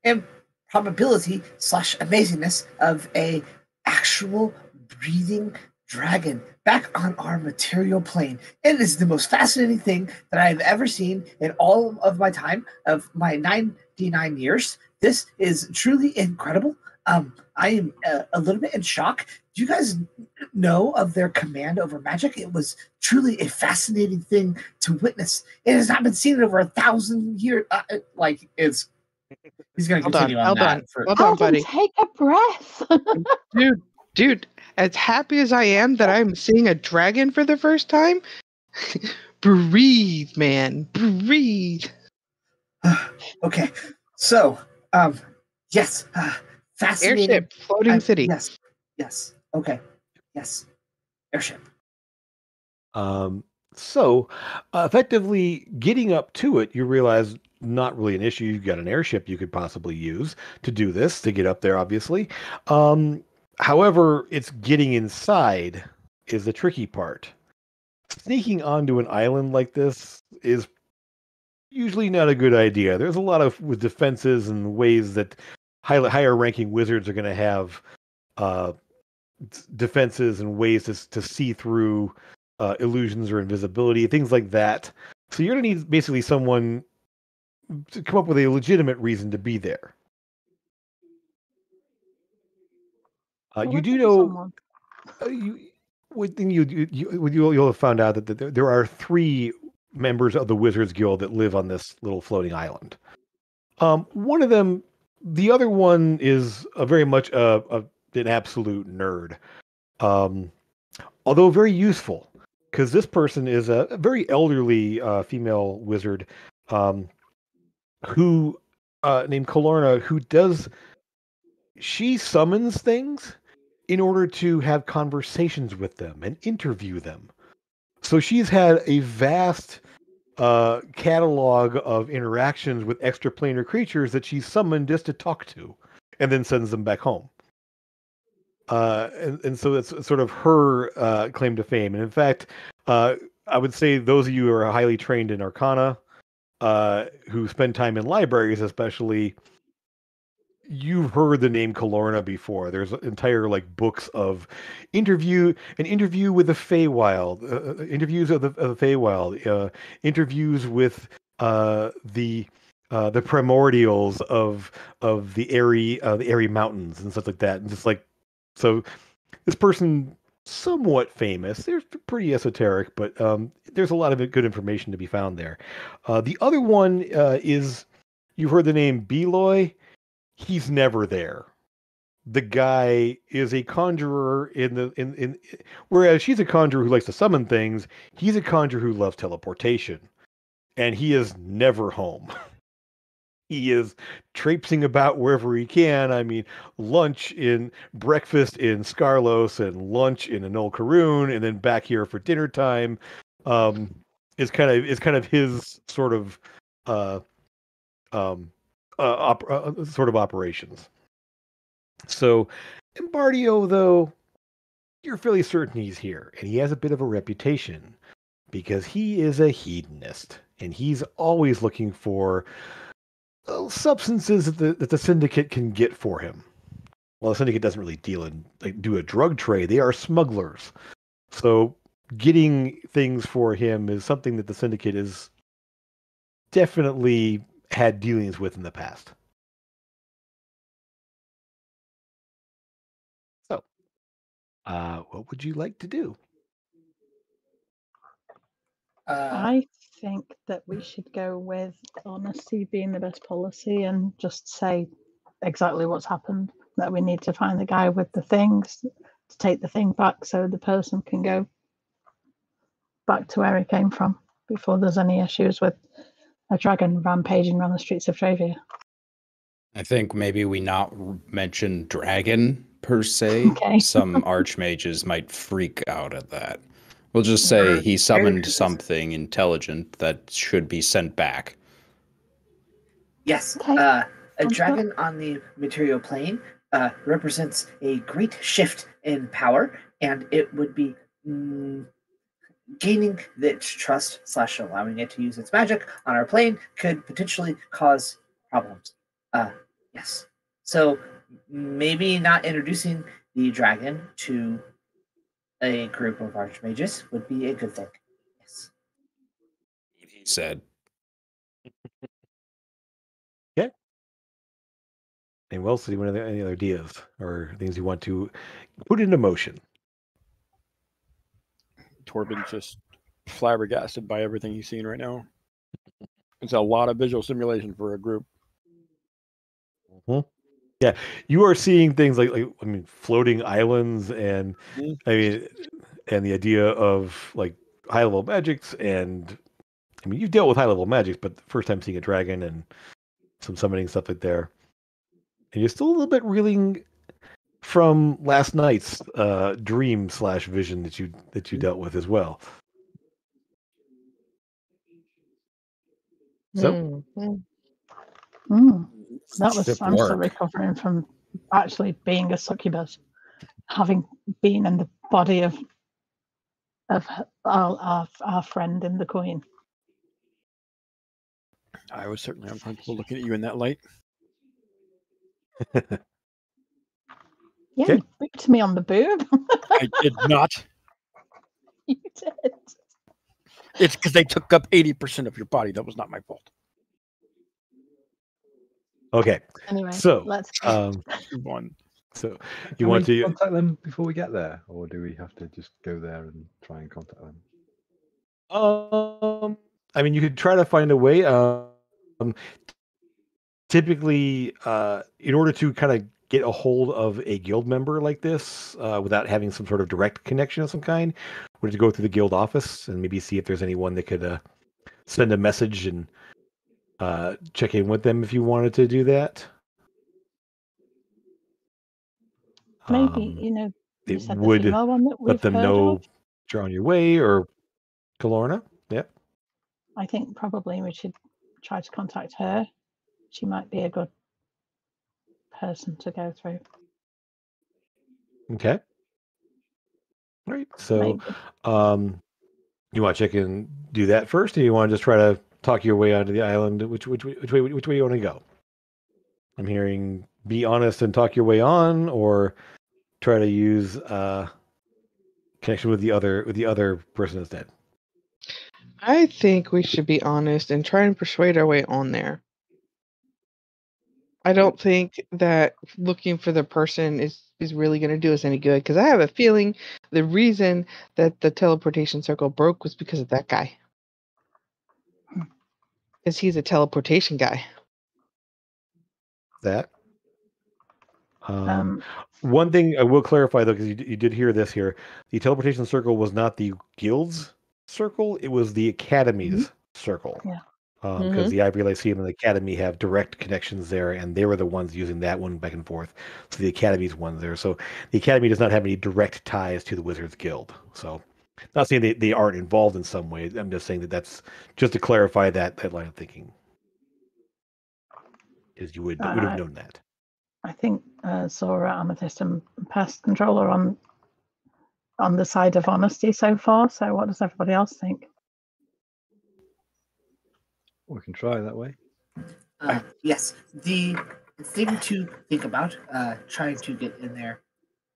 Speaker 4: improbability / amazingness of a actual breathing dragon back on our material plane? It is the most fascinating thing that I've ever seen in all of my time of my 99 years. This is truly incredible. I am a little bit in shock. Do you guys know of their command over magic? It was truly a fascinating thing to witness. It has not been seen in over 1,000 years. He's going to continue on that.
Speaker 2: Hold on, buddy.
Speaker 3: Take a breath.
Speaker 2: Dude, as happy as I am that I'm seeing a dragon for the first time, breathe, man. Breathe.
Speaker 4: Okay. So, yes. Fascinating.
Speaker 2: Airship, floating city.
Speaker 4: Yes. Okay. Yes. Airship.
Speaker 1: So, effectively getting up to it, you realize not really an issue. You've got an airship you could possibly use to do this, to get up there, obviously. However, it's getting inside is the tricky part. Sneaking onto an island like this is usually not a good idea. There's a lot of with defenses and ways that higher ranking wizards are going to have defenses and ways to see through illusions or invisibility, things like that. So you're going to need basically someone to come up with a legitimate reason to be there. You do know you'll have found out that there are 3 members of the Wizards Guild that live on this little floating island. One of them the other one is very much an absolute nerd, although very useful, because this person is a very elderly female wizard who named Kalorna, who she summons things in order to have conversations with them and interview them. So she's had a vast catalog of interactions with extraplanar creatures that she's summoned just to talk to, and then sends them back home. And so it's sort of her claim to fame. And in fact, I would say those of you who are highly trained in Arcana, who spend time in libraries, especially, you've heard the name Kalorna before. There's entire like books of an interview with the Feywild, interviews of the Feywild, interviews with the primordials of the Airy Mountains and stuff like that, and just like so. This person somewhat famous. They're pretty esoteric, but there's a lot of good information to be found there. The other one is you've heard the name Beloy. He's never there. The guy is a conjurer in whereas she's a conjurer who likes to summon things, he's a conjurer who loves teleportation. And he is never home. He is traipsing about wherever he can. I mean, breakfast in Scarlos and lunch in Anol Karoon, and then back here for dinner time. Is kind of his sort of sort of operations. So, Embardio, though, you're fairly certain he's here, and he has a bit of a reputation because he is a hedonist, and he's always looking for substances that the syndicate can get for him. Well, the syndicate doesn't really do a drug trade; they are smugglers. So, getting things for him is something that the syndicate is definitely had dealings with in the past. So, what would you like to do?
Speaker 3: I think that we should go with honesty being the best policy and just say exactly what's happened. That we need to find the guy with the things to take the thing back so the person can go back to where he came from before there's any issues with a dragon rampaging around the streets of Travia.
Speaker 6: I think maybe we not mention dragon per se.
Speaker 3: Okay.
Speaker 6: Some archmages might freak out at that. We'll just say he summoned something intelligent that should be sent back.
Speaker 4: Yes.
Speaker 3: Okay.
Speaker 4: A dragon on the material plane represents a great shift in power, and it would be gaining its trust / allowing it to use its magic on our plane could potentially cause problems. Yes. So maybe not introducing the dragon to a group of archmages would be a good thing. Yes.
Speaker 6: He said.
Speaker 1: Okay. And well, so any other ideas or things you want to put into motion?
Speaker 5: Torben's just flabbergasted by everything he's seen right now. It's a lot of visual simulation for a group.
Speaker 1: Mm-hmm. Yeah, you are seeing things like I mean, floating islands, and I mean, and the idea of like high level magics, and I mean, you've dealt with high level magics, but the first time seeing a dragon and some summoning stuff like there, and you're still a little bit reeling from last night's dream / vision that you dealt with as well. So,
Speaker 3: That was I'm still recovering from actually being a succubus, having been in the body of our friend in the Queen.
Speaker 5: I was certainly uncomfortable looking at you in that light.
Speaker 3: Yeah, you booped me on the boob.
Speaker 5: I did not.
Speaker 3: You did.
Speaker 5: It's because they took up 80% of your body. That was not my fault.
Speaker 1: Okay.
Speaker 3: Anyway,
Speaker 1: so
Speaker 3: let's go.
Speaker 5: One.
Speaker 1: So you
Speaker 7: Can
Speaker 1: want
Speaker 7: we
Speaker 1: to
Speaker 7: contact them before we get there, or do we have to just go there and try and contact them?
Speaker 1: I mean, you could try to find a way. typically, in order to kind of get a hold of a guild member like this without having some sort of direct connection of some kind, would to go through the guild office and maybe see if there's anyone that could send a message and check in with them if you wanted to do that.
Speaker 3: Maybe, you know, you
Speaker 1: It
Speaker 3: said the
Speaker 1: would
Speaker 3: female one that
Speaker 1: let
Speaker 3: we've
Speaker 1: them
Speaker 3: heard
Speaker 1: know
Speaker 3: of.
Speaker 1: you're on your way, or Kalorna. Yep.
Speaker 3: I think probably we should try to contact her. She might be a good person to go through.
Speaker 1: Okay. All right. So,
Speaker 3: Maybe.
Speaker 1: you want to check in, do that first, or you want to just try to talk your way onto the island? Which way do you want to go? I'm hearing be honest and talk your way on, or try to use connection with the other person instead.
Speaker 2: I think we should be honest and try and persuade our way on there. I don't think that looking for the person is really going to do us any good, because I have a feeling the reason that the teleportation circle broke was because of that guy. Because he's a teleportation guy.
Speaker 1: That. One thing I will clarify, though, because you did hear this here, the teleportation circle was not the guild's circle; it was the academy's circle.
Speaker 3: Yeah.
Speaker 1: Because the Ivory Lyceum and the Academy have direct connections there, and they were the ones using that one back and forth. So the Academy's one there. So the Academy does not have any direct ties to the Wizards Guild. So, not saying they aren't involved in some way. I'm just saying that's just to clarify that line of thinking. Is you would have known that.
Speaker 3: I think Sora, Amethyst, and Pest Control are on the side of honesty so far. So what does everybody else think?
Speaker 7: We can try that way.
Speaker 4: Yes, the thing to think about trying to get in there,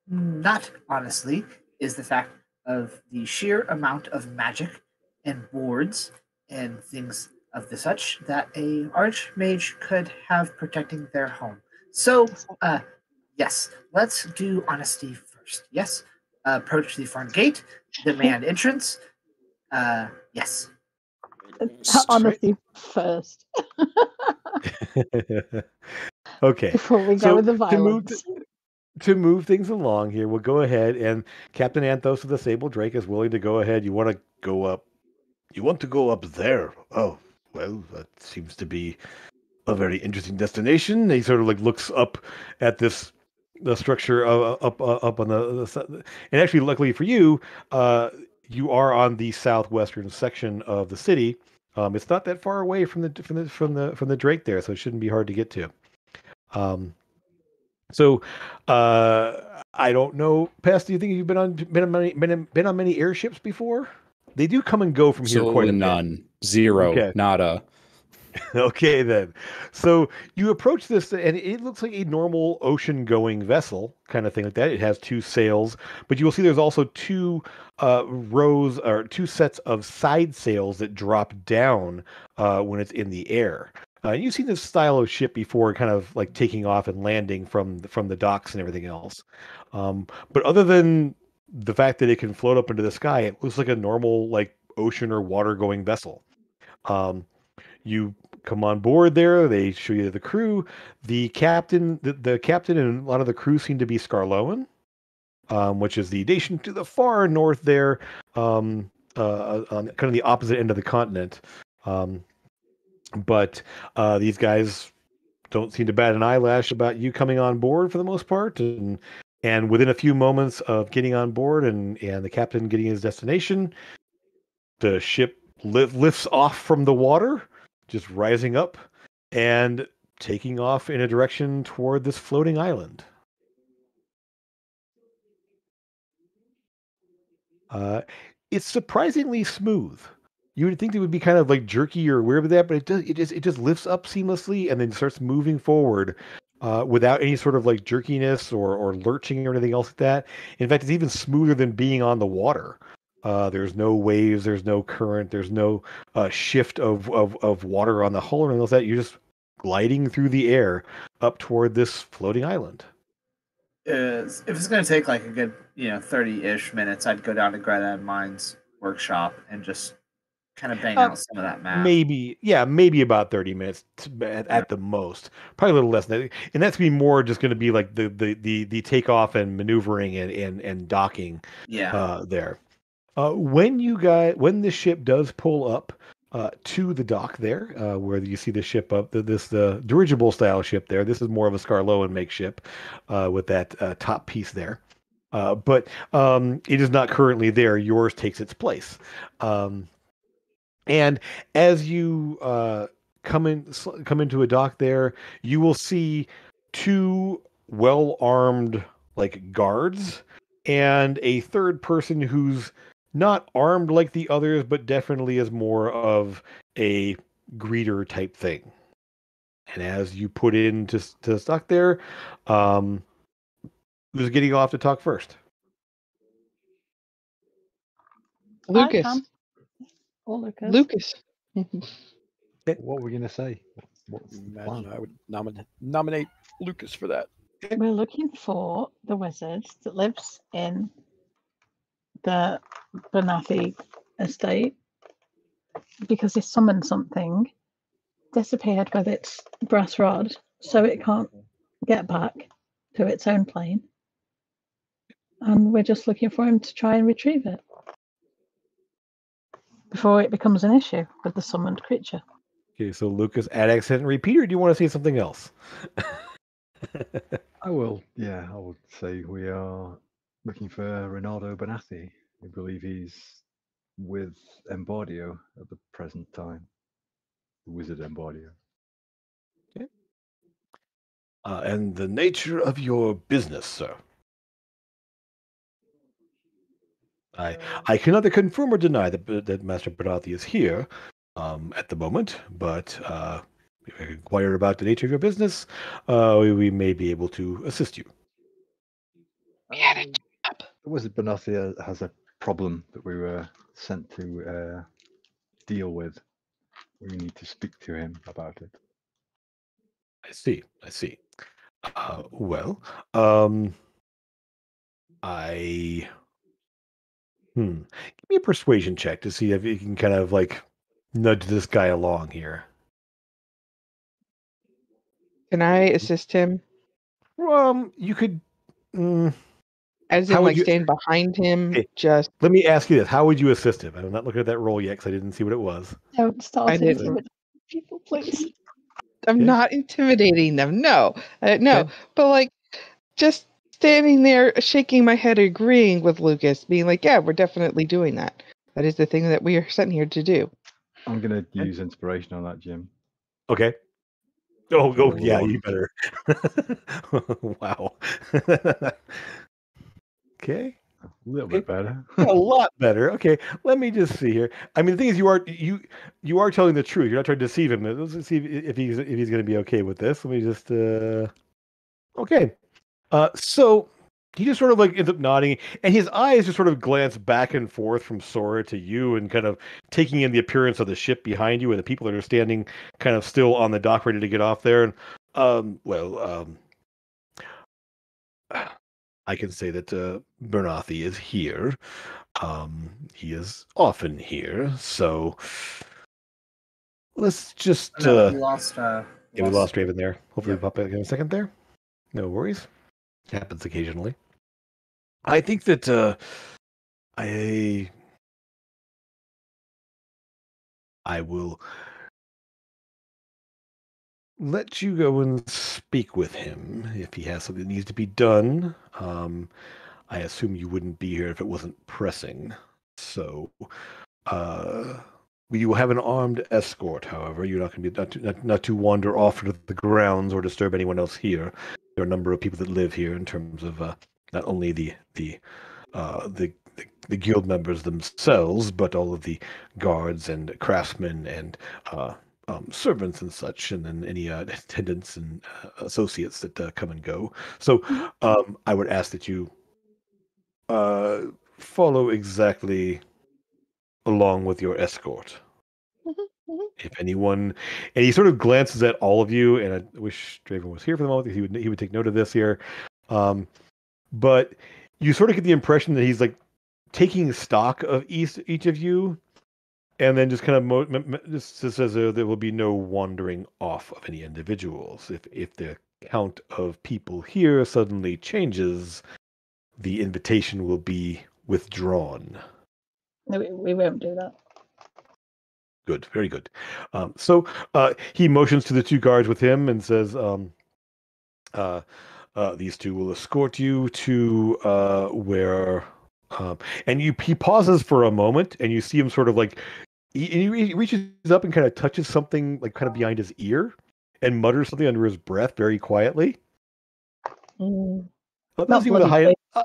Speaker 4: not honestly, is the fact of the sheer amount of magic and wards and things of the such that a archmage could have protecting their home. So, yes, let's do honesty first. Yes, approach the front gate, demand entrance. Yes.
Speaker 3: Honesty first.
Speaker 1: Okay.
Speaker 3: Before we go with the violence.
Speaker 1: To move things along here, we'll go ahead, and Captain Anthos of the Sable Drake is willing to go ahead. You want to go up? You want to go up there? Oh, well, that seems to be a very interesting destination. He sort of like looks up at the structure up on the and actually, luckily for you, you are on the southwestern section of the city. It's not that far away from the Drake there, so it shouldn't be hard to get to. So, I don't know, Pest. Do you think you've been on many airships before? They do come and go from here quite a bit.
Speaker 6: None. Zero.
Speaker 1: Okay.
Speaker 6: Nada.
Speaker 1: Okay, then. So you approach this, and it looks like a normal ocean-going vessel, kind of thing like that. It has two sails, but you will see there's also two rows or two sets of side sails that drop down when it's in the air. You've seen this style of ship before, kind of like taking off and landing from the docks and everything else. But other than the fact that it can float up into the sky, it looks like a normal like ocean or water-going vessel. You come on board there. They show you the crew. The captain and a lot of the crew seem to be Scarloan, which is the nation to the far north there, on kind of the opposite end of the continent. But these guys don't seem to bat an eyelash about you coming on board for the most part, and within a few moments of getting on board and the captain getting his destination, the ship lifts off from the water, just rising up and taking off in a direction toward this floating island. It's surprisingly smooth. You would think it would be kind of like jerky or weird with that, but it just lifts up seamlessly and then starts moving forward without any sort of like jerkiness or lurching or anything else like that. In fact, it's even smoother than being on the water. There's no waves, there's no current, there's no shift of water on the hull or anything like that. You're just gliding through the air up toward this floating island.
Speaker 4: If it's going to take like a good 30-ish minutes, I'd go down to Greta and Mine's workshop and just kind of bang out some of that math.
Speaker 1: Maybe about 30 minutes at the most. Probably a little less than that. And that's gonna be more just going to be like the takeoff and maneuvering and docking there. When the ship does pull up to the dock there, where you see the ship up, the dirigible style ship there. This is more of a Scarloan make ship with that top piece there. But it is not currently there. Yours takes its place. And as you come into a dock there, you will see two well-armed like guards and a third person who's not armed like the others, but definitely is more of a greeter type thing. And as you put into to stock there, who's getting off to talk first?
Speaker 2: Lucas.
Speaker 3: Or Lucas.
Speaker 2: Lucas.
Speaker 7: What were we going to say? What's the
Speaker 5: Imagine
Speaker 7: plan?
Speaker 5: I would nominate Lucas for that.
Speaker 3: We're looking for the wizard that lives in the Benathi estate because he summoned something, disappeared with its brass rod, so it can't get back to its own plane. And we're just looking for him to try and retrieve it before it becomes an issue with the summoned creature.
Speaker 1: Okay, so Lucas, add accent and repeat, or do you want to say something else?
Speaker 7: I will. Yeah, I would say we are looking for Ronaldo Benassi. We believe he's with Embardio at the present time. The wizard Embardio.
Speaker 1: And the nature of your business, sir. I can neither confirm or deny that Master Barathi is here at the moment, but if you inquire about the nature of your business, we may be able to assist you.
Speaker 7: The wizard Benassi has a problem that we were sent to deal with. We need to speak to him about it.
Speaker 1: I see. Well, give me a persuasion check to see if you can kind of like nudge this guy along here.
Speaker 2: Can I assist him?
Speaker 1: You could.
Speaker 2: As
Speaker 1: How
Speaker 2: in,
Speaker 1: would
Speaker 2: like,
Speaker 1: you-
Speaker 2: stand behind him,
Speaker 1: Okay.
Speaker 2: just...
Speaker 1: Let me ask you this: how would you assist him? I'm not looking at that roll yet because I didn't see what it was.
Speaker 3: Don't start
Speaker 2: I didn't.
Speaker 3: intimidating people, please.
Speaker 2: I'm
Speaker 1: Okay.
Speaker 2: not intimidating them. No. No.
Speaker 1: Okay.
Speaker 2: But, like, just standing there, shaking my head, agreeing with Lucas, being like, yeah, we're definitely doing that. That is the thing that we are sent here to do.
Speaker 7: I'm going to use inspiration on that, Jim.
Speaker 1: Okay. Oh,
Speaker 7: Roll the
Speaker 1: yeah,
Speaker 7: one.
Speaker 1: you better. Wow. Okay.
Speaker 7: A little bit better.
Speaker 1: A lot better. Okay, let me just see here. I mean, the thing is, you are telling the truth. You're not trying to deceive him. Let's see if he's going to be okay with this. Let me just. Okay. So he just sort of like ends up nodding, and his eyes just sort of glance back and forth from Sora to you, and kind of taking in the appearance of the ship behind you and the people that are standing kind of still on the dock, ready to get off there. And I can say that Bernathi is here. He is often here, so let's just.
Speaker 4: No, we lost.
Speaker 1: Yeah, we lost Raven there. Hopefully,
Speaker 4: Yep.
Speaker 1: we'll pop back in a second there. No worries. Happens occasionally. I think that I will let you go and speak with him if he has something that needs to be done. I assume you wouldn't be here if it wasn't pressing. So, you will have an armed escort. However, you're not going to be not to wander off to the grounds or disturb anyone else here. There are a number of people that live here in terms of not only the guild members themselves, but all of the guards and craftsmen and servants and such, and then any attendants and associates that come and go. So I would ask that you follow exactly along with your escort. If anyone, and he sort of glances at all of you, and I wish Draven was here for the moment. He would take note of this here. But you sort of get the impression that he's like taking stock of each of you, And then just kind of just says there will be no wandering off of any individuals. If the count of people here suddenly changes, the invitation will be withdrawn.
Speaker 3: No, we won't do that.
Speaker 1: Good, very good. So he motions to the two guards with him and says, these two will escort you to where. And he pauses for a moment, and you see him sort of like he reaches up and kind of touches something like kind of behind his ear, and mutters something under his breath very quietly. Those you with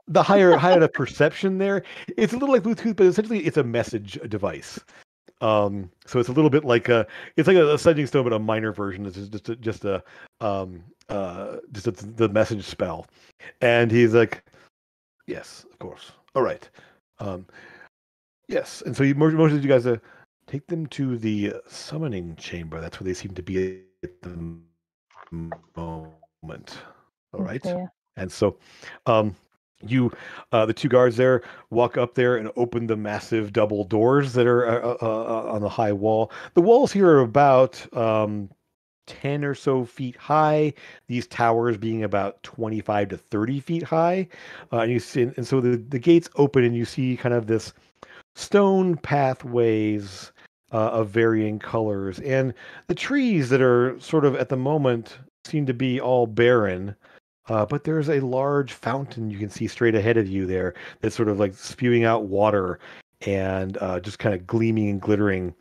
Speaker 1: the higher enough perception there, it's a little like Bluetooth, but essentially it's a message device. So it's a little bit like it's like a sending stone, but a minor version. It's just the message spell. And he's like, yes, of course. All right. Yes. And so he motions you guys to take them to the summoning chamber. That's where they seem to be at the moment. All right.
Speaker 3: Yeah.
Speaker 1: And so, the two guards there walk up there and open the massive double doors that are on the high wall. The walls here are about 10 or so feet high. These towers being about 25 to 30 feet high. And so the gates open, and you see kind of this stone pathways of varying colors, and the trees that are sort of at the moment seem to be all barren. But there's a large fountain you can see straight ahead of you there that's sort of like spewing out water and just kind of gleaming and glittering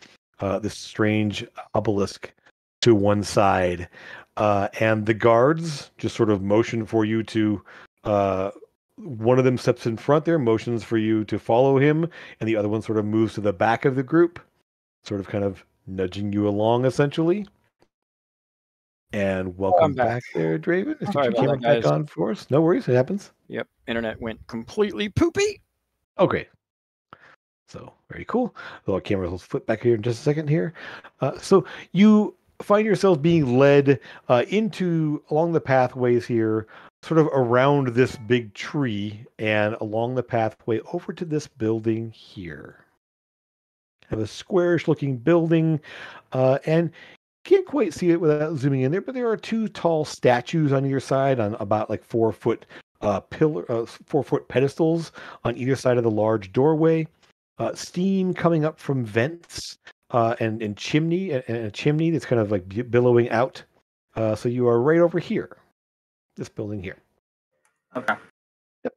Speaker 1: this strange obelisk to one side. And the guards just sort of motion for you to one of them steps in front there, motions for you to follow him, and the other one sort of moves to the back of the group, sort of kind of nudging you along essentially. And welcome back there, Draven. Is your camera back on for us? No worries, it happens.
Speaker 5: Yep, internet went completely poopy.
Speaker 1: Okay. So, very cool. The little camera will flip back here in just a second here. So, you find yourselves being led along the pathways here, sort of around this big tree and along the pathway over to this building here. Have a squarish looking building, and can't quite see it without zooming in there, but there are two tall statues on either side on about like 4-foot 4-foot pedestals on either side of the large doorway. Steam coming up from vents and a chimney that's kind of like billowing out. So you are right over here, this building here.
Speaker 4: Okay.
Speaker 1: Yep.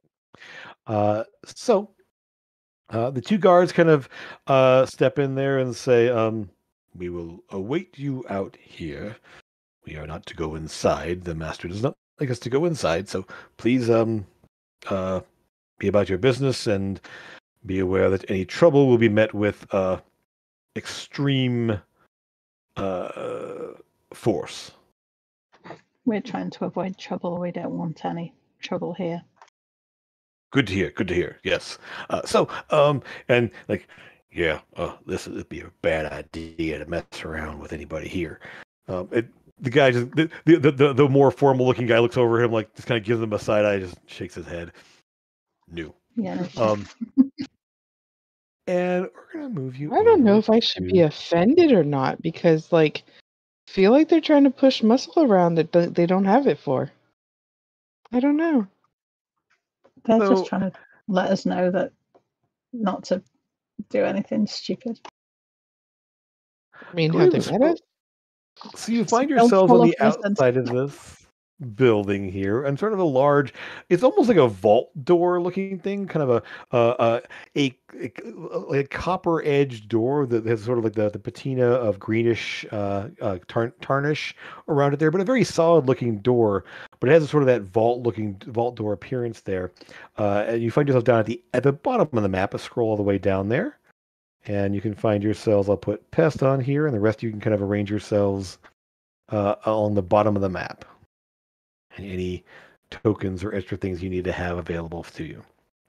Speaker 1: So the two guards kind of step in there and say, we will await you out here. We are not to go inside. The master does not like us to go inside, so please be about your business and be aware that any trouble will be met with extreme force.
Speaker 3: We're trying to avoid trouble. We don't want any trouble here.
Speaker 1: Good to hear. Good to hear. Yes. And like, yeah, this would be a bad idea to mess around with anybody here. The guy just the more formal looking guy looks over him, like just kind of gives him a side eye, just shakes his head. No.
Speaker 3: Yeah.
Speaker 1: And we're gonna move you.
Speaker 2: I don't know if I should be offended or not, because like I feel like they're trying to push muscle around that they don't have it for. I don't know.
Speaker 3: They're just trying to let us know that not to do anything stupid.
Speaker 2: I mean, have they met us?
Speaker 1: So you find yourselves on the outside of this building here, and sort of a large, it's almost like a vault door looking thing, kind of a copper edged door that has sort of like the patina of greenish tarnish around it there, but a very solid looking door. But it has a sort of that vault door appearance there. And you find yourself down at the bottom of the map. A scroll all the way down there. And you can find yourselves, I'll put pest on here, and the rest you can kind of arrange yourselves on the bottom of the map. And any tokens or extra things you need to have available to you.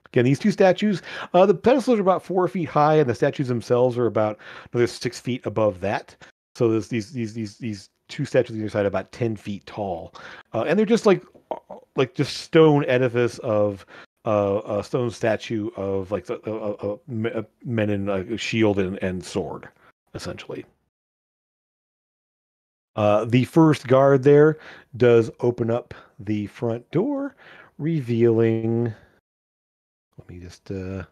Speaker 1: Again, these two statues, the pedestals are about 4 feet high, and the statues themselves are about another 6 feet above that. So there's these two statues on either side about 10 feet tall. And they're just like just stone edifice of a stone statue of like men in a shield and sword. essentially. The first guard there does open up the front door, revealing. Let me just the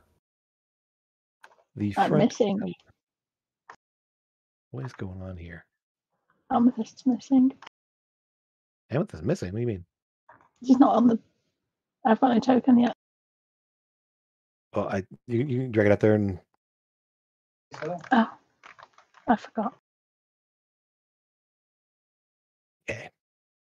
Speaker 3: I'm
Speaker 1: front.
Speaker 3: missing.
Speaker 1: What is going on here?
Speaker 3: Amethyst's missing.
Speaker 1: Amethyst is missing. What do you mean?
Speaker 3: He's not on the Avress token yet.
Speaker 1: Oh, you can drag it out there and.
Speaker 3: Oh, I forgot.
Speaker 1: Okay.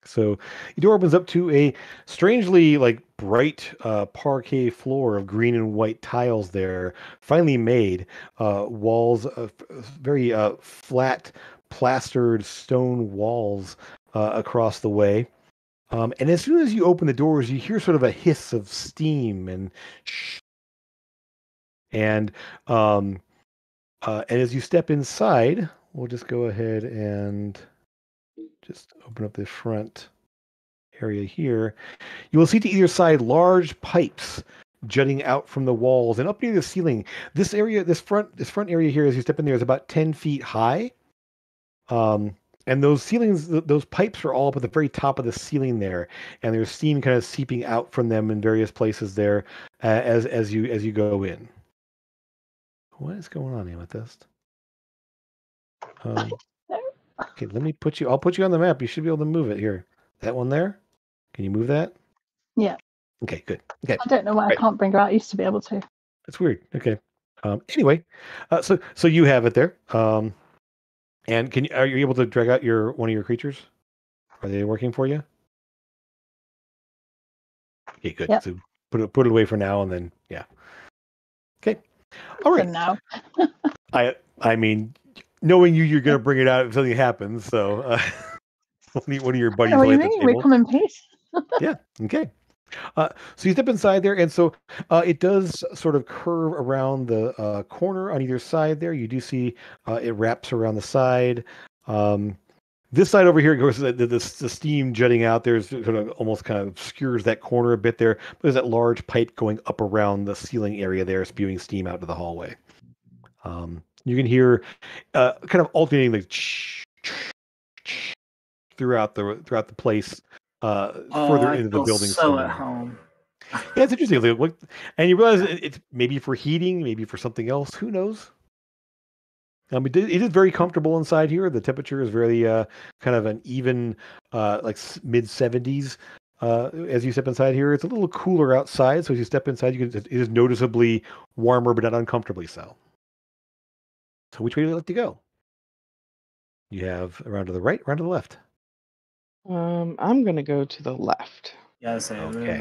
Speaker 1: So your door opens up to a strangely like bright parquet floor of green and white tiles there, finely made. Walls of very flat, plastered stone walls across the way. And as soon as you open the doors, you hear sort of a hiss of steam and shh. And as you step inside, we'll just go ahead and just open up the front area here. You will see to either side large pipes jutting out from the walls and up near the ceiling. This area, this front area here, as you step in there, is about 10 feet high. And those ceilings, those pipes are all up at the very top of the ceiling there, and there's steam kind of seeping out from them in various places there as you go in. What is going on, Amethyst? Okay, let me put you. I'll put you on the map. You should be able to move it here. That one there. Can you move that?
Speaker 3: Yeah.
Speaker 1: Okay, good. Okay.
Speaker 3: I don't know why I can't bring her out. I used to be able to.
Speaker 1: That's weird. Okay. Anyway, so you have it there. And are you able to drag out one of your creatures? Are they working for you? Okay, good.
Speaker 3: Yep.
Speaker 1: So put it away for now, and then yeah. Okay. All right.
Speaker 3: For now.
Speaker 1: I mean, knowing you're going to bring it out if something happens. So one of your buddies
Speaker 3: What do
Speaker 1: will
Speaker 3: you
Speaker 1: hit the
Speaker 3: mean?
Speaker 1: table.
Speaker 3: We come in peace.
Speaker 1: Yeah. Okay. So you step inside there, and so it does sort of curve around the corner on either side there. You do see it wraps around the side. This side over here goes the steam jutting out. There's sort of almost kind of obscures that corner a bit there. There's that large pipe going up around the ceiling area there, spewing steam out to the hallway. You can hear kind of alternating like throughout the place. Further into the building.
Speaker 4: So at home.
Speaker 1: Yeah, it's interesting. And you realize it's maybe for heating, maybe for something else. Who knows? It is very comfortable inside here. The temperature is very kind of an even, like mid 70s. As you step inside here, it's a little cooler outside. So as you step inside, it is noticeably warmer, but not uncomfortably so. So which way do you like to go? You have around to the right, around to the left.
Speaker 2: I'm gonna go to the left.
Speaker 4: Yeah, so
Speaker 1: Okay.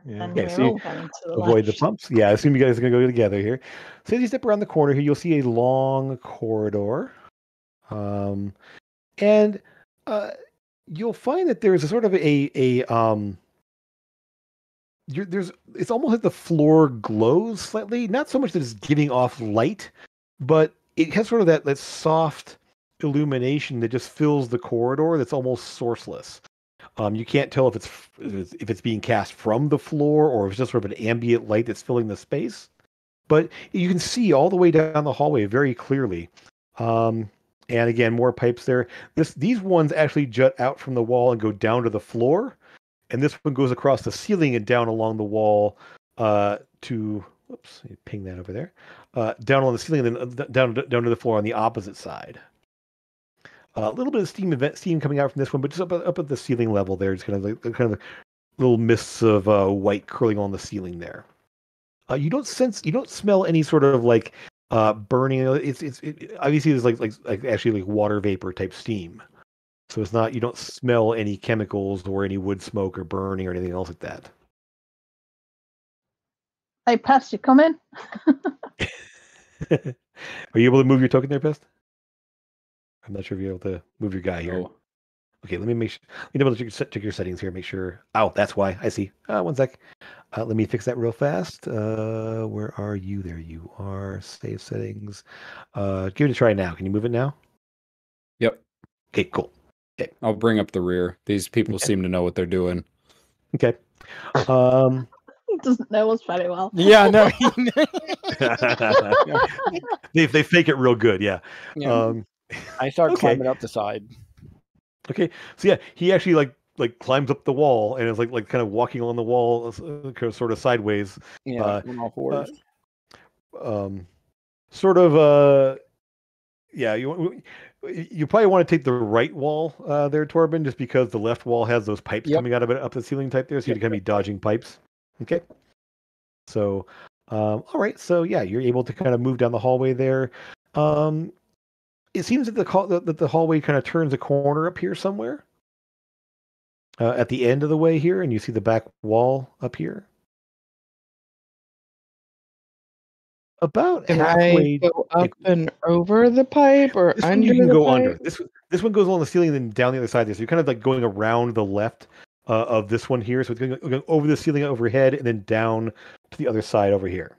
Speaker 7: Yeah.
Speaker 3: And
Speaker 1: Yeah,
Speaker 3: we're
Speaker 1: so
Speaker 3: all going to the
Speaker 1: avoid
Speaker 3: left.
Speaker 1: the bumps. Yeah, I assume you guys are going to go together here. So as you step around the corner here, you'll see a long corridor. And you'll find that there's a sort of it's almost like the floor glows slightly. Not so much that it's giving off light, but it has sort of that soft illumination that just fills the corridor that's almost sourceless. You can't tell if it's being cast from the floor or if it's just sort of an ambient light that's filling the space. But you can see all the way down the hallway very clearly. And again, more pipes there. These ones actually jut out from the wall and go down to the floor. And this one goes across the ceiling and down along the wall whoops, ping that over there. Down along the ceiling and then down to the floor on the opposite side. A little bit of steam coming out from this one, but just up at the ceiling level there, just kind of little mists of white curling on the ceiling there. You don't smell any sort of like burning. It's obviously there's like actually like water vapor type steam. So it's not, you don't smell any chemicals or any wood smoke or burning or anything else like that.
Speaker 3: Hey, Pest, you come in?
Speaker 1: Are you able to move your token there, Pest? I'm not sure if you're able to move your guy here.
Speaker 6: Oh.
Speaker 1: Okay, let me make sure. You know, check your settings here. Make sure. Oh, that's why. I see. One sec. Let me fix that real fast. Where are you? There you are. Save settings. Give it a try now. Can you move it now?
Speaker 6: Yep.
Speaker 1: Okay, cool. Okay.
Speaker 6: I'll bring up the rear. These people seem to know what they're doing.
Speaker 1: Okay.
Speaker 3: He doesn't know us very well.
Speaker 5: Yeah, no.
Speaker 1: They fake it real good, yeah.
Speaker 5: Yeah. I start
Speaker 1: okay.
Speaker 5: climbing up the side.
Speaker 1: Okay, so yeah, he actually like climbs up the wall and is like kind of walking along the wall, kind of sort of sideways.
Speaker 5: Yeah, on all fours.
Speaker 1: Sort of yeah, you probably want to take the right wall there, Torben, just because the left wall has those pipes
Speaker 5: Yep.
Speaker 1: coming out of it up the ceiling type there, so you're gonna be dodging pipes. Okay. So, all right. So yeah, you're able to kind of move down the hallway there. It seems that the hallway kind of turns a corner up here somewhere at the end of the way here, and you see the back wall up here. About
Speaker 2: Can
Speaker 1: halfway.
Speaker 2: I go up and over the pipe or
Speaker 1: This one
Speaker 2: under
Speaker 1: you can
Speaker 2: the
Speaker 1: go
Speaker 2: pipe?
Speaker 1: under. This one goes along the ceiling and then down the other side there. So you're kind of like going around the left of this one here. So it's going over the ceiling overhead and then down to the other side over here.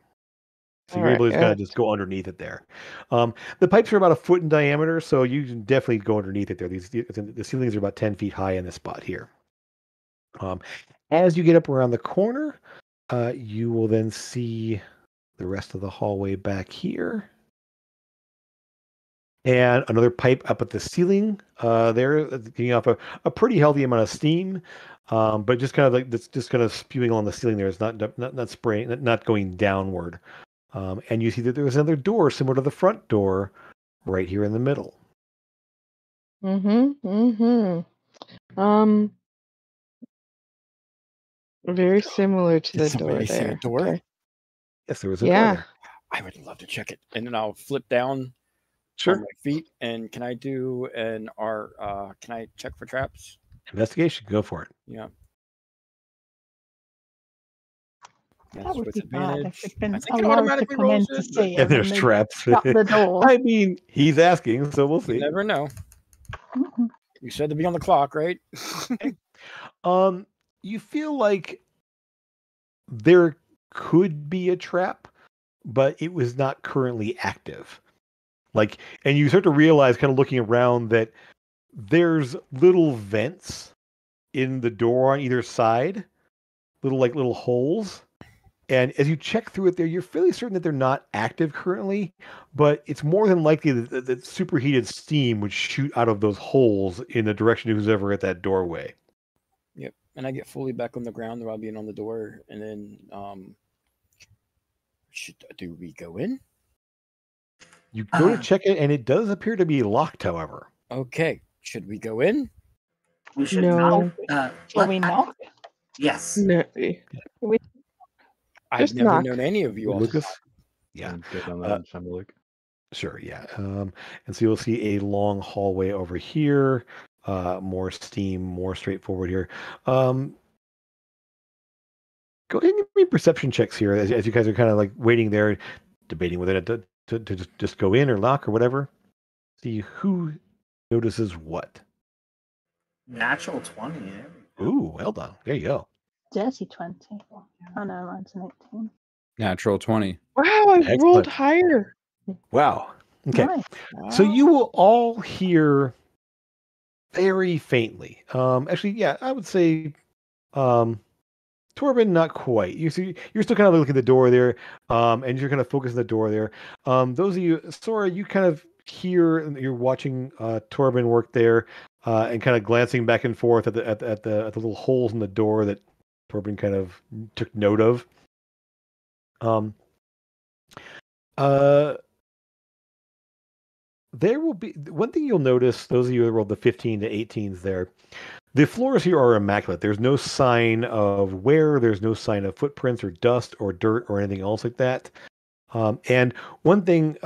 Speaker 1: So you're able to kind of just go underneath it there. The pipes are about 1 foot in diameter, so you can definitely go underneath it there. The ceilings are about 10 feet high in this spot here. As you get up around the corner, you will then see the rest of the hallway back here. And another pipe up at the ceiling there, getting off a pretty healthy amount of steam, but just kind of like that's just kind of spewing along the ceiling there. It's not spraying, not going downward. And you see that there's another door similar to the front door right here in the middle.
Speaker 2: Very similar to
Speaker 5: Did
Speaker 2: the
Speaker 5: somebody
Speaker 2: door
Speaker 5: see
Speaker 2: there.
Speaker 5: a door?
Speaker 2: Okay.
Speaker 1: Yes, there was a door there.
Speaker 5: I would love to check it. And then I'll flip down on my feet. And can I do can I check for traps?
Speaker 1: Investigation, go for it.
Speaker 5: Yeah.
Speaker 3: That would
Speaker 5: with
Speaker 3: be bad if
Speaker 5: advantage.
Speaker 3: it'd been
Speaker 5: I think it
Speaker 3: allowed to
Speaker 5: automatically
Speaker 3: come in
Speaker 5: rolls
Speaker 3: to
Speaker 5: it,
Speaker 3: see
Speaker 1: And
Speaker 3: him
Speaker 1: there's
Speaker 3: and they
Speaker 1: traps.
Speaker 3: shut the door.
Speaker 1: I mean, he's asking, so we'll see.
Speaker 5: You never know.
Speaker 3: Mhm.
Speaker 5: You said to be on the clock, right?
Speaker 1: You feel like there could be a trap, but it was not currently active. And you start to realize, kind of looking around, that there's little vents in the door on either side, little holes. And as you check through it there, you're fairly certain that they're not active currently, but it's more than likely that superheated steam would shoot out of those holes in the direction of who's ever at that doorway.
Speaker 5: Yep. And I get fully back on the ground while being on the door. And then do we go in?
Speaker 1: You go to check it, and it does appear to be locked, however.
Speaker 5: Okay. Should we go in?
Speaker 4: We should
Speaker 2: No.
Speaker 4: not.
Speaker 3: Shall we knock?
Speaker 4: Yes.
Speaker 2: No.
Speaker 5: I've
Speaker 2: Just
Speaker 5: never
Speaker 2: knock.
Speaker 5: known any of you all.
Speaker 1: Lucas? Yeah.
Speaker 7: And go down there and have a look.
Speaker 1: Sure, yeah. And so you'll see a long hallway over here, more steam, more straightforward here. Go ahead and give me perception checks here as you guys are kind of like waiting there, debating whether to just go in or lock or whatever. See who notices what.
Speaker 4: Natural 20. Yeah.
Speaker 1: Ooh, well done. There you go.
Speaker 3: Dirty 20. Oh no, mine's an 18.
Speaker 6: Natural 20.
Speaker 2: Wow, I
Speaker 1: Excellent.
Speaker 2: rolled higher.
Speaker 1: Wow. Okay.
Speaker 3: Nice.
Speaker 1: So you will all hear very faintly. Actually, yeah, I would say Torben, not quite. You're still kind of looking at the door there, and you're kind of focused on the door there. Those of you, Sora, you kind of hear, and you're watching Torben work there, and kind of glancing back and forth at the little holes in the door that Torben kind of took note of. There will be one thing you'll notice, those of you that rolled the 15 to 18s there, the floors here are immaculate. There's no sign of wear, there's no sign of footprints or dust or dirt or anything else like that. And one thing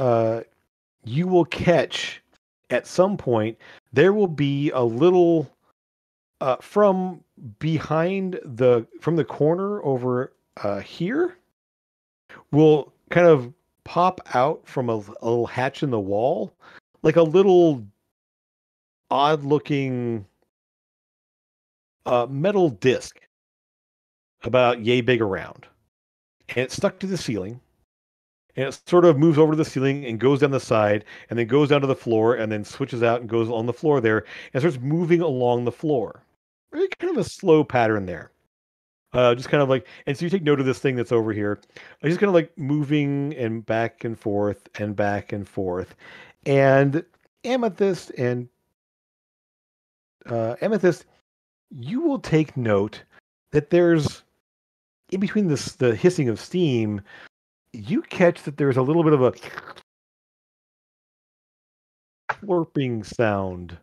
Speaker 1: you will catch at some point, there will be a little from the corner over here will kind of pop out from a little hatch in the wall, like a little odd looking metal disc about yay big around, and it's stuck to the ceiling, and it sort of moves over to the ceiling and goes down the side and then goes down to the floor and then switches out and goes on the floor there and starts moving along the floor. Really kind of a slow pattern there. Just kind of like, and so you take note of this thing that's over here. Just kind of like moving and back and forth and back and forth. And Amethyst and Amethyst, you will take note that there's in between the hissing of steam, you catch that there's a little bit of a slurping sound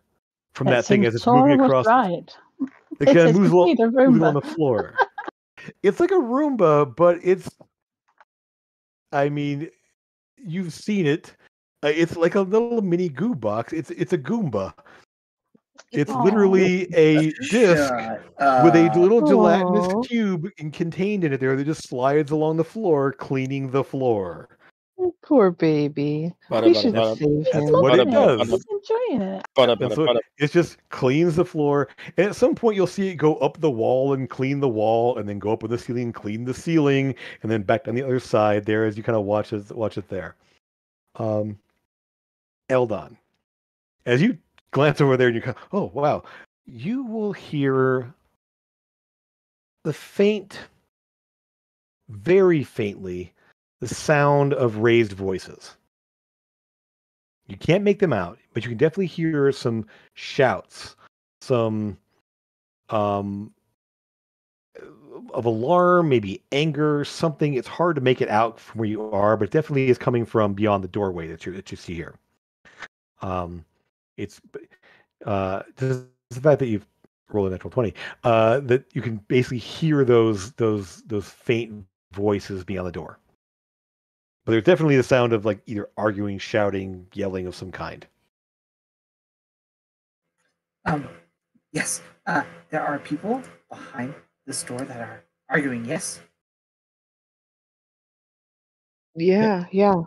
Speaker 1: from
Speaker 3: It
Speaker 1: that thing
Speaker 3: seems
Speaker 1: as it's moving
Speaker 3: Sora was
Speaker 1: across.
Speaker 3: right.
Speaker 1: It
Speaker 3: This
Speaker 1: kind of
Speaker 3: is
Speaker 1: moves
Speaker 3: indeed a
Speaker 1: moving
Speaker 3: Roomba.
Speaker 1: on the floor. It's like a Roomba, but I mean, you've seen it. It's like a little mini goo box. It's a Goomba. It's
Speaker 3: Aw.
Speaker 1: literally a disc
Speaker 4: Shut
Speaker 1: with a
Speaker 4: up.
Speaker 1: little gelatinous
Speaker 2: Aw.
Speaker 1: cube contained in it there that just slides along the floor, cleaning the floor.
Speaker 2: Poor baby.
Speaker 5: Bada,
Speaker 2: We
Speaker 5: bada,
Speaker 2: should
Speaker 5: bada.
Speaker 2: save
Speaker 3: He's
Speaker 1: That's
Speaker 2: him.
Speaker 1: what it
Speaker 3: loving it.
Speaker 1: does.
Speaker 3: He's enjoying it.
Speaker 5: Bada,
Speaker 1: And
Speaker 5: bada,
Speaker 1: so
Speaker 5: bada.
Speaker 1: it just cleans the floor. And at some point, you'll see it go up the wall and clean the wall, and then go up with the ceiling, clean the ceiling, and then back down the other side there as you kind of watch it there. Eldon, as you glance over there and you go, oh, wow, you will hear the faint, very faintly, the sound of raised voices. You can't make them out, but you can definitely hear some shouts, some of alarm, maybe anger, something. It's hard to make it out from where you are, but it definitely is coming from beyond the doorway that you see here. It's just the fact that you've rolled a natural 20, that you can basically hear those faint voices beyond the door. But there's definitely the sound of like either arguing, shouting, yelling of some kind.
Speaker 4: Yes. There are people behind this door that are arguing. Yes.
Speaker 2: Yeah, yeah.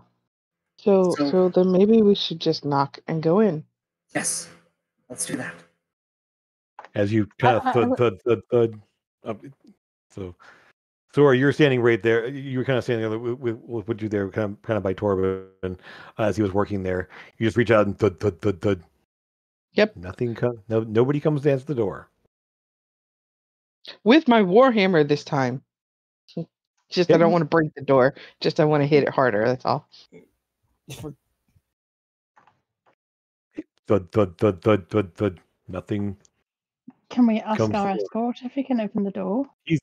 Speaker 2: So then maybe we should just knock and go in.
Speaker 4: Yes. Let's do that.
Speaker 1: As you kind of thud. So you're standing right there. You were kind of standing there with you there, kind of by Torben, as he was working there. You just reach out and thud.
Speaker 2: Yep.
Speaker 1: Nothing comes. Nobody comes to answer the door.
Speaker 2: With my warhammer this time. Just
Speaker 1: Yep.
Speaker 2: I don't want to break the door. Just I want to hit it harder. That's all.
Speaker 1: Thud. Nothing.
Speaker 3: Can we ask
Speaker 1: Comes
Speaker 3: our
Speaker 1: forward.
Speaker 3: escort if he can open the door?
Speaker 1: They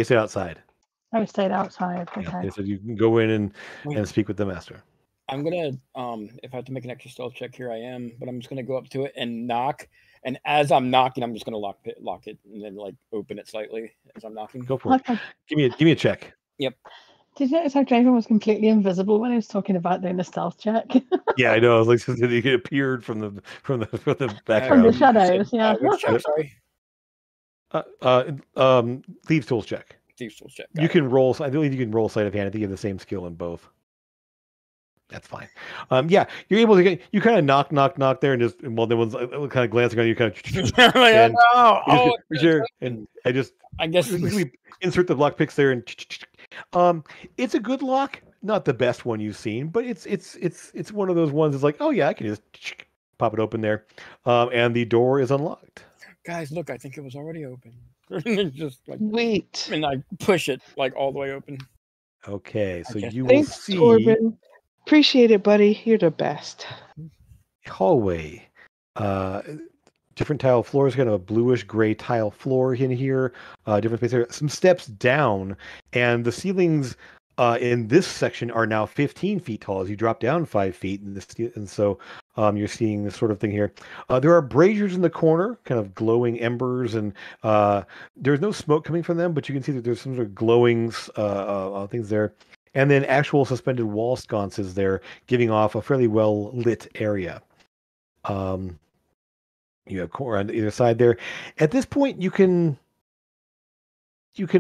Speaker 1: stay outside.
Speaker 3: Oh, we stayed outside. Okay.
Speaker 1: Yeah, they said you can go in and speak with the master.
Speaker 5: I'm gonna if I have to make an extra stealth check here, I am, but I'm just gonna go up to it and knock. And as I'm knocking, I'm just gonna lock it and then like open it slightly as I'm knocking.
Speaker 1: Go for it. Give me a check.
Speaker 5: Yep.
Speaker 3: Did you notice how Draven was completely invisible when he was talking about doing a stealth check?
Speaker 1: Yeah, I know. I was like, he appeared from the background.
Speaker 3: From the shadows, yeah.
Speaker 5: Which check, sorry?
Speaker 1: Thieves tools check.
Speaker 5: Thieves tools check.
Speaker 1: You can roll. I believe you can roll sleight of hand. I think you have the same skill in both. That's fine. Yeah, you're able to get. You kind of knock there, and just well, no one's kind of glancing on you, kind of. And I guess we insert the lock picks there, and it's a good lock, not the best one you've seen, but it's one of those ones. It's like, oh yeah, I can just pop it open there, and the door is unlocked.
Speaker 5: Guys, look, I think it was already open. Just like
Speaker 2: wait,
Speaker 5: and I push it like all the way open.
Speaker 1: Okay, so you
Speaker 2: Thanks,
Speaker 1: will see.
Speaker 2: Torben. Appreciate it, buddy. You're the best.
Speaker 1: Hallway. Different tile floors, kind of a bluish gray tile floor in here. Different space there. Some steps down, and the ceilings in this section are now 15 feet tall as you drop down 5 feet. And so you're seeing this sort of thing here. There are braziers in the corner, kind of glowing embers, and there's no smoke coming from them, but you can see that there's some sort of glowing things there. And then actual suspended wall sconces there, giving off a fairly well lit area. You have core on either side there. At this point, you can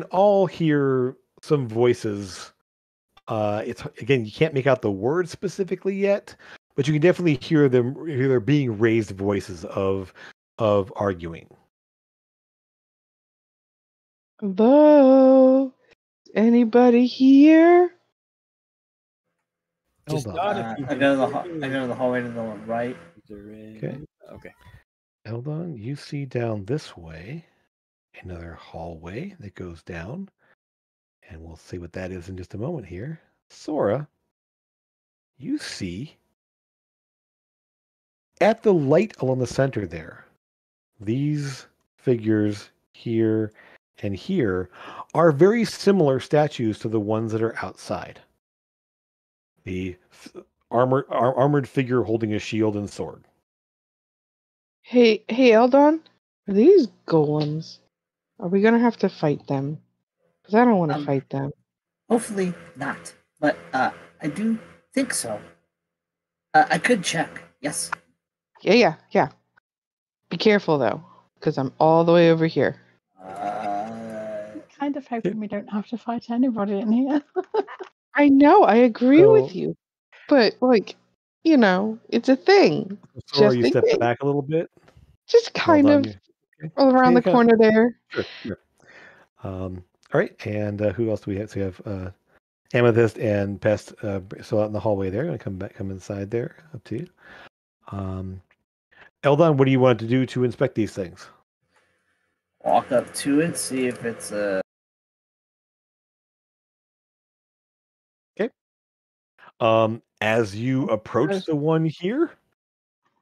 Speaker 1: all hear some voices. It's again, you can't make out the words specifically yet, but you can definitely hear there being raised voices of arguing.
Speaker 2: Hello? Anybody here?
Speaker 5: Just
Speaker 1: Hold
Speaker 5: not
Speaker 1: on.
Speaker 5: if you
Speaker 4: I go to the hallway to the right.
Speaker 1: Okay.
Speaker 5: Okay.
Speaker 1: Hold on. You see down this way, another hallway that goes down, and we'll see what that is in just a moment here. Sora, you see at the light along the center there, these figures here and here are very similar statues to the ones that are outside. The armored figure holding a shield and sword.
Speaker 2: Hey, Eldon, are these golems? Are we gonna have to fight them? Because I don't want to fight them.
Speaker 4: Hopefully not, but I do think so. I could check. Yes.
Speaker 2: Yeah. Be careful though, because I'm all the way over here.
Speaker 3: Kind of hoping we don't have to fight anybody in here.
Speaker 2: I know, I agree
Speaker 1: So-
Speaker 2: with you, but like, it's a thing.
Speaker 1: Sora,
Speaker 2: Just
Speaker 1: you
Speaker 2: a
Speaker 1: step
Speaker 2: thing.
Speaker 1: back a little bit.
Speaker 2: Just kind
Speaker 1: Hold on,
Speaker 2: of
Speaker 1: okay.
Speaker 2: around the
Speaker 1: kinda-
Speaker 2: corner there.
Speaker 1: Sure. All right, and who else do we have? So we have Amethyst and Pest. So out in the hallway there. I'm gonna come inside there. Up to you. Eldon, what do you want to do to inspect these things?
Speaker 4: Walk up to it, see if it's a.
Speaker 1: As you approach the one here,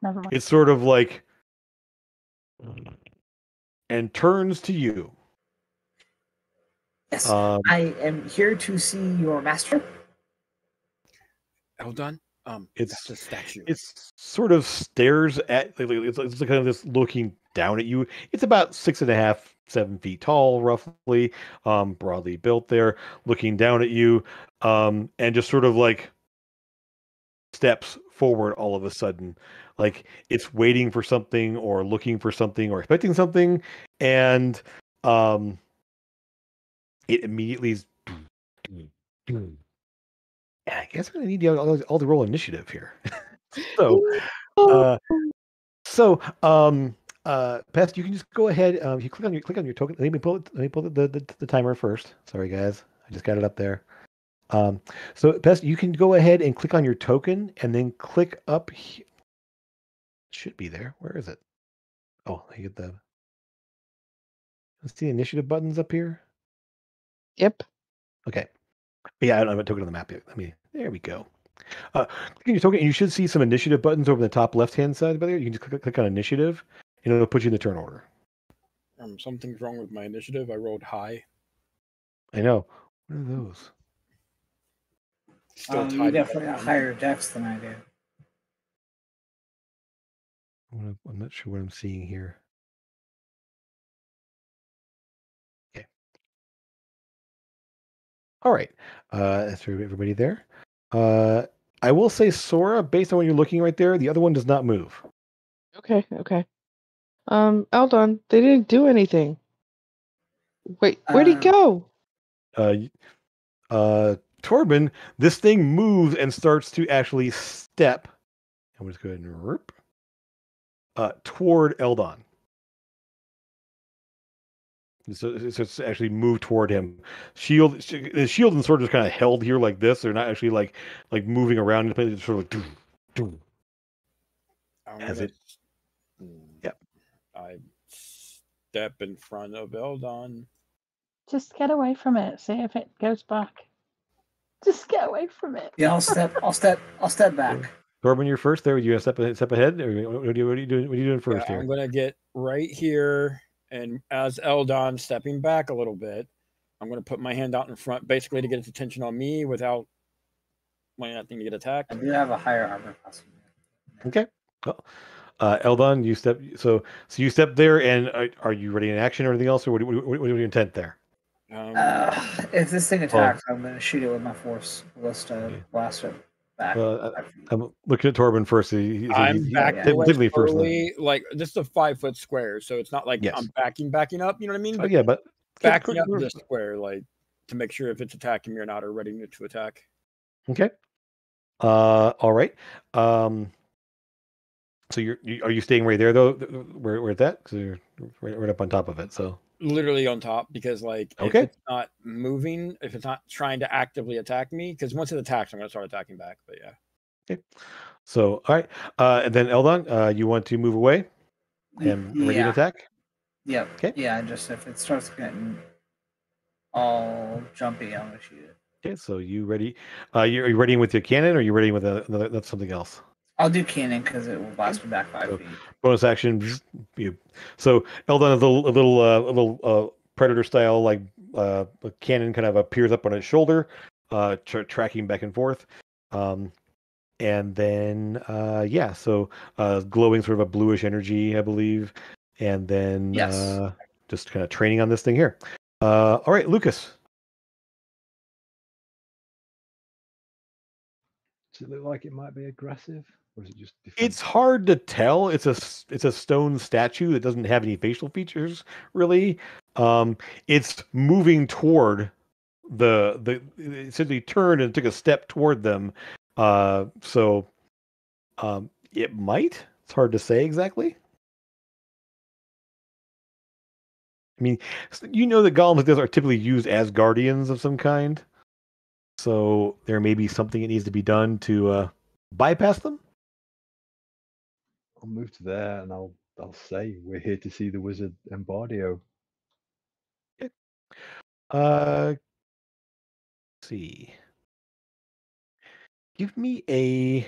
Speaker 3: Never mind.
Speaker 1: it's sort of like and turns to you.
Speaker 4: Yes, I am here to see your master.
Speaker 5: Eldon,
Speaker 1: It's
Speaker 5: that's a statue.
Speaker 1: It sort of stares at. It's kind of just looking down at you. It's about 6.5, 7 feet tall, roughly, broadly built. There, looking down at you, and just sort of like steps forward all of a sudden, like it's waiting for something or looking for something or expecting something, and it immediately is. I guess I'm gonna need you all to roll initiative here. so, Pest, you can just go ahead. You click on your token. Let me pull the timer first. Sorry, guys, I just got it up there. So Pest, you can go ahead and click on your token, and then click up. It should be there. Where is it? Oh, you get the. Let's see initiative buttons up here.
Speaker 2: Yep.
Speaker 1: Okay. Yeah, I don't have a token on the map yet. There we go. Click on your token, and you should see some initiative buttons over the top left-hand side. By there, you can just click on initiative, and it'll put you in the turn order.
Speaker 5: Something's wrong with my initiative. I rolled high.
Speaker 1: I know. What are those?
Speaker 5: Still
Speaker 4: You
Speaker 5: tied.
Speaker 4: definitely got higher dex than I do.
Speaker 1: I'm not sure what I'm seeing here. Okay. All right. That's for everybody there. I will say, Sora, based on what you're looking right there, the other one does not move.
Speaker 2: Okay. Eldon, they didn't do anything. Wait, where'd he go?
Speaker 1: Torben, this thing moves and starts to actually step. I'm just go ahead and rip toward Eldon. So it's actually moved toward him. The shield and sword is kind of held here like this. They're not actually like moving around. It's sort of like as it. Yep.
Speaker 5: I step in front of Eldon.
Speaker 3: Just get away from it. See if it goes back. Just get away from it.
Speaker 4: Yeah, I'll step back.
Speaker 1: Torben, you're first there. Are you gonna step ahead? Or what are you doing? What are you doing first here?
Speaker 5: I'm gonna get right here, and as Eldon stepping back a little bit, I'm gonna put my hand out in front, basically to get its attention on me without wanting that thing to get attacked.
Speaker 4: I do have a higher armor class.
Speaker 1: Okay. Well, Eldon, you step. So you step there, and are you ready in action or anything else, or what are your intent there?
Speaker 4: If this thing attacks, I'm going to shoot it with my force ballista blaster back.
Speaker 1: I'm looking at Torben first.
Speaker 5: I'm backing
Speaker 1: typically first.
Speaker 5: Like this is a 5-foot square, so it's not like
Speaker 1: Yes.
Speaker 5: I'm backing up. You know what I mean?
Speaker 1: But yeah, but
Speaker 5: backing up this square, like to make sure if it's attacking me or not, or ready to attack.
Speaker 1: Okay. All right. So are you staying right there though? Where it's at? Because you're right up on top of it. So
Speaker 5: literally on top, because like if it's not moving, if it's not trying to actively attack me, because once it attacks, I'm gonna start attacking back. But yeah.
Speaker 1: Okay. So all right. And then Eldon, you want to move away and ready to attack?
Speaker 4: Yep.
Speaker 1: Okay.
Speaker 4: Yeah, just if it starts getting all jumpy, I'm gonna shoot it.
Speaker 1: Okay, so you ready? Are you ready with your cannon, or are you ready with another that's something else?
Speaker 4: I'll do cannon because it will blast me back 5
Speaker 1: So
Speaker 4: feet.
Speaker 1: bonus action. You. So Eldon, a little predator style like a cannon kind of appears up on its shoulder, tracking back and forth. And then yeah, so glowing sort of a bluish energy, I believe, and then
Speaker 4: Yes.
Speaker 1: just kind of training on this thing here. All right, Lucas.
Speaker 7: Does it look like it might be aggressive, or is it just
Speaker 1: It's
Speaker 7: defensive?
Speaker 1: hard to tell. It's a stone statue that doesn't have any facial features really. It's moving toward it essentially turned and took a step toward them. So it might. It's hard to say exactly. I mean, you know that golems like this are typically used as guardians of some kind. So there may be something that needs to be done to bypass them.
Speaker 7: I'll move to there and I'll say we're here to see the wizard Embardio.
Speaker 1: Let's see. Give me a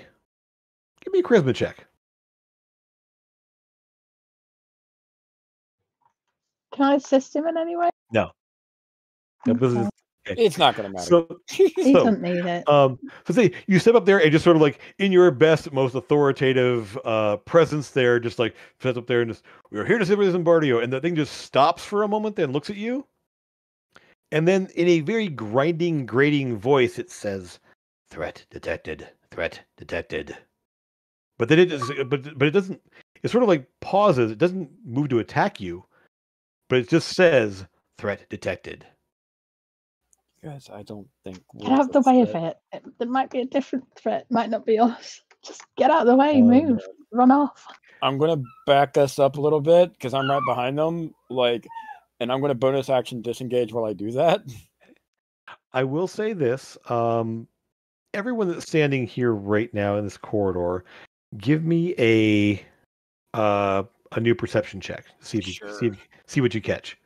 Speaker 1: charisma check.
Speaker 3: Can I assist him in any way?
Speaker 1: No. No, this is
Speaker 3: Okay.
Speaker 1: okay.
Speaker 5: It's not going to matter.
Speaker 1: So,
Speaker 3: He doesn't need it.
Speaker 1: so say you step up there and just sort of like in your best, most authoritative presence there, just like step up there and just, we're here to see this Bardio, and the thing just stops for a moment, then looks at you, and then in a very grinding, grating voice, it says, "Threat detected. Threat detected." But then but it doesn't. It sort of like pauses. It doesn't move to attack you, but it just says, "Threat detected."
Speaker 5: Guys, I don't think
Speaker 3: Get out of the way of it. There might be a different threat. Might not be us. Just get out of the way. Move. Run off.
Speaker 5: I'm gonna back us up a little bit because I'm right behind them. And I'm gonna bonus action disengage while I do that.
Speaker 1: I will say this: everyone that's standing here right now in this corridor, give me a new perception check. See if you
Speaker 5: Sure.
Speaker 1: see what you catch.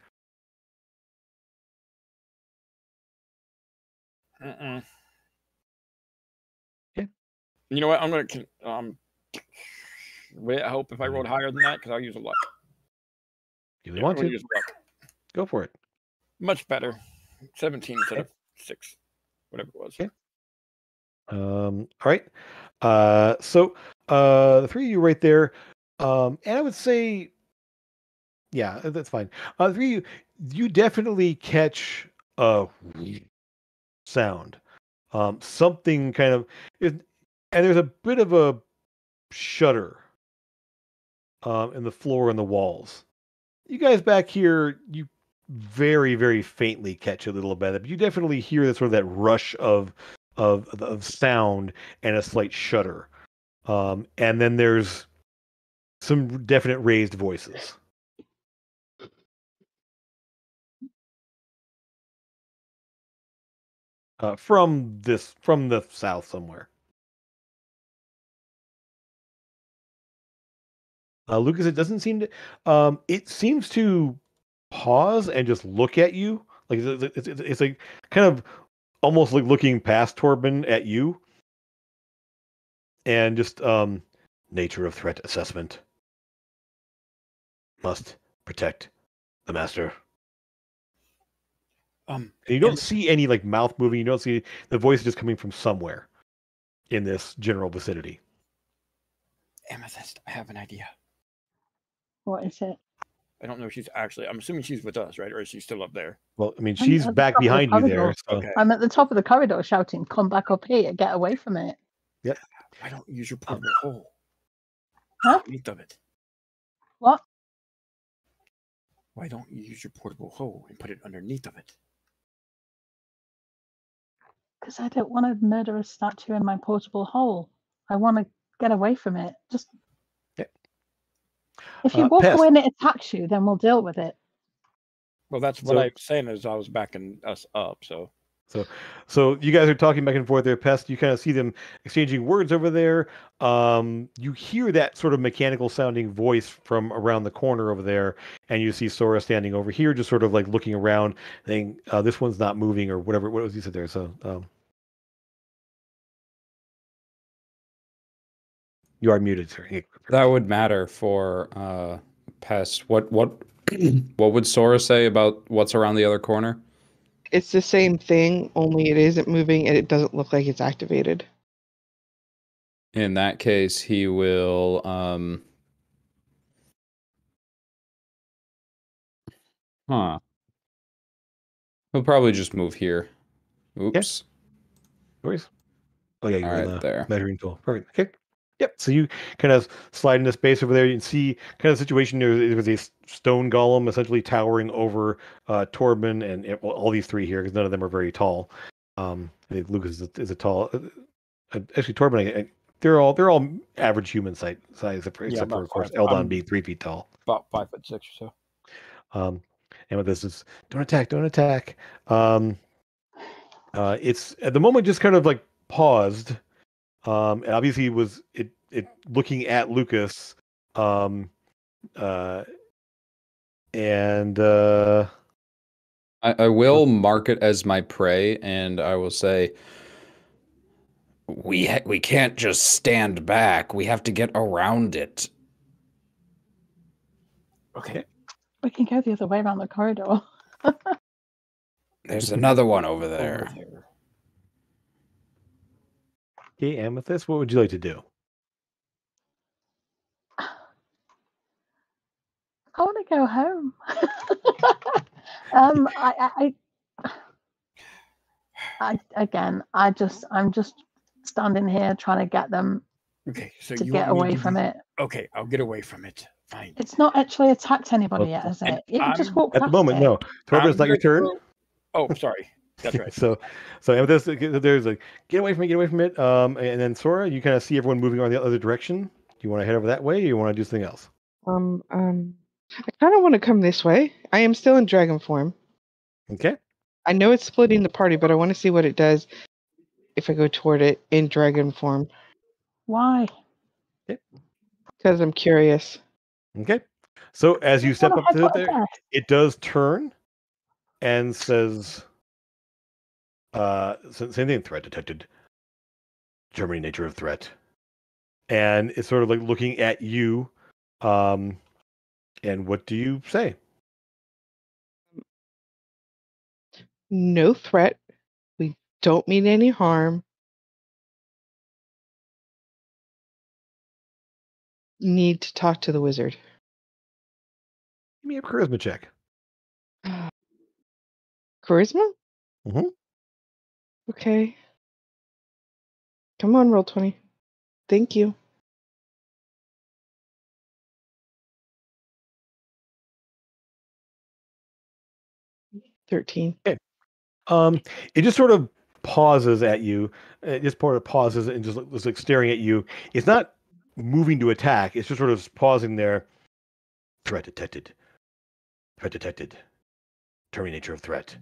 Speaker 5: Okay. You know what? I'm gonna wait. I hope if I rolled higher than that, because I'll use a luck.
Speaker 1: You want to
Speaker 5: use luck.
Speaker 1: go for it?
Speaker 5: Much better. 17 instead of 6, whatever it was.
Speaker 1: Okay. All right. So the three of you right there, and I would say, yeah, that's fine. The three of you definitely catch a sound, something kind of, and there's a bit of a shudder in the floor and the walls. You guys back here, you very, very faintly catch a little bit of it. You definitely hear that sort of that rush of sound and a slight shudder. And then there's some definite raised voices. From the south somewhere. Lucas, it doesn't seem to. It seems to pause and just look at you. Like it's like kind of almost like looking past Torben at you, and just nature of threat assessment. Must protect the master. And you don't see any like mouth moving. You don't see the voice just coming from somewhere in this general vicinity.
Speaker 5: Amethyst, I have an idea.
Speaker 3: What is it?
Speaker 5: I don't know if she's actually. I'm assuming she's with us, right? Or is she still up there?
Speaker 1: Well, I mean,
Speaker 3: I'm
Speaker 1: she's
Speaker 3: at the
Speaker 1: back
Speaker 3: top of the
Speaker 1: behind you there.
Speaker 3: corridor.
Speaker 1: So.
Speaker 5: Okay.
Speaker 3: I'm at the top of the corridor shouting, "Come back up here! Get away from it!"
Speaker 1: Yep.
Speaker 5: Why don't you use your portable hole?
Speaker 3: Huh?
Speaker 5: Underneath of it.
Speaker 3: What?
Speaker 5: Why don't you use your portable hole and put it underneath of it?
Speaker 3: Because I don't want to murder a statue in my portable hole. I want to get away from it. Just if you walk
Speaker 1: Pest.
Speaker 3: away and it attacks you, then we'll deal with it.
Speaker 5: Well, that's what I'm saying. Is I was backing us up. So
Speaker 1: So you guys are talking back and forth there, Pest. You kind of see them exchanging words over there. You hear that sort of mechanical sounding voice from around the corner over there, and you see Sora standing over here, just sort of like looking around, saying, "This one's not moving," or whatever. What was he said there? So you are muted, sir.
Speaker 6: That would matter for Pest. What what would Sora say about what's around the other corner?
Speaker 2: It's the same thing, only it isn't moving and it doesn't look like it's activated.
Speaker 6: In that case, he will he'll probably just move here. Oops.
Speaker 1: Noise. Oh yeah, you're
Speaker 6: All
Speaker 1: on
Speaker 6: right,
Speaker 1: the
Speaker 6: there.
Speaker 1: measuring tool. Perfect. Okay. Yep. So you kind of slide into space over there. You can see kind of the situation. There was a stone golem essentially towering over Torben and all these three here because none of them are very tall. I think Lucas is a tall. Actually, Torben, they're all average human size except for of course Eldon being 3 feet tall.
Speaker 5: About 5'6" or so.
Speaker 1: And with this is don't attack. It's at the moment just kind of like paused. And obviously it looking at Lucas. And
Speaker 6: I will mark it as my prey, and I will say, we can't just stand back. We have to get around it.
Speaker 5: Okay.
Speaker 3: We can go the other way around the corridor.
Speaker 6: There's another one over there.
Speaker 1: Okay, Amethyst, what would you like to do?
Speaker 3: I want to go home. I'm just standing here trying to get them
Speaker 5: Okay, so
Speaker 3: to
Speaker 5: you
Speaker 3: get
Speaker 5: want me
Speaker 3: away
Speaker 5: to
Speaker 3: from it.
Speaker 5: Okay, I'll get away from it. Fine.
Speaker 3: It's not actually attacked anybody
Speaker 1: Well,
Speaker 3: yet, has
Speaker 5: and
Speaker 3: it? You can just
Speaker 5: I'm-
Speaker 3: walk
Speaker 1: At
Speaker 3: past
Speaker 1: the moment,
Speaker 3: it.
Speaker 1: no. Torben, it's not your
Speaker 5: I'm gonna
Speaker 1: turn.
Speaker 5: go- Oh, sorry. That's right.
Speaker 1: So Amethyst, there's like get away from it. And then Sora, you kind of see everyone moving on the other direction. Do you want to head over that way, or you want to do something else?
Speaker 2: I kind of want to come this way. I am still in dragon form.
Speaker 1: Okay.
Speaker 2: I know it's splitting the party, but I want to see what it does if I go toward it in dragon form
Speaker 3: Why?
Speaker 2: because I'm curious.
Speaker 1: Okay. So as you step up to it there,
Speaker 3: Head.
Speaker 1: it does turn and says, same thing, threat detected. Determining nature of threat. And it's sort of like looking at you. And what do you say?
Speaker 2: No threat. We don't mean any harm. Need to talk to the wizard.
Speaker 1: Give me a charisma check.
Speaker 2: Charisma?
Speaker 1: Mhm.
Speaker 2: Okay. Come on, roll 20. Thank you. $13.
Speaker 1: Okay. It just sort of pauses at you. It just sort of pauses and just looks like staring at you. It's not moving to attack. It's just sort of pausing there. Threat detected. Threat detected. Determining nature of threat.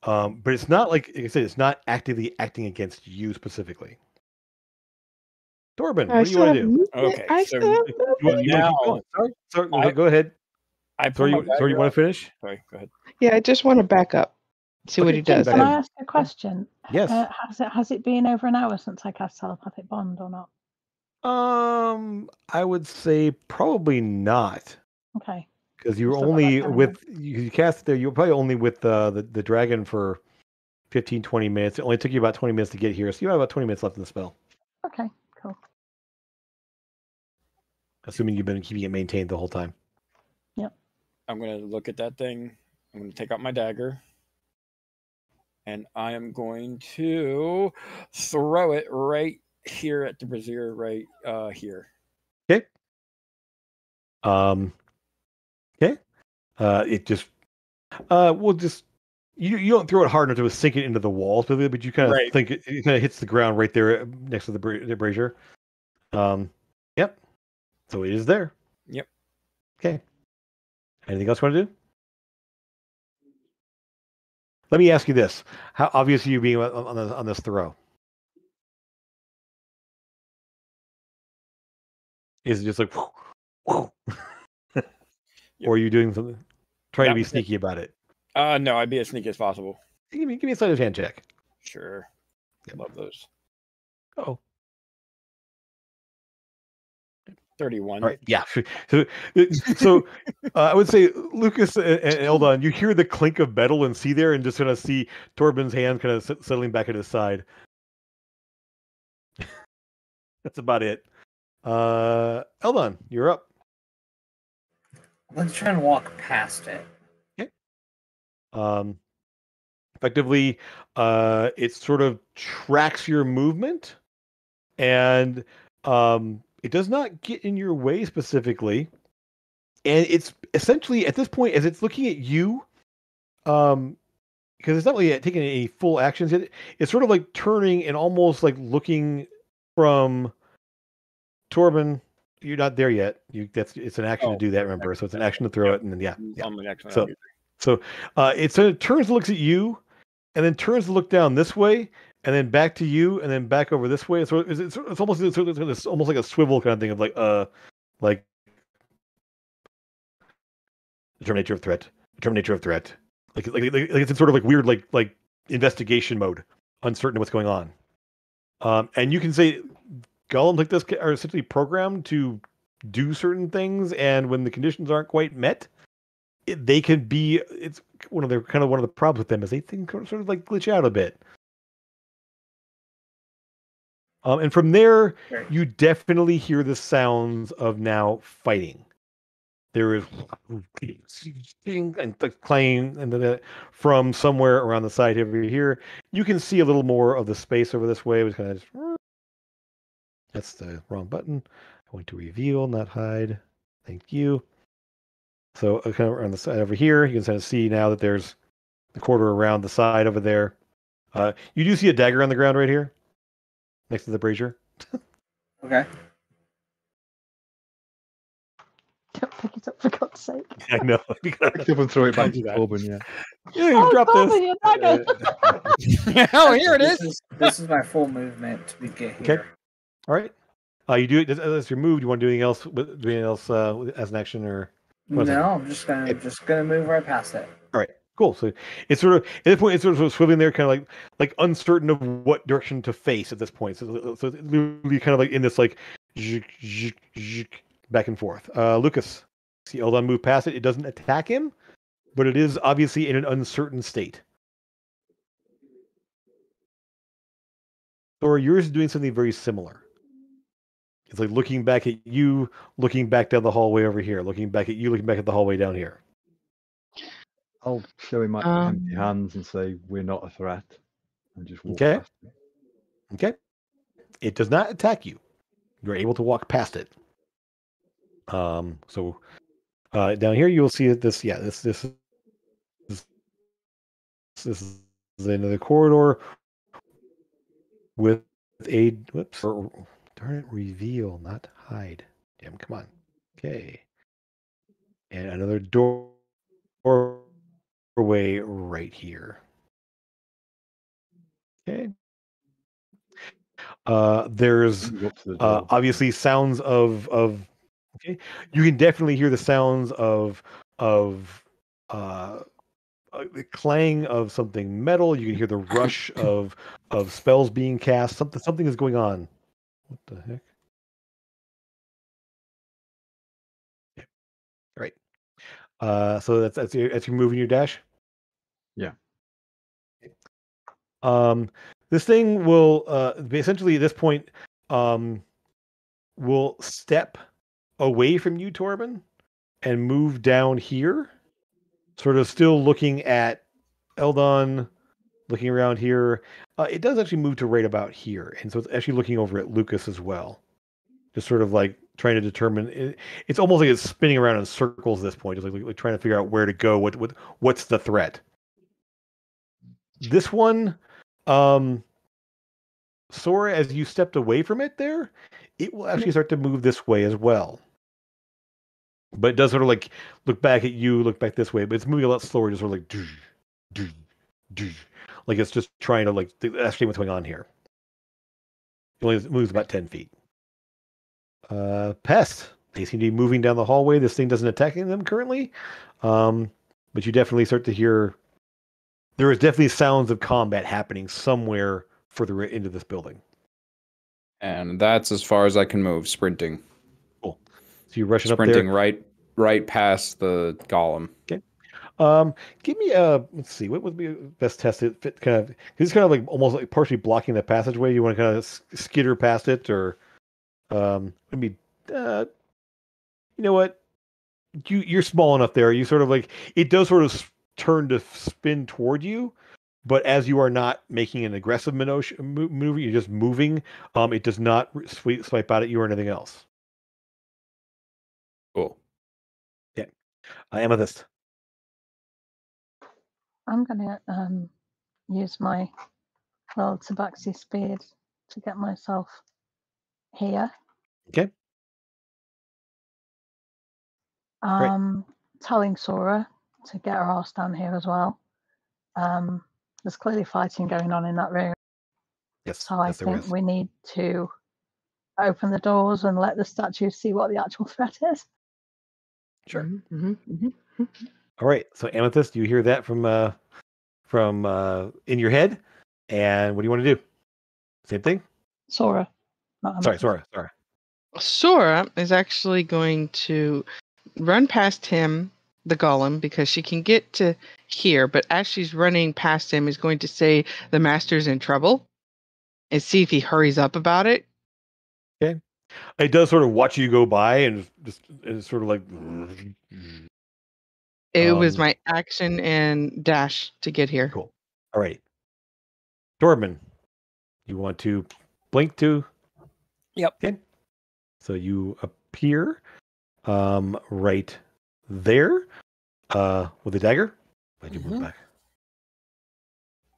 Speaker 1: But it's not like I said. It's not actively acting against you specifically. Torben, what do you want to do?
Speaker 5: Okay,
Speaker 2: I
Speaker 5: so
Speaker 2: still have
Speaker 1: You want to
Speaker 5: Now-
Speaker 1: keep going? Sorry,
Speaker 5: I-
Speaker 1: go ahead.
Speaker 5: I pull
Speaker 1: Sorry,
Speaker 5: my
Speaker 1: you
Speaker 5: dagger
Speaker 1: want
Speaker 5: out.
Speaker 1: to finish?
Speaker 5: Sorry, go ahead.
Speaker 2: Yeah, I just want to back up. See what
Speaker 1: Okay,
Speaker 2: he does.
Speaker 1: back
Speaker 3: Can
Speaker 1: up.
Speaker 3: I ask a question?
Speaker 1: Yes.
Speaker 3: Has it been over an hour since I cast telepathic bond or not?
Speaker 1: I would say probably not.
Speaker 3: Okay.
Speaker 1: Because you were
Speaker 3: Still got
Speaker 1: only
Speaker 3: that time
Speaker 1: with you cast it there. You were probably only with the dragon for 15, 20 minutes. It only took you about 20 minutes to get here, so you have about 20 minutes left in the spell.
Speaker 3: Okay, cool.
Speaker 1: Assuming you've been keeping it maintained the whole time.
Speaker 5: I'm going to look at that thing. I'm going to take out my dagger. And I am going to throw it right here at the brazier, right here.
Speaker 1: Okay. Okay. It just we'll just you don't throw it hard enough to sink it into the walls, but you kind of
Speaker 5: Right.
Speaker 1: think it kind of hits the ground right there next to the brazier. Yep. So it is there.
Speaker 5: Yep.
Speaker 1: Okay. Anything else you want to do? Let me ask you this: how obvious are you being on this throw? Is it just like, or are you doing something, trying to
Speaker 5: That
Speaker 1: be
Speaker 5: was it.
Speaker 1: sneaky about it?
Speaker 5: No, I'd be as sneaky as possible.
Speaker 1: Give me a sleight of hand check.
Speaker 5: Sure. Love those.
Speaker 1: Oh,
Speaker 5: 31.
Speaker 1: all right, yeah. So I would say Lucas and Eldon, you hear the clink of metal and see there, and just kind of see Torben's hand kind of settling back at his side. That's about it. Eldon, you're up.
Speaker 4: Let's try and walk past it.
Speaker 1: Okay. Effectively, it sort of tracks your movement, and it does not get in your way specifically. And it's essentially at this point, as it's looking at you, because it's not really taking any full actions yet. It's sort of like turning and almost like looking from Torben. You're not there yet. It's an action to do that. Remember, so it's an action to throw it, and then yeah.
Speaker 5: I'm an excellent.
Speaker 1: So it sort of turns and looks at you, and then turns to look down this way, and then back to you, and then back over this way. It's almost like a swivel kind of thing of like determine nature of threat, like it's in sort of like weird like investigation mode, uncertain of what's going on. And you can say golems like this are essentially programmed to do certain things, and when the conditions aren't quite met, they can be. It's one of the problems with them is they think sort of like glitch out a bit. And from there, you definitely hear the sounds of now fighting. There is and the clanging, and then from somewhere around the side over here, you can see a little more of the space over this way. It was kind of that's the wrong button. I want to reveal, not hide. Thank you. So kind of on the side over here, you can kind of see now that there's the quarter around the side over there. You do see a dagger on the ground right here, next to the brazier.
Speaker 4: Okay.
Speaker 3: Don't pick it up for God's sake.
Speaker 1: I know.
Speaker 7: Pick it up and throw it back to Corbin, yeah.
Speaker 1: Yeah, you dropped
Speaker 3: Corbin,
Speaker 1: this.
Speaker 3: your dagger.
Speaker 5: Oh, here it is.
Speaker 4: This is my full movement to get here.
Speaker 1: Okay. All right. You do it as your move. Do you want to do anything else? Do anything else as an action, or?
Speaker 4: No, I'm just gonna move right past it.
Speaker 1: All right. Cool. So it's sort of at this point, it's sort of swiveling there, kind of like uncertain of what direction to face at this point. So it's literally kind of like in this like back and forth. Lucas, see Eldon move past it. It doesn't attack him, but it is obviously in an uncertain state. Or yours is doing something very similar. It's like looking back at you, looking back down the hallway over here, looking back at you, looking back at the hallway down here.
Speaker 7: I'll show him my empty hands and say we're not a threat, and just walk
Speaker 1: Okay.
Speaker 7: past it.
Speaker 1: Okay. It does not attack you. You're able to walk past it. So down here you'll see that this is another corridor with a darn it, reveal, not hide. Damn, come on. Okay. And another doorway right here. Okay. There's
Speaker 7: Go up to the door.
Speaker 1: obviously sounds of okay. You can definitely hear the sounds of the clang of something metal. You can hear the rush of spells being cast. Something is going on. What the heck? Yeah. Right. So that's your move and your dash.
Speaker 7: Yeah.
Speaker 1: This thing will essentially at this point will step away from you, Torben, and move down here, sort of still looking at Eldon, looking around here. It does actually move to right about here, and so it's actually looking over at Lucas as well, just sort of like trying to determine. It's almost like it's spinning around in circles at this point, just like trying to figure out where to go. What's the threat? This one, Sora, as you stepped away from it there, it will actually start to move this way as well. But it does sort of like look back at you, look back this way, but it's moving a lot slower, just sort of like like it's just trying to like ascertain what's going on here. It only moves about 10 feet. Pest. They seem to be moving down the hallway. This thing doesn't attack them currently. But you definitely start to hear there is definitely sounds of combat happening somewhere further into this building.
Speaker 6: And that's as far as I can move, sprinting.
Speaker 1: Cool. So you're rushing
Speaker 6: sprinting
Speaker 1: up there.
Speaker 6: right past the golem.
Speaker 1: Okay. Give me let's see, what would be best test it fit kind of, it's kind of like almost like partially blocking the passageway. You want to kind of skitter past it, or maybe you know what? You're small enough there. You sort of like it does sort of turn to spin toward you, but as you are not making an aggressive maneuver, you're just moving. It does not swipe out at you or anything else.
Speaker 6: Cool.
Speaker 1: Yeah. Amethyst.
Speaker 3: I'm gonna use my little tabaxi speed to get myself here.
Speaker 1: Okay.
Speaker 3: Telling Sora to get her ass down here as well. There's clearly fighting going on in that room.
Speaker 1: Yes.
Speaker 3: So I think we need to open the doors and let the statue see what the actual threat is.
Speaker 1: Sure.
Speaker 2: Mm-hmm.
Speaker 1: All right. So Amethyst, you hear that from in your head, and what do you want to do? Same thing.
Speaker 3: Sora.
Speaker 1: Sorry.
Speaker 2: Sora is actually going to run past him, the golem, because she can get to here, but as she's running past him is going to say the master's in trouble and see if he hurries up about it.
Speaker 1: Okay. It does sort of watch you go by and just it's sort of like
Speaker 2: It was my action and dash to get here.
Speaker 1: Cool. All right. Dorman, you want to blink to?
Speaker 5: Yep.
Speaker 1: Okay. So you appear right there with a dagger. I do move back.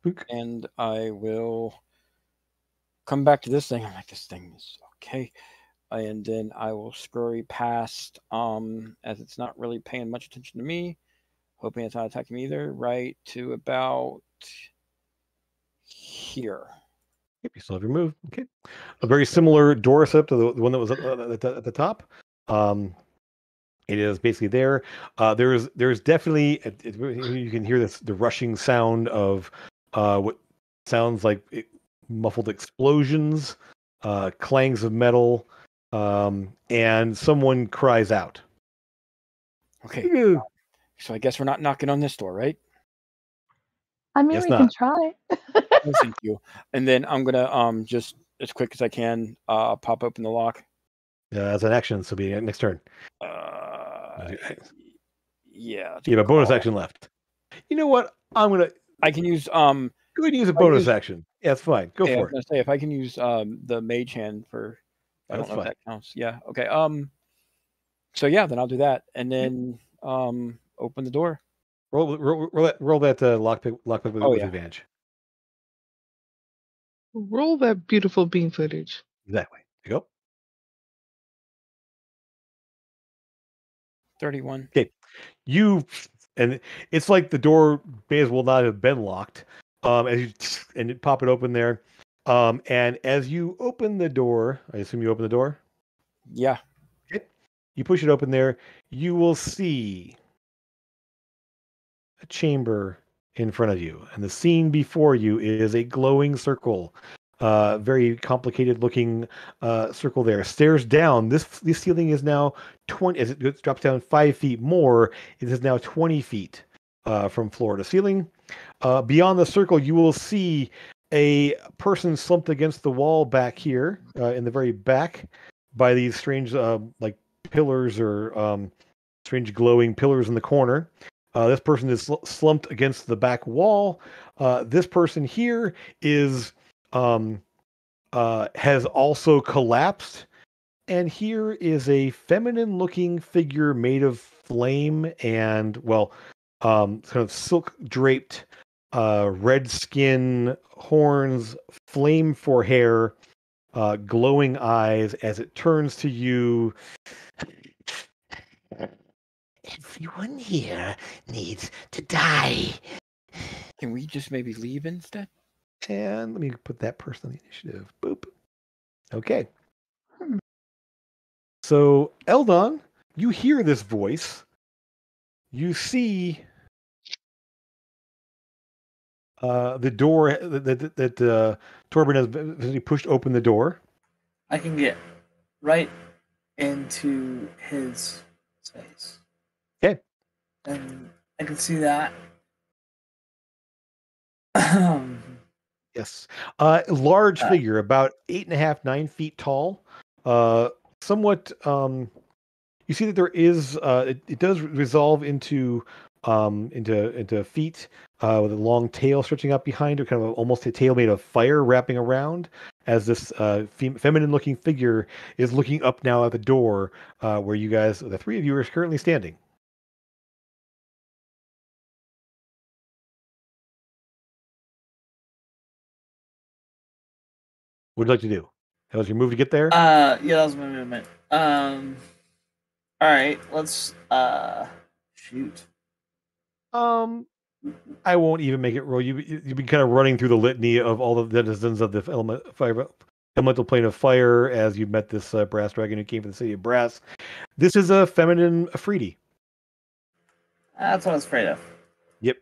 Speaker 1: Book.
Speaker 5: And I will come back to this thing. I'm like, this thing is okay. And then I will scurry past, as it's not really paying much attention to me, hoping it's not attacking me either, right to about here.
Speaker 1: Yep, you still have your move. Okay. A very similar door setup to the one that was at the top. It is basically there. There's definitely you can hear the rushing sound of what sounds like muffled explosions, clangs of metal, and someone cries out.
Speaker 5: Okay. So I guess we're not knocking on this door, right?
Speaker 3: I mean, we can try.
Speaker 5: Oh, thank you. And then I'm gonna just as quick as I can pop open the lock.
Speaker 1: As an action, so be next turn.
Speaker 5: Yeah.
Speaker 1: You have a bonus action left. You know what?
Speaker 5: I can use
Speaker 1: Go ahead and use a bonus action. Yeah, it's fine. Go for it.
Speaker 5: I was gonna say if I can use the mage hand for I don't know if that counts. Yeah. Okay. So yeah, then I'll do that. And then open the door.
Speaker 1: Roll that lockpick with advantage.
Speaker 2: Roll that beautiful beam footage.
Speaker 1: Exactly. There you go.
Speaker 5: 31.
Speaker 1: Okay. And it's like the door may as well not have been locked. As you pop it open there. And as you open the door, I assume you open the door?
Speaker 5: Yeah.
Speaker 1: Okay. You push it open there, you will see a chamber in front of you, and the scene before you is a glowing circle, very complicated looking circle there. Stairs down. This ceiling is now 20. As it drops down 5 feet more, it is now 20 feet from floor to ceiling. Beyond the circle, you will see a person slumped against the wall back here in the very back by these strange like pillars or strange glowing pillars in the corner. This person is slumped against the back wall. This person here is has also collapsed. And here is a feminine-looking figure made of flame and, well, kind of silk-draped, red skin, horns, flame for hair, glowing eyes as it turns to you. Everyone here needs to die.
Speaker 5: Can we just maybe leave instead?
Speaker 1: And let me put that person on the initiative. Boop. Okay. So, Eldon, you hear this voice. You see the door that Torben has basically pushed open the door.
Speaker 4: I can get right into his space.
Speaker 1: Okay.
Speaker 4: And I can see that.
Speaker 1: Yes. Large figure, about 8.5, 9 feet tall. Somewhat. You see that there is. It does resolve into feet with a long tail stretching up behind it, kind of almost a tail made of fire wrapping around. As this feminine-looking figure is looking up now at the door, where you guys, the three of you, are currently standing. What would you like to do? How was your move to get there?
Speaker 4: Yeah, that was my movement. All right, let's shoot.
Speaker 1: I won't even make it roll. You've been kind of running through the litany of all the denizens of the elemental plane of fire as you met this brass dragon who came from the city of Brass. This is a feminine Afridi.
Speaker 4: That's what I was afraid of.
Speaker 1: Yep.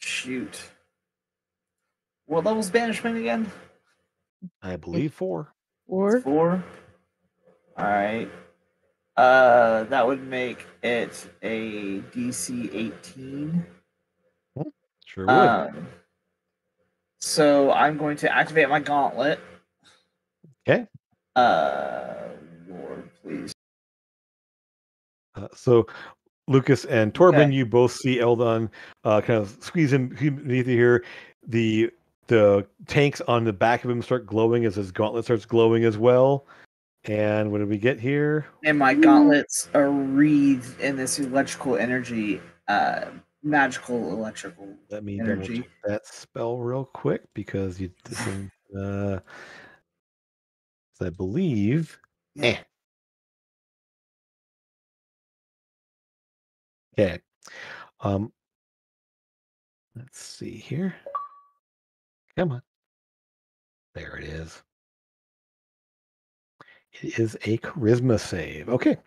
Speaker 4: Shoot. What level's banishment again?
Speaker 1: I believe 4.
Speaker 2: Or
Speaker 4: 4. All right. That would make it a DC 18.
Speaker 1: Sure would.
Speaker 4: So I'm going to activate my gauntlet.
Speaker 1: Okay.
Speaker 4: Lord, please.
Speaker 1: So Lucas and Torben, you both see Eldon kind of squeeze him beneath here. The tanks on the back of him start glowing as his gauntlet starts glowing as well. And what did we get here?
Speaker 4: And my gauntlets are wreathed in this electrical energy, magical electrical
Speaker 1: Let me
Speaker 4: energy.
Speaker 1: double check that spell real quick because you did some. I believe.
Speaker 4: Yeah.
Speaker 1: Okay. Let's see here. Come on. There it is. It is a charisma save. Okay.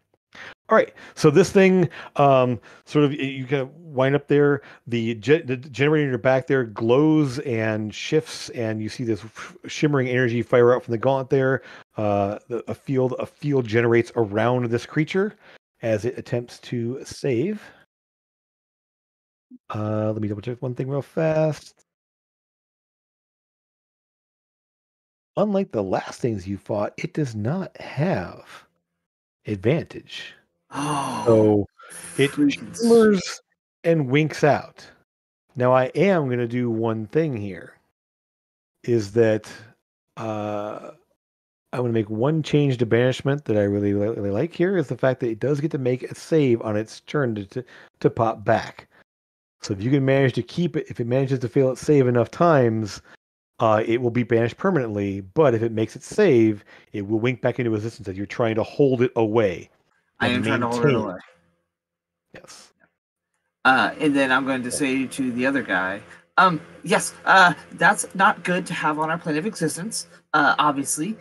Speaker 1: All right. So this thing, sort of, you kind of wind up there. The generator in your back there glows and shifts, and you see this shimmering energy fire out from the gauntlet there. A field generates around this creature as it attempts to save. Let me double check one thing real fast. Unlike the last things you fought, it does not have advantage.
Speaker 4: Oh,
Speaker 1: So it shimmers and winks out. Now I am going to do one thing here. Is that I'm going to make one change to banishment that I really like here is the fact that it does get to make a save on its turn to pop back. So if you can manage to keep it, if it manages to fail its save enough times, it will be banished permanently. But if it makes it save, it will wink back into existence as you're trying to hold it away.
Speaker 4: I am trying to hold it away.
Speaker 1: Yes.
Speaker 4: And then I'm going to say to the other guy, yes, that's not good to have on our plane of existence. Obviously,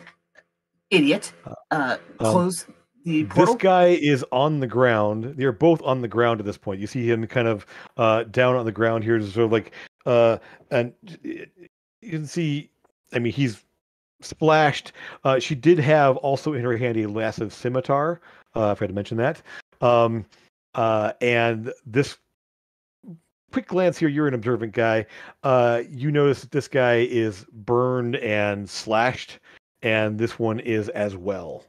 Speaker 4: idiot. Close the portal.
Speaker 1: This guy is on the ground. They're both on the ground at this point. You see him kind of down on the ground here, sort of like, and you can see. I mean, he's splashed. She did have also in her hand a massive scimitar. I forgot to mention that. And this quick glance here, you're an observant guy. You notice that this guy is burned and slashed, and this one is as well.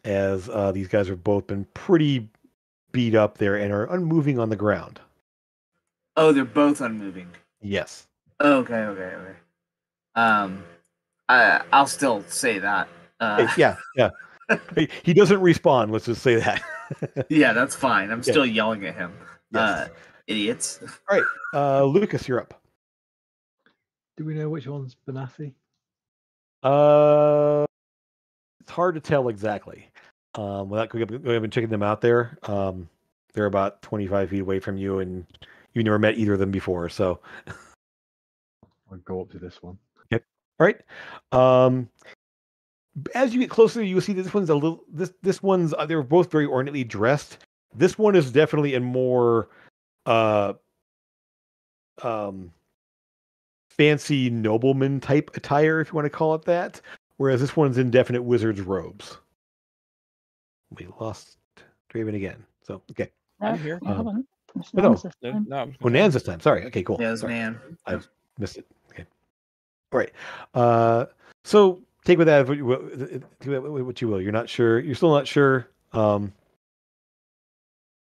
Speaker 1: As these guys have both been pretty beat up there and are unmoving on the ground.
Speaker 4: Oh, they're both unmoving.
Speaker 1: Yes.
Speaker 4: Okay. I'll still say that.
Speaker 1: Yeah. He doesn't respond. Let's just say that.
Speaker 4: Yeah, that's fine. I'm still yelling at him.
Speaker 1: Yes.
Speaker 4: Idiots.
Speaker 1: All right, Lucas, you're up.
Speaker 7: Do we know which one's Benassi?
Speaker 1: It's hard to tell exactly. Without going up and checking them out there. They're about 25 feet away from you, and you never met either of them before. So,
Speaker 7: I'll go up to this one.
Speaker 1: yep. All right. As you get closer, you will see that this one's a little. This one's. They're both very ornately dressed. This one is definitely in more uh um fancy nobleman type attire, if you want to call it that. Whereas this one's in definite wizard's robes. We lost Draven again. So okay.
Speaker 3: No,
Speaker 5: I'm here.
Speaker 3: you haven't. It's
Speaker 1: no.
Speaker 3: Nan's this
Speaker 5: No,
Speaker 3: time.
Speaker 5: no,
Speaker 1: Oh, Nan's this time. Sorry. Okay, cool.
Speaker 4: Yeah, it was
Speaker 1: Sorry.
Speaker 4: Nan.
Speaker 1: I missed it. Okay. All right. So take with that what you will. You're not sure. You're still not sure.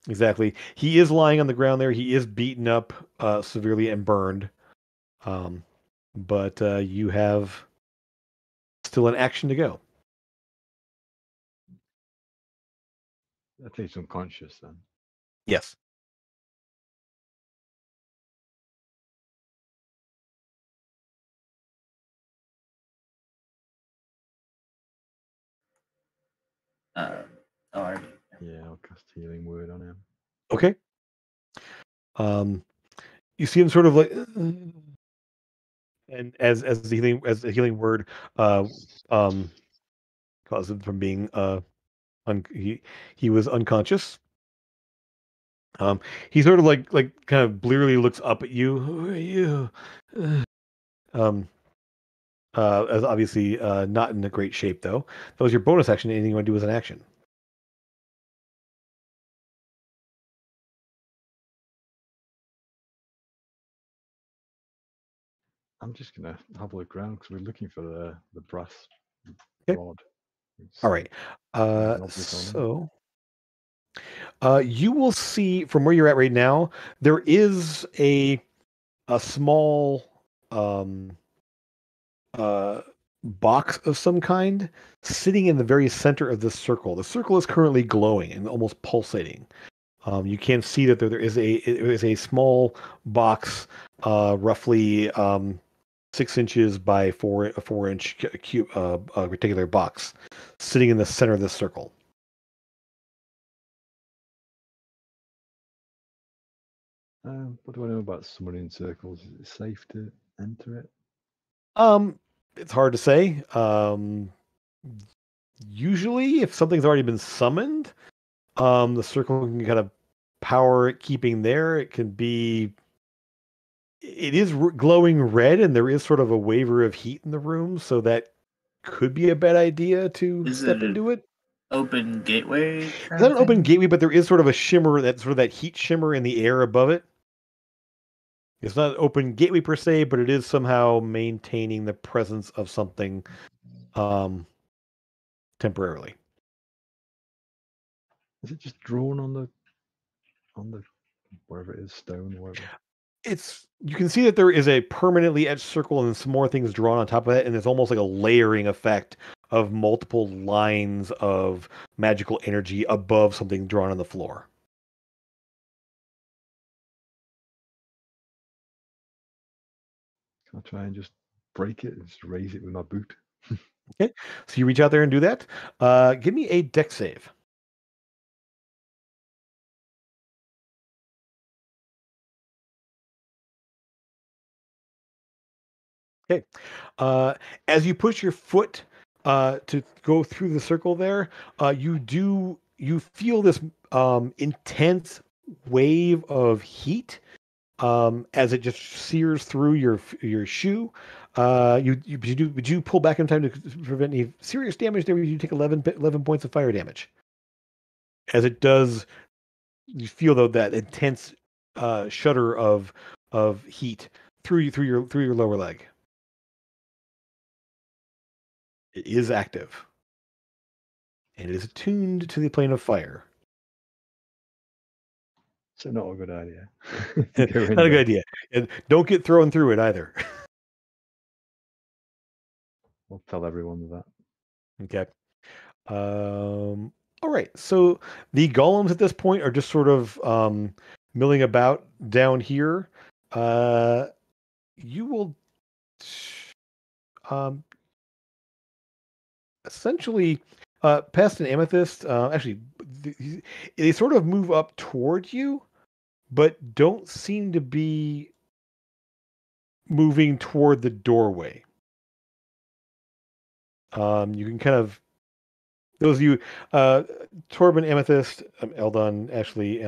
Speaker 1: Exactly. He is lying on the ground there. He is beaten up severely and burned. But you have still an action to go.
Speaker 7: I think he's unconscious then.
Speaker 1: Yes.
Speaker 4: All right.
Speaker 7: Yeah, I'll cast healing word on him.
Speaker 1: Okay. You see him sort of like, and as the healing word, caused him from being he was unconscious. He sort of like kind of blearily looks up at you. Who are you? Um, as obviously not in a great shape though. That was your bonus action. Anything you want to do as an action?
Speaker 7: I'm just gonna have a look around because we're looking for the brass
Speaker 1: Okay.
Speaker 7: rod.
Speaker 1: All right.
Speaker 7: Anything obvious on him?
Speaker 1: So you will see from where you're at right now, there is a small uh, box of some kind sitting in the very center of the circle. The circle is currently glowing and almost pulsating. You can see that there is a small box, roughly 6 inches by a 4 inch cube, rectangular box, sitting in the center of this circle.
Speaker 7: What do I know about summoning circles? Is it safe to enter it?
Speaker 1: It's hard to say. Usually, if something's already been summoned, the circle can kind of power it, keeping there. It can be. It is glowing red, and there is sort of a waiver of heat in the room, so that could be a bad idea to
Speaker 4: Is
Speaker 1: step
Speaker 4: it
Speaker 1: into it.
Speaker 4: open gateway?
Speaker 1: It's not an open gateway, but there is sort of a shimmer, that sort of that heat shimmer in the air above it. It's not an open gateway per se, but it is somehow maintaining the presence of something temporarily.
Speaker 7: Is it just drawn on the wherever it is, stone or whatever?
Speaker 1: You can see that there is a permanently etched circle and some more things drawn on top of it, and it's almost like a layering effect of multiple lines of magical energy above something drawn on the floor.
Speaker 7: Can I try and just break it and just raise it with my boot?
Speaker 1: Okay, so you reach out there and do that. Give me a dex save. Okay. As you push your foot to go through the circle there, you feel this intense wave of heat as it just sears through your shoe. Would you pull back in time to prevent any serious damage there? You take 11 points of fire damage. As it does, you feel though that intense shudder of heat through your lower leg. It is active, and it is attuned to the plane of fire.
Speaker 7: So not a good idea.
Speaker 1: Not a good idea. And don't get thrown through it either.
Speaker 7: I'll tell everyone that.
Speaker 1: Okay. All right. So the golems at this point are just sort of milling about down here. You will essentially past an amethyst. Actually, they sort of move up towards you, but don't seem to be moving toward the doorway. You can kind of those of you, Torben, Amethyst, Eldon, Ashley,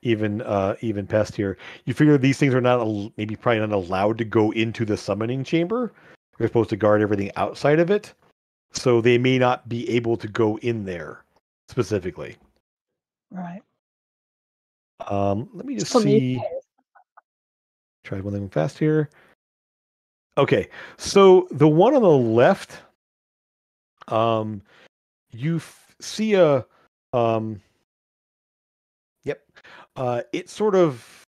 Speaker 1: even Pest here. You figure these things are not maybe probably not allowed to go into the summoning chamber. They're supposed to guard everything outside of it, so they may not be able to go in there specifically.
Speaker 3: Right.
Speaker 1: Let me just
Speaker 3: For me,
Speaker 1: see. Try one thing fast here. Okay, so the one on the left, you see a, yep, it sort of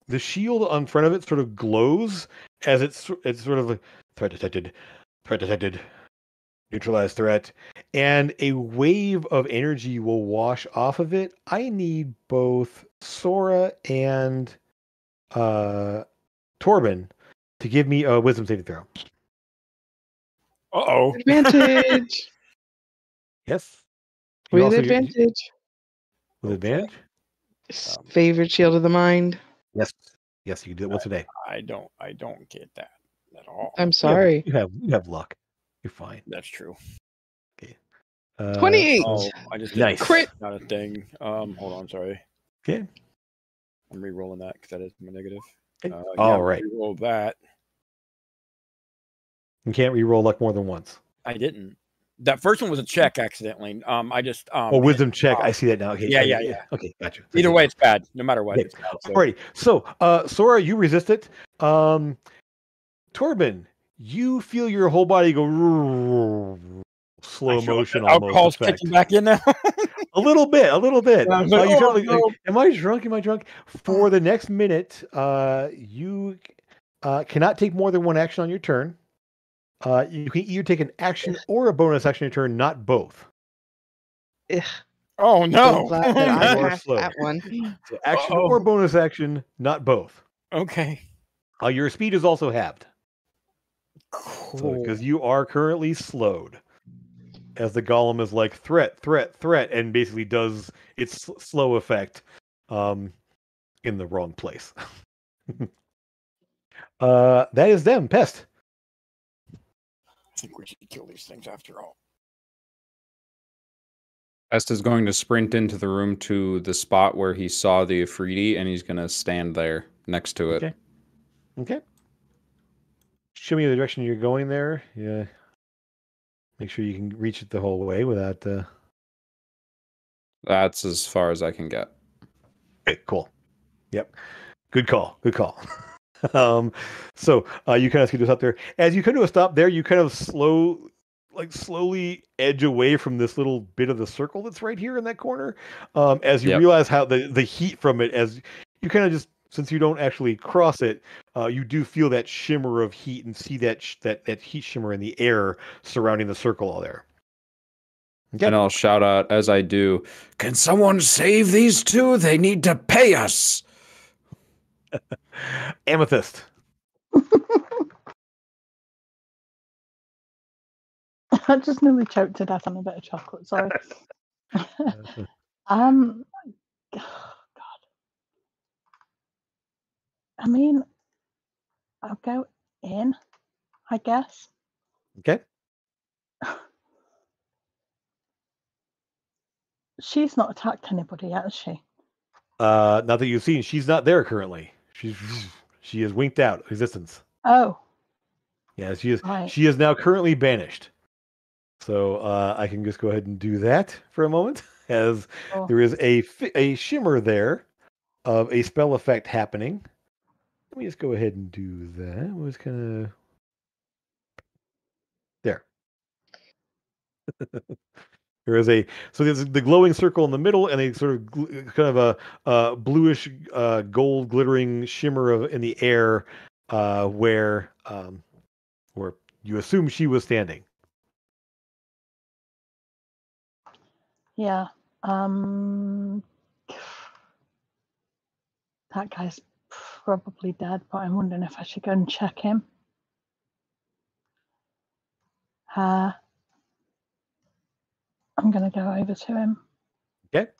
Speaker 1: the shield on front of it sort of glows as it's sort of like threat detected, neutralized threat, and a wave of energy will wash off of it. I need both Sora and Torben to give me a wisdom saving throw.
Speaker 5: Uh-oh.
Speaker 2: Advantage.
Speaker 1: Yes. You
Speaker 2: With
Speaker 1: also-
Speaker 2: advantage.
Speaker 1: With
Speaker 5: Okay.
Speaker 1: advantage?
Speaker 2: Favorite shield of the mind.
Speaker 1: Yes. Yes, you can do it once a day.
Speaker 5: I don't get that at all.
Speaker 2: I'm sorry.
Speaker 1: You have luck. You're fine.
Speaker 5: That's true.
Speaker 2: 28.
Speaker 5: Oh, I just did
Speaker 1: Nice.
Speaker 2: Crit.
Speaker 5: not a thing. Hold on, sorry.
Speaker 1: Okay.
Speaker 5: I'm re-rolling that because that is my negative.
Speaker 1: Okay.
Speaker 5: Yeah,
Speaker 1: All right.
Speaker 5: Re-roll that.
Speaker 1: You can't re-roll luck more than once.
Speaker 5: I didn't. That first one was a check accidentally. I just
Speaker 1: wisdom check. I see that now. Okay.
Speaker 5: Yeah.
Speaker 1: Okay, gotcha.
Speaker 5: Either way, it's bad. No matter what.
Speaker 1: Okay.
Speaker 5: It's bad, so.
Speaker 1: Alrighty. So, Sora, you resist it. Torben, you feel your whole body go slow motion almost.
Speaker 5: Alcohol's kicking back in now.
Speaker 1: A little bit.
Speaker 5: I was like,
Speaker 1: You
Speaker 5: oh,
Speaker 1: feel
Speaker 5: no.
Speaker 1: am I drunk? For the next minute, you cannot take more than one action on your turn. You can either take an action or a bonus action on your turn, not both.
Speaker 2: Ugh.
Speaker 5: Oh
Speaker 2: So
Speaker 5: no!
Speaker 2: glad that I
Speaker 1: You are
Speaker 2: passed
Speaker 1: slow.
Speaker 2: that one.
Speaker 1: So action
Speaker 5: Uh-oh.
Speaker 1: or bonus action, not both.
Speaker 5: Okay.
Speaker 1: Your speed is also halved.
Speaker 5: Cool.
Speaker 1: Because you are currently slowed. As the golem is like threat, and basically does its slow effect in the wrong place. That is them, Pest.
Speaker 5: I think we should kill these things after all.
Speaker 6: Est is going to sprint into the room to the spot where he saw the Afridi, and he's going to stand there next to it.
Speaker 1: Okay. Show me the direction you're going there. Yeah. Make sure you can reach it the whole way without.
Speaker 6: That's as far as I can get.
Speaker 1: Okay, cool. Yep. Good call. So you kind of see this up there. As you come to a stop there, you kind of slowly edge away from this little bit of the circle that's right here in that corner. As you realize how the heat from it, as you kind of just, since you don't actually cross it, you do feel that shimmer of heat and see that heat shimmer in the air surrounding the circle all there. Okay.
Speaker 6: And I'll shout out as I do, "Can someone save these two? They need to pay us."
Speaker 1: Amethyst.
Speaker 3: I just nearly choked to death on a bit of chocolate. Sorry. God. I mean, I'll go in, I guess.
Speaker 1: Okay.
Speaker 3: She's not attacked anybody yet, has she?
Speaker 1: Not that you've seen, she's not there currently. She is winked out of existence.
Speaker 3: Oh.
Speaker 1: Yeah, she is.
Speaker 3: Right.
Speaker 1: She is now currently banished. So I can just go ahead and do that for a moment, as there is a shimmer there of a spell effect happening. Let me just go ahead and do that. It was kind of there. There's the glowing circle in the middle, and a sort of kind of a bluish gold glittering shimmer in the air, where you assume she was standing.
Speaker 3: Yeah. That guy's probably dead, but I'm wondering if I should go and check him. I'm going to go over to him.
Speaker 1: Okay.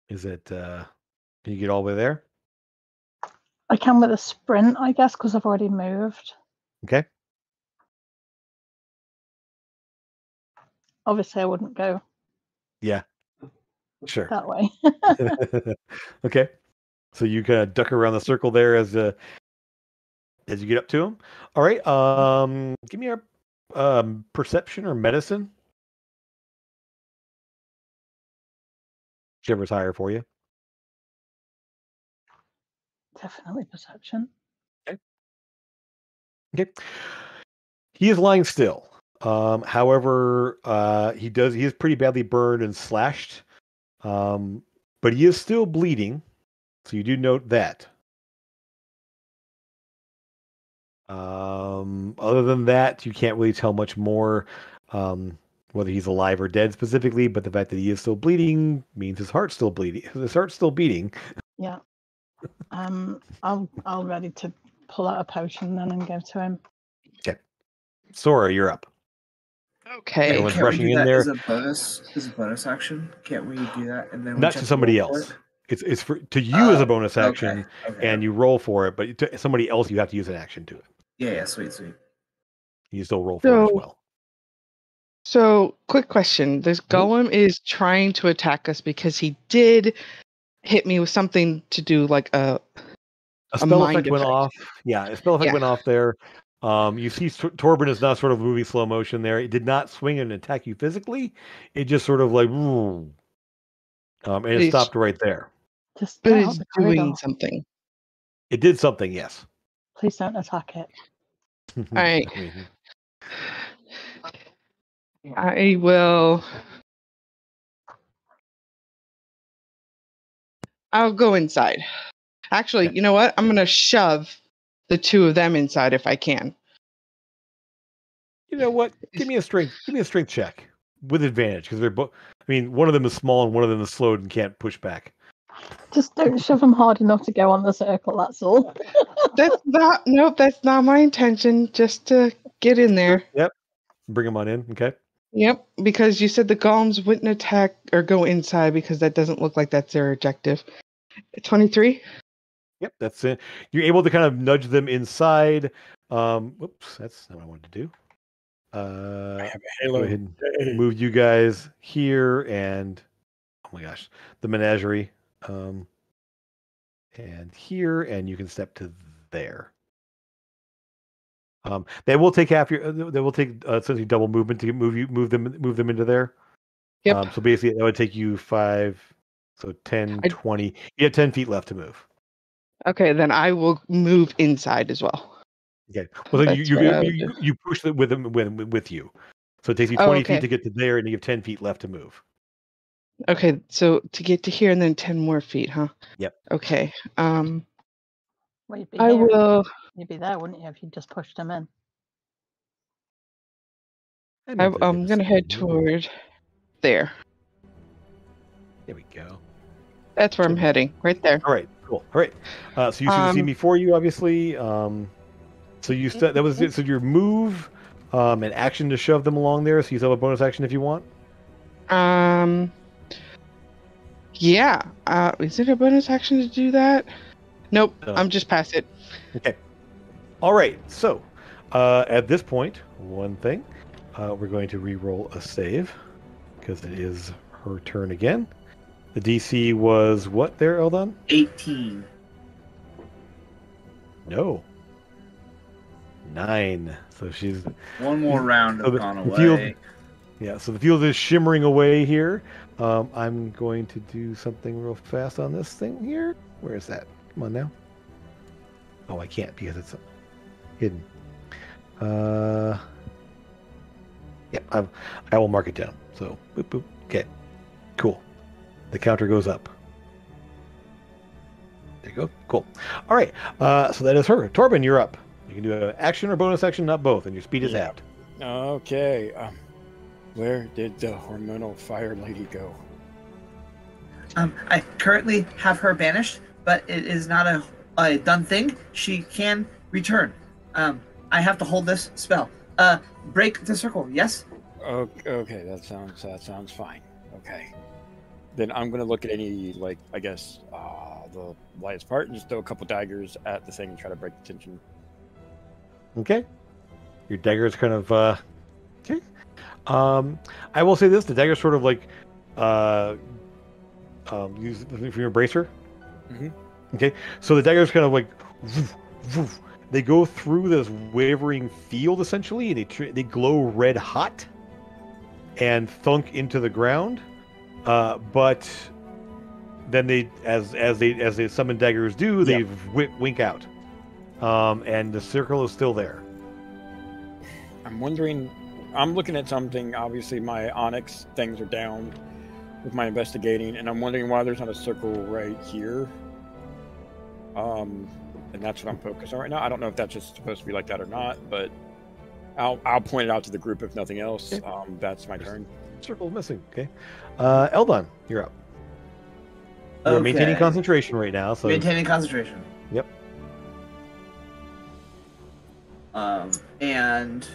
Speaker 1: Is it? Can you get all the way there?
Speaker 3: I can with a sprint, I guess, because I've already moved.
Speaker 1: Okay.
Speaker 3: Obviously, I wouldn't go
Speaker 1: Yeah. Sure.
Speaker 3: that way.
Speaker 1: Okay. So you kind of duck around the circle there as you get up to him. All right. Give me a perception or medicine, whichever's higher for you.
Speaker 3: Definitely perception.
Speaker 1: Okay. He is lying still. However, he is pretty badly burned and slashed. But he is still bleeding. So you do note that. Other than that, you can't really tell much more, whether he's alive or dead specifically, but the fact that he is still bleeding means his heart's still bleeding. His heart's still beating.
Speaker 3: Yeah. I'll ready to pull out a potion then and go to him.
Speaker 1: Okay. Sora, you're up.
Speaker 2: Okay.
Speaker 1: Everyone's
Speaker 4: Can't we
Speaker 1: rushing
Speaker 4: do
Speaker 1: in
Speaker 4: that
Speaker 1: there.
Speaker 4: as a bonus action? Can't we do that and then we
Speaker 1: Not
Speaker 4: check
Speaker 1: to
Speaker 4: the
Speaker 1: somebody
Speaker 4: roll for
Speaker 1: else.
Speaker 4: it?
Speaker 1: It's for to you as a bonus
Speaker 4: Okay,
Speaker 1: action,
Speaker 4: okay.
Speaker 1: and you roll for it. But to somebody else, you have to use an action to it.
Speaker 4: Yeah, sweet.
Speaker 1: You still roll for it as well.
Speaker 2: So, quick question. This golem is trying to attack us because he did hit me with something to do like a
Speaker 1: spell
Speaker 2: mind
Speaker 1: effect went
Speaker 2: effect.
Speaker 1: off. Yeah, a spell effect went off there. You see Torben is not sort of moving slow motion there. It did not swing and attack you physically. It just sort of like, and it stopped right there.
Speaker 3: Just
Speaker 2: But
Speaker 3: get out
Speaker 2: it's
Speaker 3: the
Speaker 2: doing
Speaker 3: corridor.
Speaker 2: something.
Speaker 1: It did something, yes.
Speaker 3: Please don't attack it.
Speaker 2: All right. I will. I'll go inside. Actually, you know what? I'm going to shove the two of them inside if I can.
Speaker 1: You know what? Give me a strength check with advantage because they're both. I mean, one of them is small and one of them is slowed and can't push back.
Speaker 3: Just don't shove them hard enough to go on the circle, that's all.
Speaker 2: That's not my intention. Just to get in there.
Speaker 1: Yep. Bring them on in. Okay.
Speaker 2: Yep, because you said the golems wouldn't attack or go inside because that doesn't look like that's their objective. 23?
Speaker 1: Yep, that's it. You're able to kind of nudge them inside. Whoops, that's not what I wanted to do.
Speaker 5: I have a halo.
Speaker 1: Go ahead and move you guys here and oh my gosh, the menagerie. And here, and you can step to there. They will take essentially double movement to move them into there.
Speaker 2: Yep.
Speaker 1: So basically that would take you 5, so 10, 20. You have 10 feet left to move.
Speaker 2: Okay, then I will move inside as well.
Speaker 1: Okay. Well, so you push it with them with you. So it takes you 20 feet to get to there, and you have 10 feet left to move.
Speaker 2: Okay, so to get to here and then 10 more feet, huh?
Speaker 1: Yep.
Speaker 2: Okay.
Speaker 3: Well, you'd be You'd be there, wouldn't you, if you just pushed them in?
Speaker 2: I'm going to head toward there.
Speaker 1: There we go.
Speaker 2: That's where I'm heading, right there.
Speaker 1: All right, cool. All right. So you see me for you, obviously. So you that was it. So your move, an action to shove them along there. So you still have a bonus action if you want.
Speaker 2: Yeah. Is it a bonus action to do that? Nope. I'm just past it.
Speaker 1: Okay. All right. So at this point, one thing, we're going to re-roll a save because it is her turn again. The DC was what there, Eldon?
Speaker 4: 18.
Speaker 1: No. 9. So she's
Speaker 4: one more round of gone away.
Speaker 1: So the field is shimmering away here. I'm going to do something real fast on this thing here. Where is that? Come on now. Oh, I can't because it's hidden. I will mark it down. So boop boop. Okay. Cool. The counter goes up. There you go. Cool. All right. So that is her. Torben, you're up. You can do an action or bonus action, not both, and your speed is out.
Speaker 5: Okay. Where did the hormonal fire lady go?
Speaker 4: I currently have her banished, but it is not a done thing. She can return. I have to hold this spell. break the circle. Yes.
Speaker 5: Okay, that sounds fine. Okay. Then I'm gonna look at any, like, I guess the lightest part and just throw a couple daggers at the thing and try to break the tension.
Speaker 1: Okay. Your dagger is kind of okay. I will say this: the dagger sort of like use for your bracer.
Speaker 5: Mhm.
Speaker 1: Okay, so the daggers kind of like woof, woof. They go through this wavering field essentially, and they glow red hot and thunk into the ground. But then they, as they summon daggers do, they wink out, and the circle is still there.
Speaker 5: I'm wondering. I'm looking at something. Obviously, my onyx things are down with my investigating, and I'm wondering why there's not a circle right here. And that's what I'm focused on right now. I don't know if that's just supposed to be like that or not, but I'll point it out to the group if nothing else.
Speaker 1: Okay.
Speaker 5: That's my turn.
Speaker 1: Circle missing. Okay, Eldon, you're up. You're maintaining concentration right now. So
Speaker 4: Maintaining concentration.
Speaker 1: Yep.
Speaker 4: And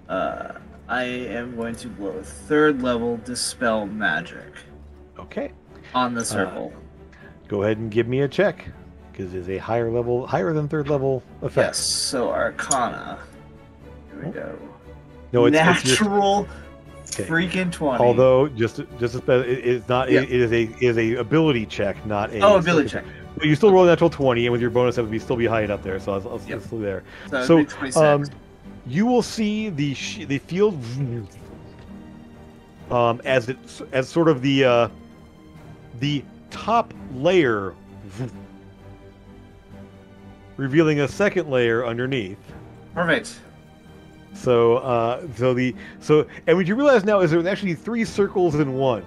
Speaker 4: I am going to blow a 3rd level Dispel Magic
Speaker 1: Okay.
Speaker 4: on the circle.
Speaker 1: Go ahead and give me a check, because it's a higher than 3rd level effect.
Speaker 4: Yes, so Arcana. Here we go.
Speaker 1: No, it's
Speaker 4: natural
Speaker 1: Okay.
Speaker 4: freaking 20.
Speaker 1: Although it's not.
Speaker 4: Yeah.
Speaker 1: It is a ability check, not a.
Speaker 4: Ability check.
Speaker 1: But you still roll a natural 20, and with your bonus, that would still be high enough there. So I'll
Speaker 4: Yep.
Speaker 1: still there.
Speaker 4: So, it'd be 26.
Speaker 1: You will see the field as sort of the top layer revealing a second layer underneath.
Speaker 4: Perfect.
Speaker 1: So and what you realize now is there's actually 3 circles in one.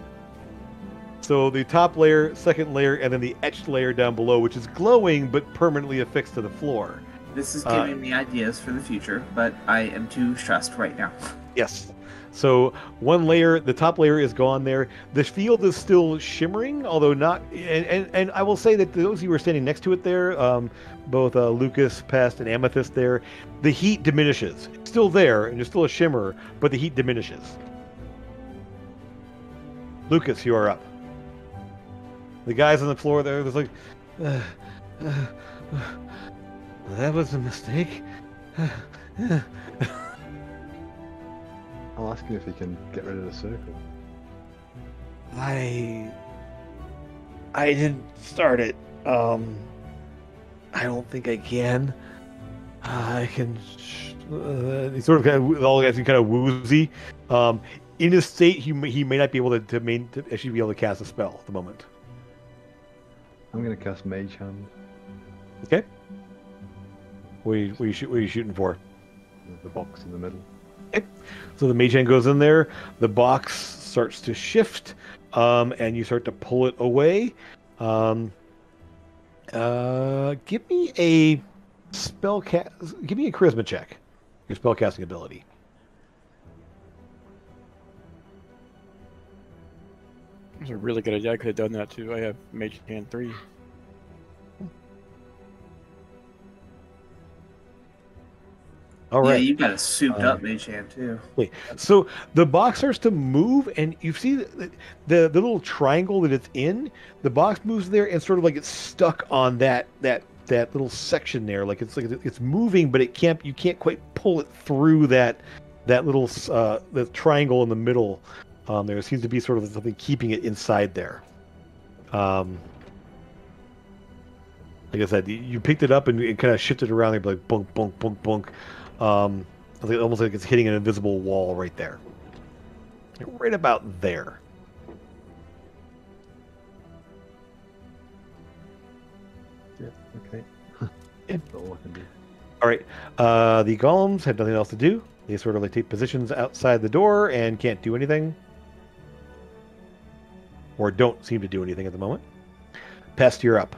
Speaker 1: So the top layer, second layer, and then the etched layer down below, which is glowing but permanently affixed to the floor.
Speaker 4: This is giving me ideas for the future, but I am too stressed right now.
Speaker 1: Yes. So one layer, the top layer is gone there. The field is still shimmering, although not. And I will say that those who were standing next to it there, both Lucas, Pest, and Amethyst there, the heat diminishes. It's still there, and there's still a shimmer, but the heat diminishes. Lucas, you are up. The guys on the floor there, there's like, that was a mistake.
Speaker 7: I'll ask him if he can get rid of the circle.
Speaker 1: I didn't start it. I don't think I can. I can. He's sort of kind of all guys kind of woozy. In his state, he may not be able to actually be able to cast a spell at the moment.
Speaker 7: I'm going to cast Mage Hand.
Speaker 1: Okay. What are you shooting for?
Speaker 7: The box in the middle.
Speaker 1: Okay. So the mage hand goes in there. The box starts to shift, and you start to pull it away. Give me a Give me a charisma check. Your spellcasting ability.
Speaker 5: That's a really good idea. I could have done that too. I have Mage Hand 3.
Speaker 1: All right.
Speaker 4: Yeah, you've got a souped up Mage Hand too.
Speaker 1: Wait. So the box starts to move, and you see the little triangle that it's in. The box moves there, and sort of like it's stuck on that little section there. Like it's moving, but you can't quite pull it through that little the triangle in the middle. There seems to be sort of something keeping it inside there. Like I said, you picked it up and it kind of shifted around there, like bunk, bunk, bunk, bunk. Almost like it's hitting an invisible wall right there. Right about there.
Speaker 7: Yeah, okay.
Speaker 1: Yeah.
Speaker 7: That's all I can do.
Speaker 1: All right. The golems have nothing else to do. They sort of like take positions outside the door and can't do anything. Or don't seem to do anything at the moment. Pest, you're up.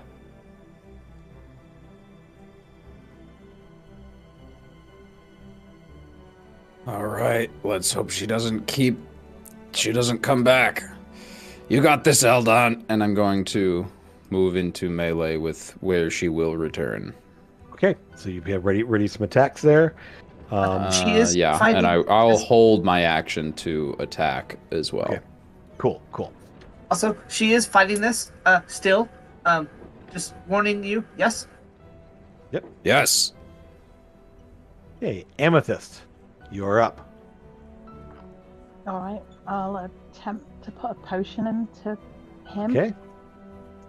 Speaker 6: All right, let's hope she doesn't come back. You got this, Eldon. And I'm going to move into melee with where she will return.
Speaker 1: Okay, so you have ready some attacks there.
Speaker 4: She is
Speaker 6: yeah,
Speaker 4: fighting
Speaker 6: and I'll
Speaker 4: as-
Speaker 6: hold my action to attack as well.
Speaker 1: Okay. Cool.
Speaker 4: Also, she is fighting this still. Just warning you. Yes.
Speaker 6: Yes.
Speaker 1: Okay, Amethyst, you're up.
Speaker 3: All right, I'll attempt to put a potion into him.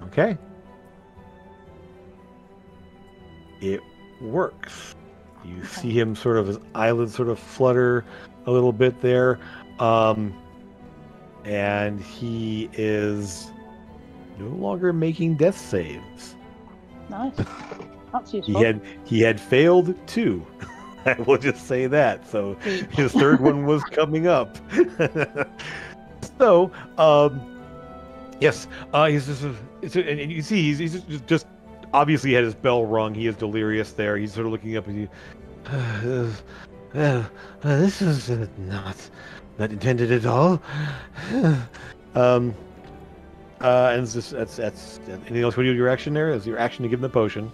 Speaker 1: Okay. It works. You see him sort of, his eyelids sort of flutter a little bit there. And he is no longer making death saves.
Speaker 3: Nice. That's useful.
Speaker 1: He had failed 2. I will just say that. So his third one was coming up. So, yes, he's just, and you see he's just obviously had his bell rung. He is delirious there. He's sort of looking up at you. This is not intended at all. And it's just that's anything else? What do you do with your action there? Is your action to give him the potion?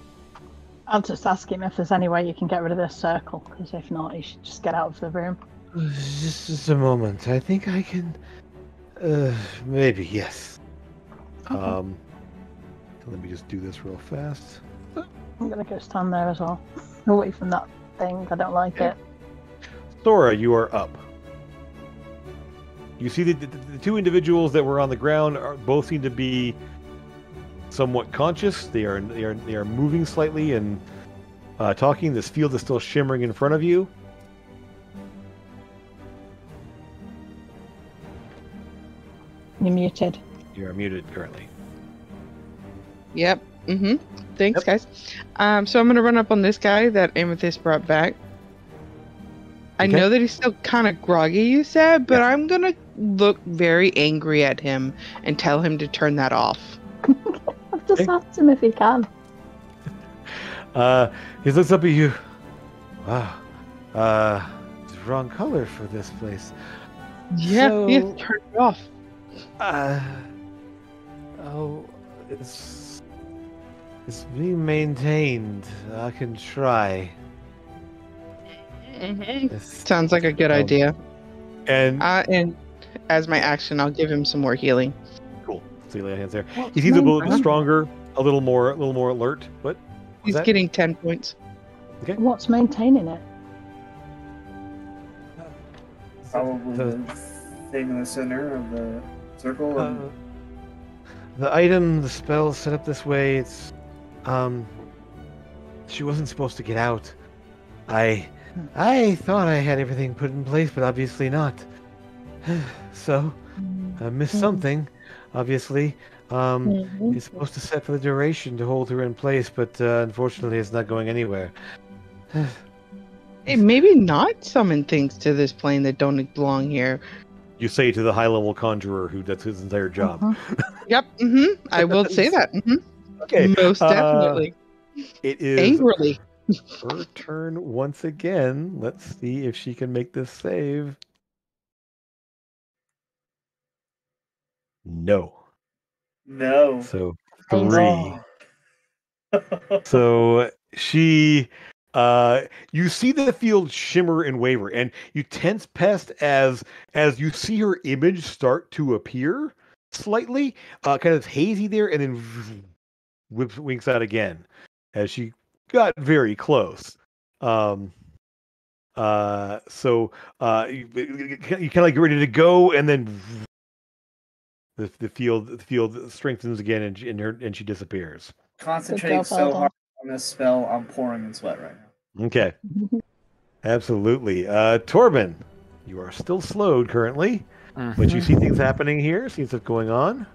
Speaker 3: I'll just ask him if there's any way you can get rid of this circle, because if not, he should just get out of the room.
Speaker 1: Just a moment. I think I can. Maybe yes.
Speaker 3: Okay.
Speaker 1: Let me just do this real fast.
Speaker 3: I'm gonna go stand there as well, away from that thing. I don't like it.
Speaker 1: Sora, you are up. You see the 2 individuals that were on the ground both seem to be somewhat conscious. They are moving slightly and talking. This field is still shimmering in front of you.
Speaker 3: You're muted.
Speaker 1: You are muted currently.
Speaker 2: Yep. Thanks, guys. So I'm gonna run up on this guy that Amethyst brought back. I know that he's still kind of groggy, you said, but I'm gonna look very angry at him and tell him to turn that off.
Speaker 3: I've just asked him if he can.
Speaker 1: He looks up at you. Wow. It's the wrong color for this place.
Speaker 2: Yeah,
Speaker 1: So,
Speaker 2: turn it off.
Speaker 1: It's being maintained. I can try.
Speaker 2: Sounds like a good idea.
Speaker 1: And
Speaker 2: as my action, I'll give him some more healing.
Speaker 1: cool. So you lay hands there.
Speaker 3: What's
Speaker 1: He seems a little bit
Speaker 3: maintained?
Speaker 1: stronger, a little more alert. What?
Speaker 2: He's
Speaker 1: that?
Speaker 2: getting 10 points.
Speaker 3: What's maintaining it?
Speaker 4: Probably the thing in the center of the circle.
Speaker 1: The item, the spell is set up this way. It's she wasn't supposed to get out. I thought I had everything put in place, but obviously not. So I missed something. Obviously, it's supposed to set for the duration to hold her in place, but unfortunately, it's not going anywhere.
Speaker 2: Hey, maybe not summon things to this plane that don't belong here.
Speaker 1: You say to the high-level conjurer who that's his entire job.
Speaker 2: Yep. I will say that.
Speaker 1: Okay.
Speaker 2: Most definitely.
Speaker 1: It is
Speaker 2: Angrily.
Speaker 1: her turn once again. Let's see if she can make this save. No. So 3. So she you see the field shimmer and waver, and you tense Pest as you see her image start to appear slightly, kind of hazy there, and then winks out again as she got very close. So you kind of like ready to go, and then the field strengthens again, and she disappears.
Speaker 4: Concentrating so hard on this spell, I'm pouring in sweat right now.
Speaker 1: Okay. Absolutely. Torben, you are still slowed currently, but you see things happening here, see stuff going on.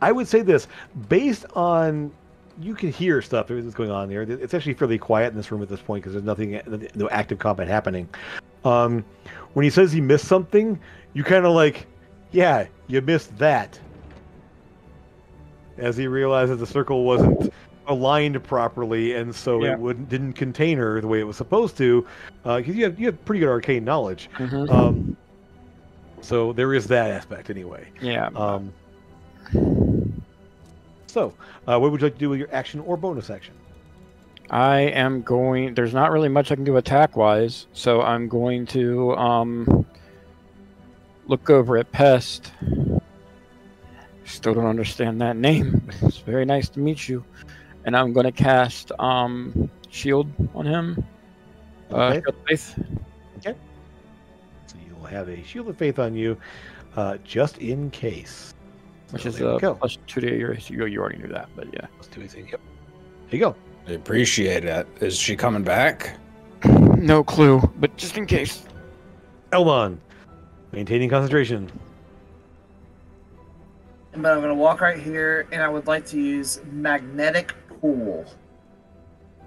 Speaker 1: I would say this, based on, you can hear stuff that's going on there. It's actually fairly quiet in this room at this point because there's no active combat happening. When he says he missed something, you kind of like, yeah, you missed that. As he realizes the circle wasn't aligned properly, and so it didn't contain her the way it was supposed to, because you have pretty good arcane knowledge. So there is that aspect anyway.
Speaker 5: Yeah.
Speaker 1: So, what would you like to do with your action or bonus action?
Speaker 5: I am going. There's not really much I can do attack-wise, so I'm going to look over at Pest. Still don't understand that name. It's very nice to meet you. And I'm going to cast Shield on him.
Speaker 1: Okay.
Speaker 5: Shield of Faith.
Speaker 1: Okay. So you'll have a Shield of Faith on you, just in case.
Speaker 5: Which
Speaker 1: So
Speaker 5: is
Speaker 1: there we go.
Speaker 5: plus 2 to your AC. You already knew that, but yeah.
Speaker 1: Let's do anything. Yep. There you go.
Speaker 6: I appreciate it. Is she coming back?
Speaker 5: No clue, but just in case.
Speaker 1: Elmon, maintaining concentration.
Speaker 4: But I'm going to walk right here, and I would like to use Magnetic Pull.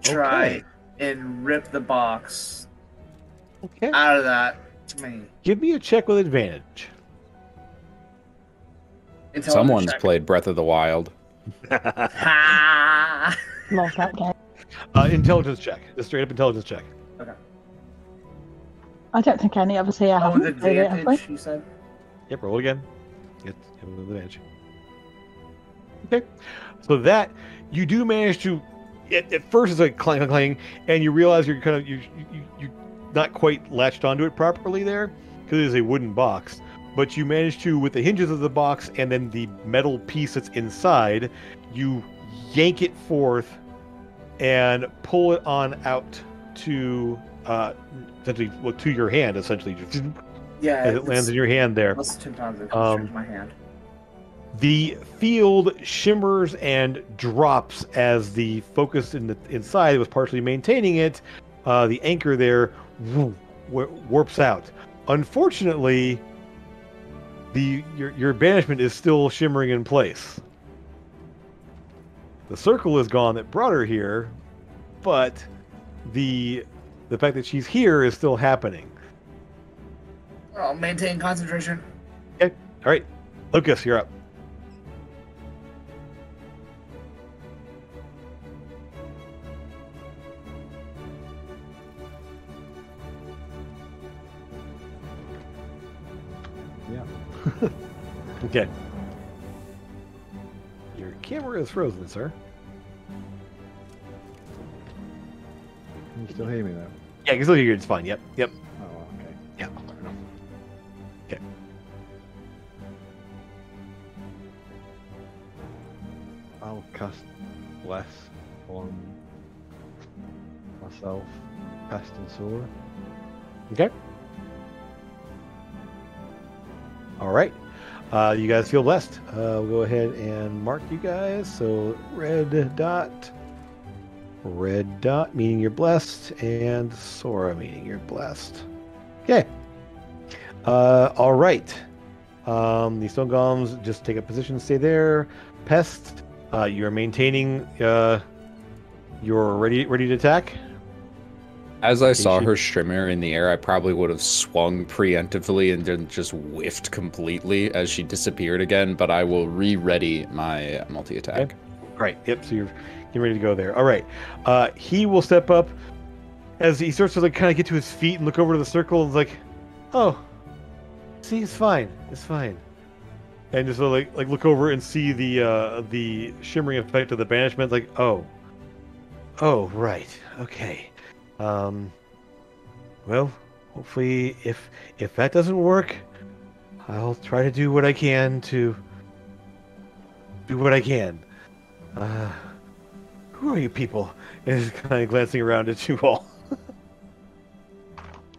Speaker 4: Try
Speaker 1: Okay.
Speaker 4: and rip the box
Speaker 1: Okay.
Speaker 4: out of that to me.
Speaker 1: Give me a check with advantage.
Speaker 4: Intelligence
Speaker 6: Someone's
Speaker 4: check.
Speaker 6: played Breath of the Wild.
Speaker 4: Ha!
Speaker 3: Love that game.
Speaker 1: Intelligence check. Just straight up intelligence check.
Speaker 3: I don't think any of us here
Speaker 4: Oh, with
Speaker 3: haven't played it, have we?
Speaker 4: advantage, you said?
Speaker 1: Yep, roll again. Get with advantage. Okay. So that you do manage to at first it's like clang clang, and you realize you're kind of you not quite latched onto it properly there because it is a wooden box. But you manage to, with the hinges of the box and then the metal piece that's inside, you yank it forth and pull it on out to essentially to your hand, essentially. Just
Speaker 4: Yeah.
Speaker 1: as it lands in your hand there.
Speaker 4: Plus 10 times it comes straight to my hand.
Speaker 1: The field shimmers and drops as the focus inside was partially maintaining it. The anchor there warps out. Unfortunately, your banishment is still shimmering in place. The circle is gone that brought her here, but the fact that she's here is still happening.
Speaker 4: I'll maintain concentration.
Speaker 1: Okay, all right, Lucas, you're up.
Speaker 7: Yeah.
Speaker 1: Okay. Your camera is frozen, sir.
Speaker 7: Can you still hear me though?
Speaker 1: Yeah, you can still hear you. It's fine. Yep. Yep.
Speaker 7: Oh, okay.
Speaker 1: Yeah.
Speaker 7: Fair enough.
Speaker 1: Okay.
Speaker 7: I'll cast Bless on myself, Pest and Sora.
Speaker 1: Okay. All right. You guys feel blessed. We'll go ahead and mark you guys. So red dot meaning you're blessed, and Sora meaning you're blessed. Okay. All right. The stone golems just take a position, stay there. Pest, you're maintaining. You're ready to attack.
Speaker 6: As I saw
Speaker 1: should-
Speaker 6: her shimmer in the air, I probably would have swung preemptively and then just whiffed completely as she disappeared again, but I will re-ready my multi-attack.
Speaker 1: Okay. Right. Yep. So you're getting ready to go there. All right. He will step up as he starts to like kind of get to his feet and look over to the circle and is like, "Oh, see, it's fine. It's fine." And just like look over and see the shimmering effect of the banishment. Like, oh, right, okay. Well, hopefully, if that doesn't work, I'll try to do what I can to do what I can. Who are you people? And just kind of glancing around at you all.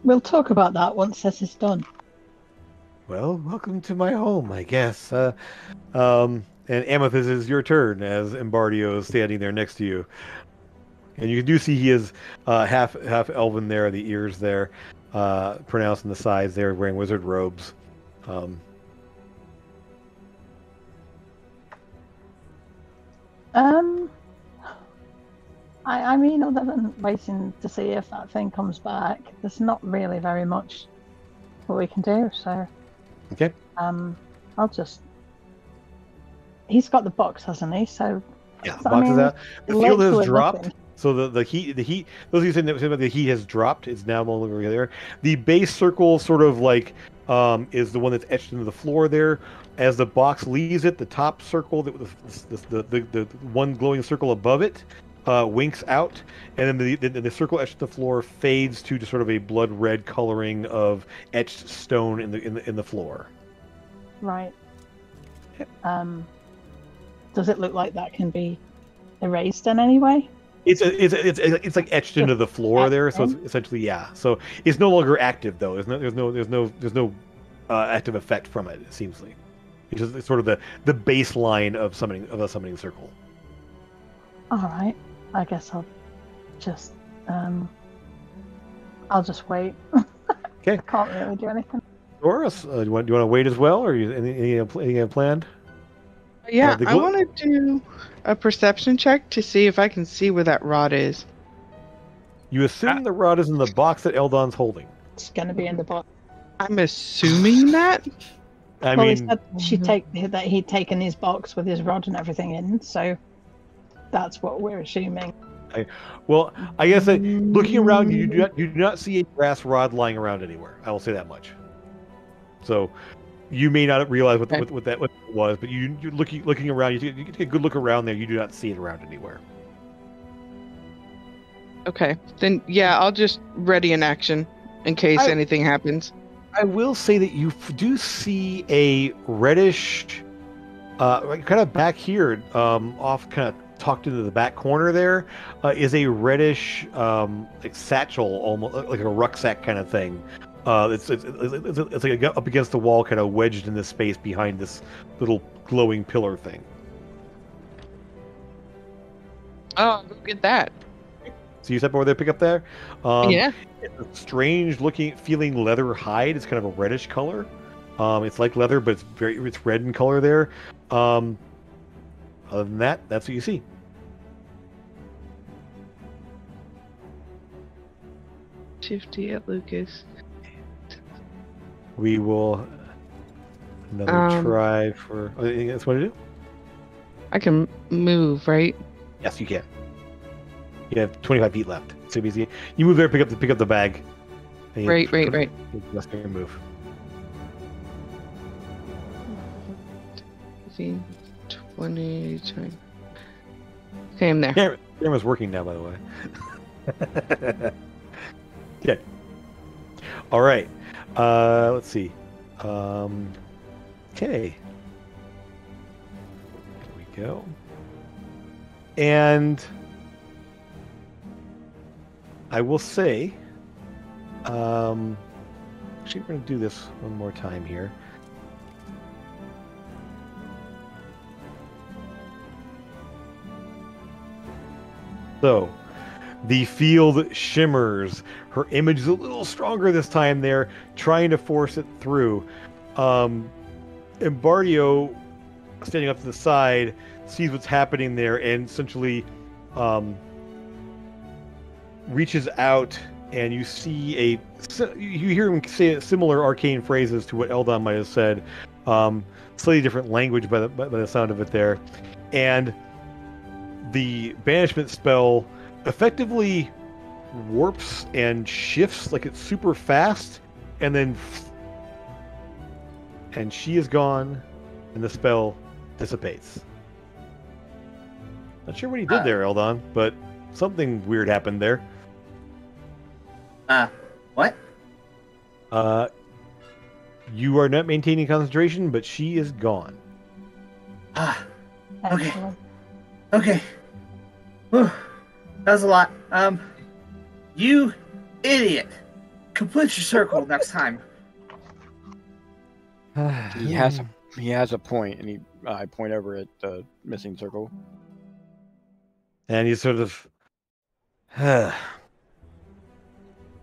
Speaker 3: We'll talk about that once this is done.
Speaker 1: Well, welcome to my home, I guess. And Amethyst, is your turn as Embardio is standing there next to you. And you do see he is half elven there, the ears there, pronounced on the sides there, wearing wizard robes.
Speaker 3: I mean, other than waiting to see if that thing comes back, there's not really very much what we can do. So,
Speaker 1: Okay.
Speaker 3: I'll just. He's got the box, hasn't he? So.
Speaker 1: Yeah, the
Speaker 3: so,
Speaker 1: box is out. The field
Speaker 3: let's do
Speaker 1: has
Speaker 3: it
Speaker 1: dropped.
Speaker 3: nothing.
Speaker 1: So the heat. Those of you saying that the heat has dropped. It's now no longer there. The base circle, sort of like, is the one that's etched into the floor there. As the box leaves it, the top circle, the one glowing circle above it, winks out, and then the circle etched in the floor fades to just sort of a blood red coloring of etched stone in the floor.
Speaker 3: Right. Does it look like that can be erased in any way?
Speaker 1: It's like etched into the floor there, so it's essentially, yeah. So it's no longer active though. There's no active effect from it. It seems like it's sort of the baseline of a summoning circle.
Speaker 3: All right. I guess I'll just wait.
Speaker 1: Okay.
Speaker 3: I can't really do anything.
Speaker 1: Doris, do you want to wait as well, or anything planned?
Speaker 2: Yeah, I want to do a perception check to see if I can see where that rod is.
Speaker 1: You assume the rod is in the box that Eldon's holding.
Speaker 3: It's going to be in the box.
Speaker 2: I'm assuming that.
Speaker 1: I
Speaker 3: Well,
Speaker 1: mean,
Speaker 3: he said that he'd taken his box with his rod and everything in, so that's what we're assuming.
Speaker 1: I guess that looking around, you do not see a brass rod lying around anywhere. I will say that much. So you may not realize what that was, but you're looking around. You take a good look around there. You do not see it around anywhere.
Speaker 2: Okay, then yeah, I'll just ready an action in case anything happens.
Speaker 1: I will say that you do see a reddish, kind of back here, off kind of tucked into the back corner there, is a reddish like satchel, almost like a rucksack kind of thing. It's like up against the wall, kind of wedged in the space behind this little glowing pillar thing.
Speaker 2: Oh, look at that.
Speaker 1: So you step over there, pick up there.
Speaker 2: Yeah.
Speaker 1: It's a strange feeling leather hide. It's kind of a reddish color. It's like leather, but it's red in color there. Other than that, that's what you see.
Speaker 2: Shifty at Lucas.
Speaker 1: We will another try for. Anything else you want to do?
Speaker 2: I can move, right?
Speaker 1: Yes, you can. You have 25 feet left. So easy. You move there, pick up the bag.
Speaker 2: Right.
Speaker 1: Let's go move.
Speaker 2: See, 20 times. Okay, I'm there.
Speaker 1: Camera's working now, by the way. Okay. All right. Let's see. Okay. There we go. And I will say, actually, we're going to do this one more time here. So, the field shimmers. Her image is a little stronger this time there, trying to force it through. Embardio, standing up to the side, sees what's happening there and essentially reaches out, and you see you hear him say similar arcane phrases to what Eldon might have said, slightly different language by the sound of it there, and the banishment spell effectively warps and shifts like it's super fast, and she is gone, and the spell dissipates. Not sure what he did there, Eldon, but something weird happened there.
Speaker 4: What?
Speaker 1: You are not maintaining concentration, but she is gone.
Speaker 4: Okay. Okay. Whew. That was a lot. You idiot! Complete your circle next time.
Speaker 5: He has a point, and I point over at the missing circle.
Speaker 1: And you sort of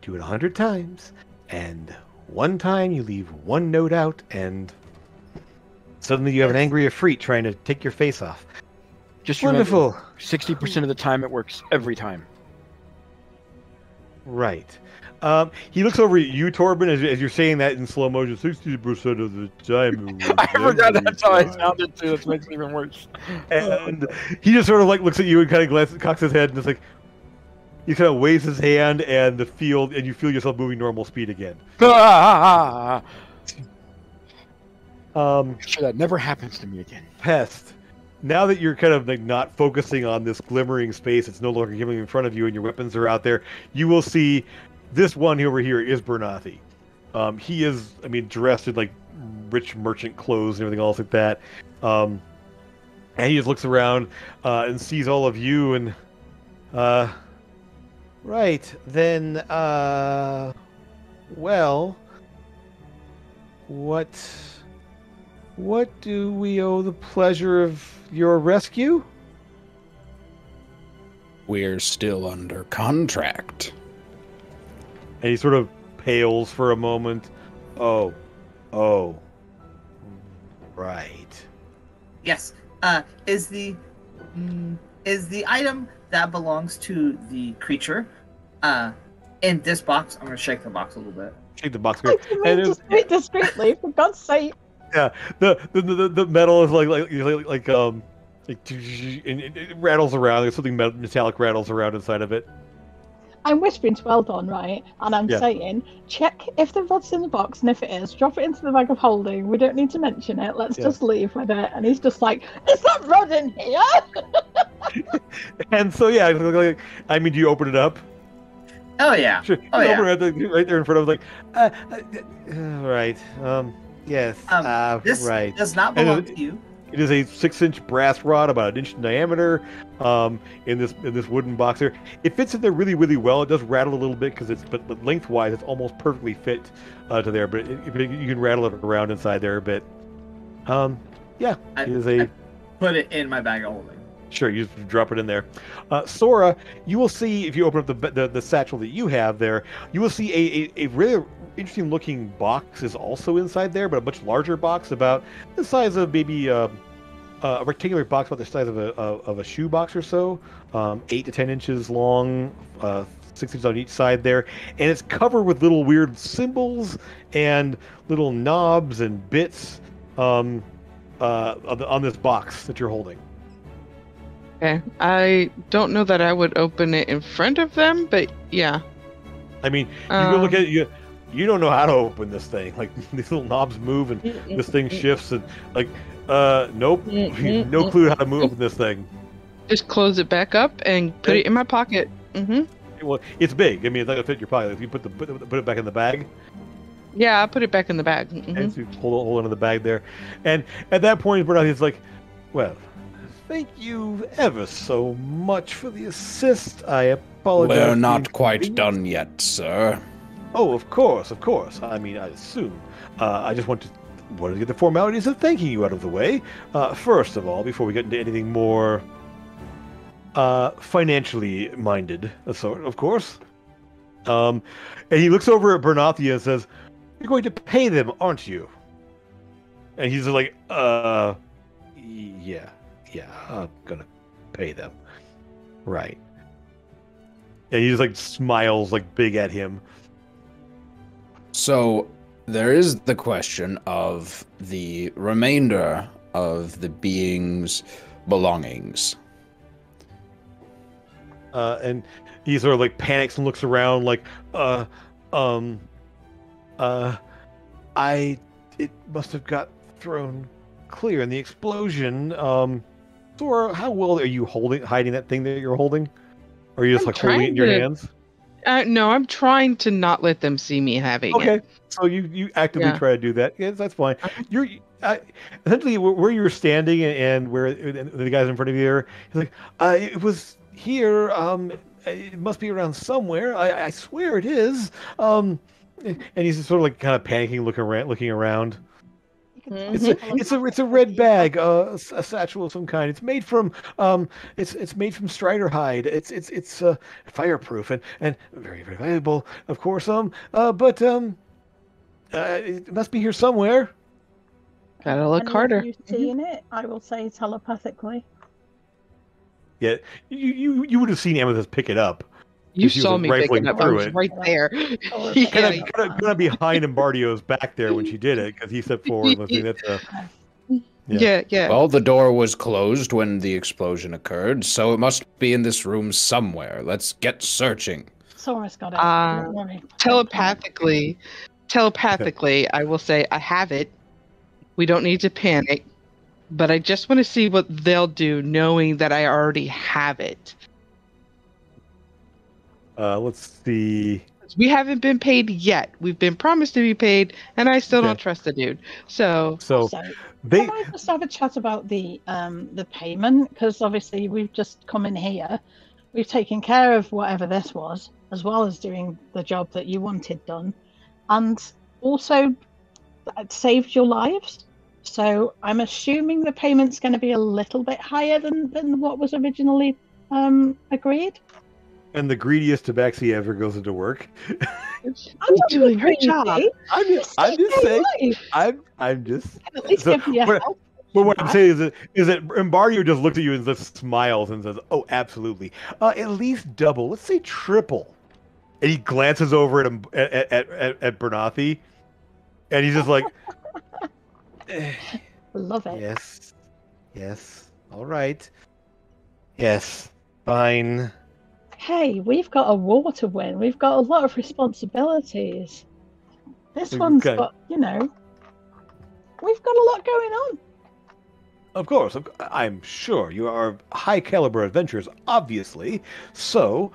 Speaker 1: do it 100 times, and one time you leave one note out, and suddenly you have an angry Efreet trying to take your face off.
Speaker 5: Just
Speaker 1: wonderful.
Speaker 5: 60% of the time it works every time.
Speaker 1: Right. He looks over at you, Torben, as you're saying that in slow motion. 60% of the time.
Speaker 5: I forgot that's how I sounded too. That makes it even worse.
Speaker 1: And he just sort of like looks at you and kind of cocks his head, and it's like he kind of waves his hand, and you feel yourself moving normal speed again.
Speaker 5: Sure that never happens to me again.
Speaker 1: Pest. now that you're kind of like not focusing on this glimmering space, it's no longer giving in front of you, and your weapons are out there. You will see this one over here is Bernathi. He is, I mean, dressed in like rich merchant clothes and everything else like that. And he just looks around and sees all of you, and right then. Well, what do we owe the pleasure of your rescue?
Speaker 6: We're still under contract.
Speaker 1: And he sort of pales for a moment. Oh, right.
Speaker 4: Yes. Is the item that belongs to the creature in this box? I'm gonna shake the box a little bit.
Speaker 1: Shake the box.
Speaker 3: I can
Speaker 1: And
Speaker 3: move just very discreetly, for God's sake.
Speaker 1: yeah, the metal is like and it rattles around. There's something metallic rattles around inside of it.
Speaker 3: I'm whispering to Eldon, right? And I'm
Speaker 1: Yeah.
Speaker 3: saying, check if the rod's in the box, and if it is, drop it into the bag of holding. We don't need to mention it. Let's
Speaker 1: Yeah.
Speaker 3: just leave with it. And he's just like, is that rod in here?
Speaker 1: And so yeah, I mean, do you open it up?
Speaker 4: Oh yeah.
Speaker 1: Sure.
Speaker 4: Oh,
Speaker 1: You
Speaker 4: yeah.
Speaker 1: open it right there in front of like, right. Yes.
Speaker 4: This
Speaker 1: right.
Speaker 4: does not
Speaker 1: And
Speaker 4: belong to you.
Speaker 1: It is a 6-inch brass rod, about an inch in diameter, in this wooden box here. It fits in there really, really well. It does rattle a little bit because but lengthwise it's almost perfectly fit to there. But you can rattle it around inside there a bit. Yeah, it is a.
Speaker 4: Put it in my bag of holding.
Speaker 1: Sure, you just drop it in there. Sora, you will see if you open up the satchel that you have there, you will see a really interesting looking box is also inside there, but a much larger box, about the size of maybe a rectangular box about the size of a shoe box or so, 8 to 10 inches long, 6 inches on each side there, and it's covered with little weird symbols and little knobs and bits on this box that you're holding.
Speaker 2: Okay. I don't know that I would open it in front of them, but yeah.
Speaker 1: I mean, you go look at it, you don't know how to open this thing. Like, these little knobs move and this thing shifts and like, nope, no clue how to open this thing.
Speaker 2: Just close it back up and put it in my pocket. Mm-hmm.
Speaker 1: Well, it's big. I mean, it's not gonna fit in your pocket. If you put it back in the bag,
Speaker 2: Yeah, I'll put it back in the bag. Mm-hmm.
Speaker 1: and so you hold onto the bag there, and at that point, Bernard like, well, thank you ever so much for the assist. I apologize.
Speaker 6: We're
Speaker 1: for the
Speaker 6: not quite
Speaker 1: inconvenience."
Speaker 6: done yet, sir.
Speaker 1: Oh, of course. I mean, I assume. I just wanted to get the formalities of thanking you out of the way. First of all, before we get into anything more financially minded, of course. And he looks over at Bernathia and says, "You're going to pay them, aren't you?" And he's like, yeah, I'm gonna pay them. Right. And he just like smiles like big at him.
Speaker 6: So there is the question of the remainder of the being's belongings.
Speaker 1: And he sort of like panics and looks around like, it must have got thrown clear in the explosion. Sora, how well are you hiding that thing that you're holding? Or are you just
Speaker 2: I'm
Speaker 1: like holding it in your
Speaker 2: trying to-
Speaker 1: hands?
Speaker 2: No, I'm trying to not let them see me having
Speaker 1: Okay,
Speaker 2: it.
Speaker 1: so you actively
Speaker 2: Yeah.
Speaker 1: try to do that. Yes, that's fine. You're essentially where you're standing and where the guys in front of you are. He's like, it was here. It must be around somewhere. I swear it is. And he's sort of like kind of panicking, looking around.
Speaker 3: You can
Speaker 2: Mhm.
Speaker 1: It's a red bag, a satchel of some kind. It's made from it's made from strider hide. It's fireproof and very, very valuable, of course. But it must be here somewhere.
Speaker 2: Gotta look
Speaker 3: Any
Speaker 2: harder.
Speaker 3: of you seeing it? I will say telepathically.
Speaker 1: Yeah, you would have seen Amethyst pick it up.
Speaker 2: You
Speaker 1: She was
Speaker 2: saw me pick
Speaker 1: rifling
Speaker 2: it up. I
Speaker 1: through
Speaker 2: was
Speaker 1: it.
Speaker 2: right there.
Speaker 3: Oh,
Speaker 2: Yeah,
Speaker 1: Kind of behind Embardio's back there when she did it because he stepped forward. And that's
Speaker 2: yeah.
Speaker 6: Well, the door was closed when the explosion occurred, so it must be in this room somewhere. Let's get searching.
Speaker 3: Sora's got it. Don't worry.
Speaker 2: Telepathically, I will say I have it. We don't need to panic. but I just want to see what they'll do, knowing that I already have it.
Speaker 1: Let's see.
Speaker 2: We haven't been paid yet. We've been promised to be paid, and I still don't
Speaker 1: Okay.
Speaker 2: trust the dude. So
Speaker 1: So
Speaker 3: So,
Speaker 1: they.
Speaker 3: can I just have a chat about the payment? Because obviously we've just come in here, we've taken care of whatever this was, as well as doing the job that you wanted done, and also it saved your lives. So I'm assuming the payment's going to be a little bit higher than what was originally agreed.
Speaker 1: And the greediest tabaxi ever goes into work.
Speaker 3: I'm
Speaker 2: You're doing her
Speaker 3: greedy.
Speaker 2: job.
Speaker 1: I'm just saying.
Speaker 3: Life.
Speaker 1: I'm just.
Speaker 3: At least
Speaker 1: So,
Speaker 3: give me a
Speaker 1: what,
Speaker 3: help.
Speaker 1: but what I'm saying is that Embardio just looks at you and just smiles and says, "Oh, absolutely. At least double. Let's say triple." And he glances over at Bernathi, and he's just like,
Speaker 3: Love it.
Speaker 1: yes, all right, yes, fine."
Speaker 3: Hey, we've got a war to win. We've got a lot of responsibilities. This one's
Speaker 1: Okay.
Speaker 3: got, we've got a lot going on.
Speaker 1: Of course, I'm sure you are high caliber adventurers, obviously. So,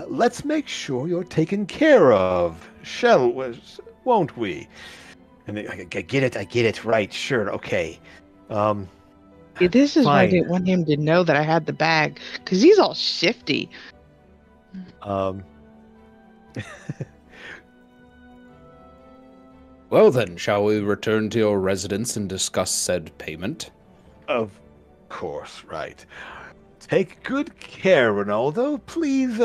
Speaker 1: let's make sure you're taken care of, won't we? And I get it. Right, sure, okay.
Speaker 2: This is why I
Speaker 1: Fine.
Speaker 2: didn't want him to know that I had the bag, because he's all shifty.
Speaker 6: Well then, shall we return to your residence and discuss said payment?
Speaker 1: Of course, right. Take good care, Ronaldo. Please,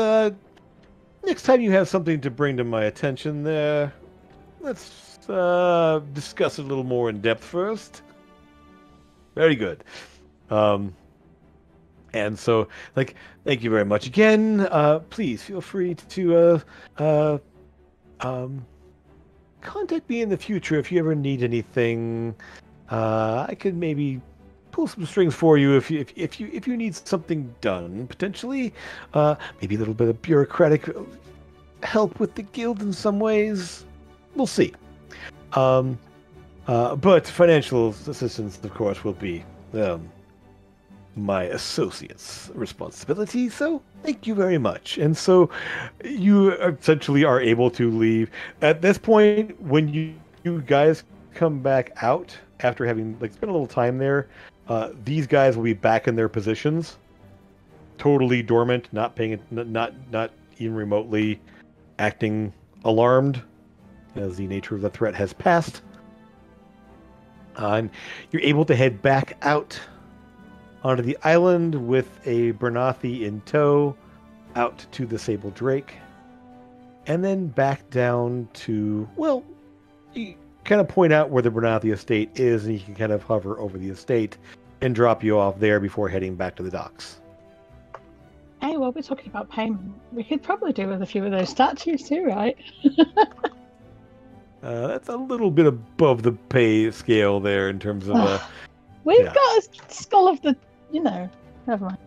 Speaker 1: next time you have something to bring to my attention there, let's discuss it a little more in depth first. Very good. And so, thank you very much again. Please feel free to contact me in the future if you ever need anything. I could maybe pull some strings for you if you need something done potentially. Maybe a little bit of bureaucratic help with the guild in some ways. We'll see. But financial assistance, of course, will be my associate's responsibility. So thank you very much. And so you essentially are able to leave. At this point, when you guys come back out after having spent a little time there, these guys will be back in their positions, totally dormant, not paying, not even remotely acting alarmed, as the nature of the threat has passed. And you're able to head back out onto the island with a Bernathi in tow, out to the Sable Drake, and then back down to, well, you kind of point out where the Bernathi estate is, and you can kind of hover over the estate and drop you off there before heading back to the docks.
Speaker 3: Hey, while we're talking about payment, we could probably do with a few of those statues too, right?
Speaker 1: That's a little bit above the pay scale there in terms of...
Speaker 3: We've got a skull of the, never mind.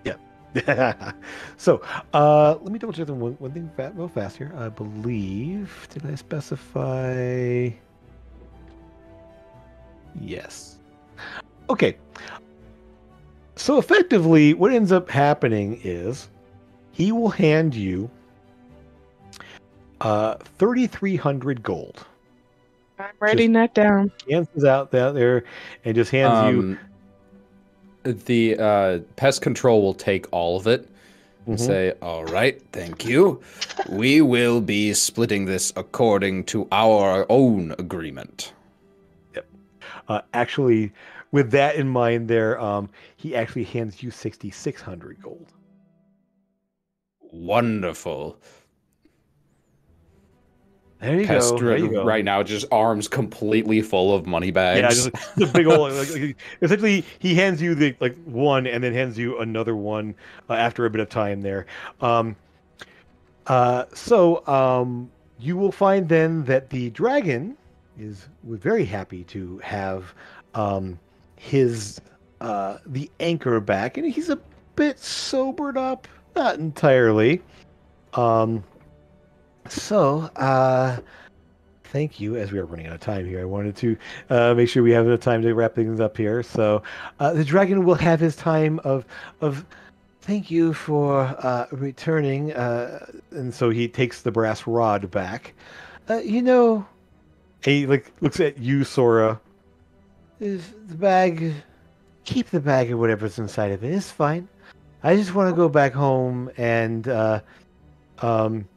Speaker 1: Yeah. So, let me double check one thing real fast here. I believe, did I specify? Yes. Okay. So effectively, what ends up happening is he will hand you 3,300 gold.
Speaker 2: I'm writing that down.
Speaker 1: Hands out there and just hands you.
Speaker 6: The pest control will take all of it and say, "All right, thank you. We will be splitting this according to our own agreement."
Speaker 1: Yep. Actually, with that in mind, there, he actually hands you 6,600 gold.
Speaker 6: Wonderful.
Speaker 1: There you go. There you go.
Speaker 6: Right now, just arms completely full of money bags.
Speaker 1: Yeah, just the big old. Essentially, he hands you the one, and then hands you another one after a bit of time there. So you will find then that the dragon was very happy to have his the anchor back, and he's a bit sobered up, not entirely. So thank you. As we are running out of time here, I wanted to make sure we have enough time to wrap things up here. So, the dragon will have his time of thank you for returning. And so he takes the brass rod back. You know, he looks at you, Sora. If the bag, keep the bag or whatever's inside of it. It's fine. I just want to go back home and um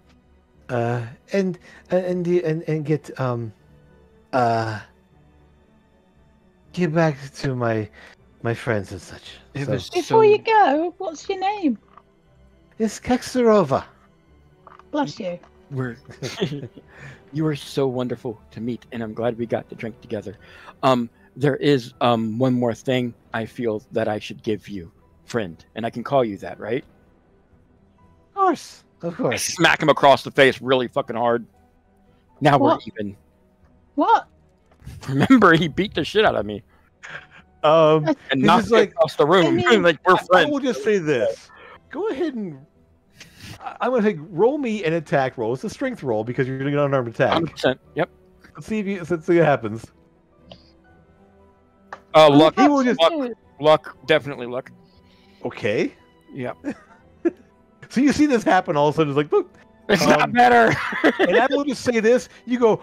Speaker 1: and get back to my friends and such.
Speaker 5: It
Speaker 1: So,
Speaker 5: was
Speaker 3: Before you go, what's your name?
Speaker 1: it's Kexarova.
Speaker 3: Bless you.
Speaker 5: We're you were so wonderful to meet, and I'm glad we got to drink together. There is one more thing I feel that I should give you, friend, and I can call you that, right?
Speaker 1: Of
Speaker 5: I
Speaker 1: course.
Speaker 5: smack him across the face really fucking hard. Now
Speaker 3: What?
Speaker 5: we're even.
Speaker 3: What?
Speaker 5: Remember, he beat the shit out of me
Speaker 1: Um,
Speaker 5: and
Speaker 1: He's
Speaker 5: knocked
Speaker 1: just
Speaker 5: me
Speaker 1: like-
Speaker 5: across the room.
Speaker 3: mean,
Speaker 5: like we're
Speaker 1: I
Speaker 5: friends.
Speaker 1: will just say this. Go ahead and I'm going to say roll me an attack roll. It's a strength roll because you're doing an unarmed attack.
Speaker 5: 100%. Yep.
Speaker 1: Let's see if let's see what happens.
Speaker 5: Luck.
Speaker 1: He will just
Speaker 5: Luck. Definitely luck.
Speaker 1: okay.
Speaker 5: Yep.
Speaker 1: So you see this happen all of a sudden. It's like, boop.
Speaker 5: It's not better.
Speaker 1: And I will just say this. You go,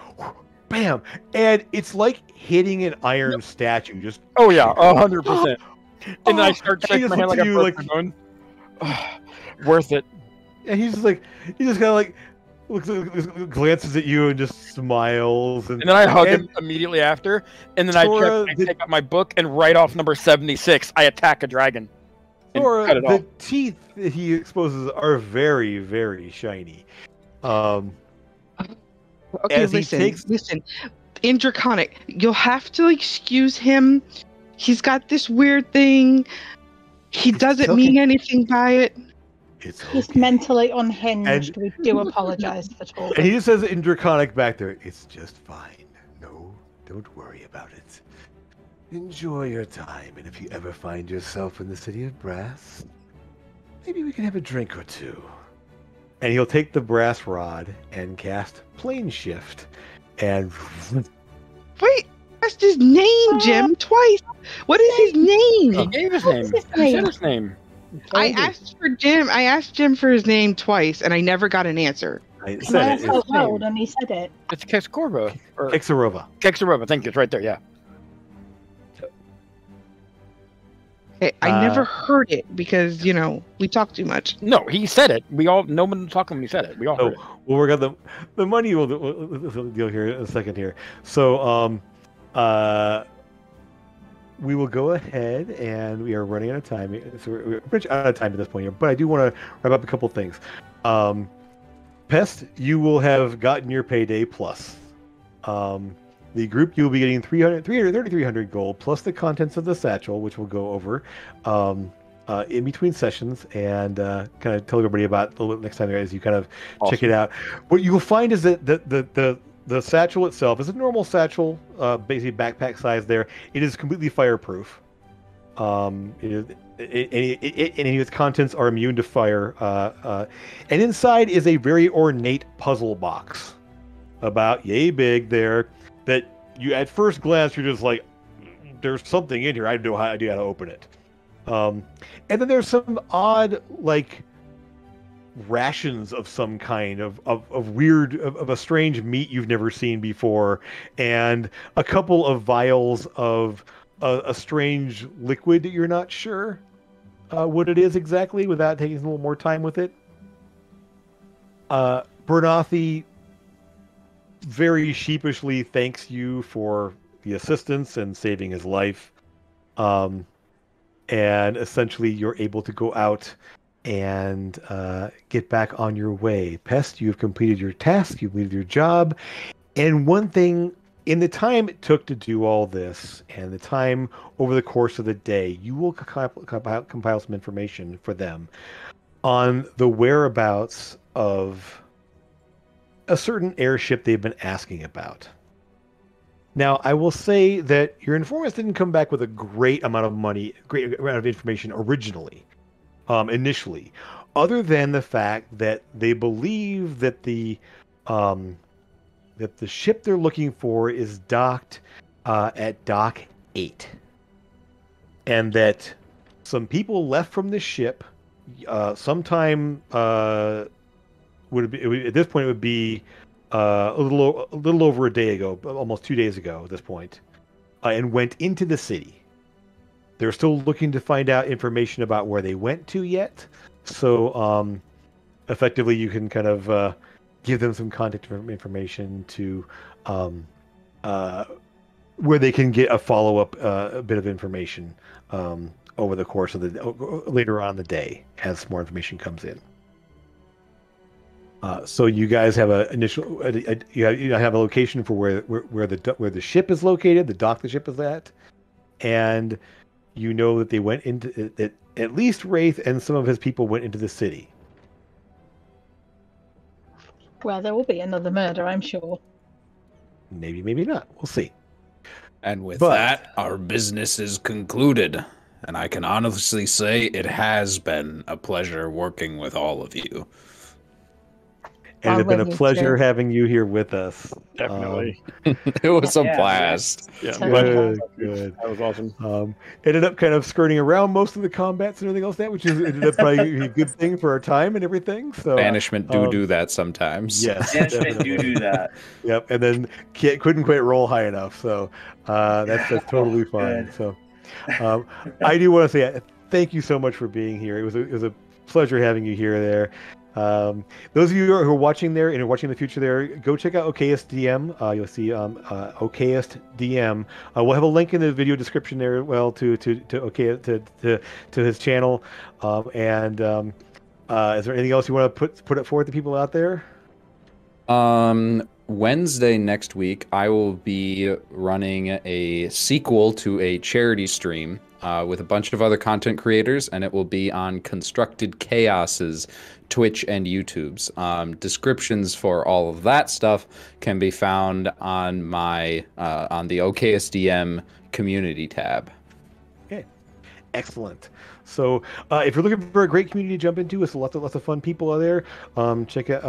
Speaker 1: bam. And it's like hitting an iron statue. Just,
Speaker 5: Oh yeah, 100%. And then I start
Speaker 1: And he
Speaker 5: shaking
Speaker 1: just
Speaker 5: my hand
Speaker 1: looks
Speaker 5: like
Speaker 1: at
Speaker 5: I'm
Speaker 1: you like-
Speaker 5: going. Worth it.
Speaker 1: and he's just like, he just kind of like, glances at you and just smiles.
Speaker 5: And then I hug
Speaker 1: and
Speaker 5: him immediately after, and then
Speaker 1: Sora,
Speaker 5: I take out my book and write off number 76. I attack a dragon. And
Speaker 1: Sora,
Speaker 5: cut it
Speaker 1: the
Speaker 5: off.
Speaker 1: teeth that he exposes are very, very shiny.
Speaker 2: Okay,
Speaker 1: As he
Speaker 2: listen,
Speaker 1: takes-
Speaker 2: listen. In Draconic, you'll have to excuse him. He's got this weird thing. He doesn't
Speaker 1: okay.
Speaker 2: mean anything by it.
Speaker 1: It's
Speaker 3: He's
Speaker 1: okay.
Speaker 3: mentally unhinged.
Speaker 1: And-
Speaker 3: We do apologize for talking.
Speaker 1: And he just says it in Draconic back there, it's just fine. No, don't worry about it. Enjoy your time, and if you ever find yourself in the city of Brass, maybe we can have a drink or two. And he'll take the brass rod and cast Plane Shift, and
Speaker 2: Wait, that's his name, Jim, twice. What is his
Speaker 5: He
Speaker 2: name?
Speaker 5: gave his
Speaker 3: What's
Speaker 5: name.
Speaker 3: his
Speaker 5: He said
Speaker 3: name?
Speaker 5: his name.
Speaker 2: I asked for Jim. I asked Jim for his name twice, and I never got an answer.
Speaker 1: I
Speaker 3: And I
Speaker 1: said
Speaker 3: asked
Speaker 1: it.
Speaker 3: out
Speaker 1: It's
Speaker 3: loud, and he said it.
Speaker 5: It's Kexkorva. Or
Speaker 1: Kexarova.
Speaker 5: Kexarova. Thank you. It's right there. Yeah.
Speaker 2: Okay, I never heard it because we talk too much.
Speaker 5: No, he said it. We all. No one was talking when he said it. We all
Speaker 1: So
Speaker 5: heard it.
Speaker 1: we'll work out the money we'll deal here in a second here. So we will go ahead, and we are running out of time. So we're pretty out of time at this point here, but I do want to wrap up a couple things. Pest, you will have gotten your payday plus. The group, you will be getting 3,300 gold plus the contents of the satchel, which we'll go over in between sessions and kind of tell everybody about a little bit next time as you kind of check it out. What you will find is that the satchel itself is a normal satchel, basically backpack size there. It is completely fireproof. Any of its contents are immune to fire. And inside is a very ornate puzzle box, about yay big there, that you at first glance you're just like, there's something in here. I have no idea how to open it. And then there's some odd rations of some kind of weird of a strange meat you've never seen before, and a couple of vials of a strange liquid that you're not sure what it is exactly without taking a little more time with it. Bernathi very sheepishly thanks you for the assistance and saving his life. And essentially you're able to go out and get back on your way. Pest, you have completed your task, you've completed your job. And one thing, in the time it took to do all this, and the time over the course of the day, you will compile some information for them on the whereabouts of a certain airship they've been asking about. Now, I will say that your informants didn't come back with a great amount of money, great amount of information originally, initially, other than the fact that they believe that the that the ship they're looking for is docked at Dock 8. And that some people left from the ship sometime would be, at this point it would be a little over a day ago, almost 2 days ago at this point, and went into the city. They're still looking to find out information about where they went to yet. So effectively, you can kind of give them some contact information to where they can get a follow-up a bit of information over the course of the later on in the day as more information comes in. So you guys have a initial you have a location for where the ship is located, the dock the ship is at, and you know that they went into that at least Wraith and some of his people went into the city.
Speaker 3: Well, there will be another murder, I'm sure.
Speaker 1: Maybe, maybe not. We'll see.
Speaker 6: And with that, our business is concluded. And I can honestly say it has been a pleasure working with all of you.
Speaker 1: And it's been a pleasure having you here with us.
Speaker 5: Definitely.
Speaker 6: It was a blast.
Speaker 5: Yeah.
Speaker 1: Good.
Speaker 5: That was awesome.
Speaker 1: Ended up kind of skirting around most of the combats and everything else that, which is ended up probably a good thing for our time and everything. So
Speaker 6: Banishment do that sometimes.
Speaker 1: Yes.
Speaker 8: Banishment do that.
Speaker 1: Yep. And then couldn't quite roll high enough. So that's totally fine.
Speaker 8: Good.
Speaker 1: So I do want to say thank you so much for being here. It was a pleasure having you here there. Those of you who are watching there and are watching in the future there, go check out Okayest DM. You'll see Okayest DM. We'll have a link in the video description there as well to his channel. Is there anything else you want to put it forward to people out there?
Speaker 6: Wednesday next week, I will be running a sequel to a charity stream with a bunch of other content creators, and it will be on Constructed Chaos's Twitch and YouTube's. Descriptions for all of that stuff can be found on my on the OKSDM community tab.
Speaker 1: Okay, excellent. So if you're looking for a great community to jump into, it's lots of fun people out there. Check out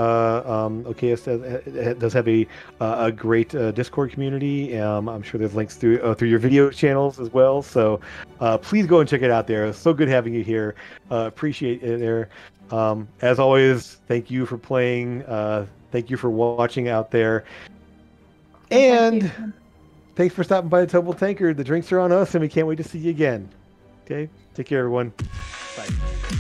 Speaker 1: OKS does have a great Discord community. I'm sure there's links through your video channels as well. So please go and check it out there. It's so good having you here. Appreciate it there. As always, thank you for playing. Thank you for watching out there. And thanks for stopping by the Temple Tankard. The drinks are on us, and we can't wait to see you again. Okay? Take care, everyone. Bye.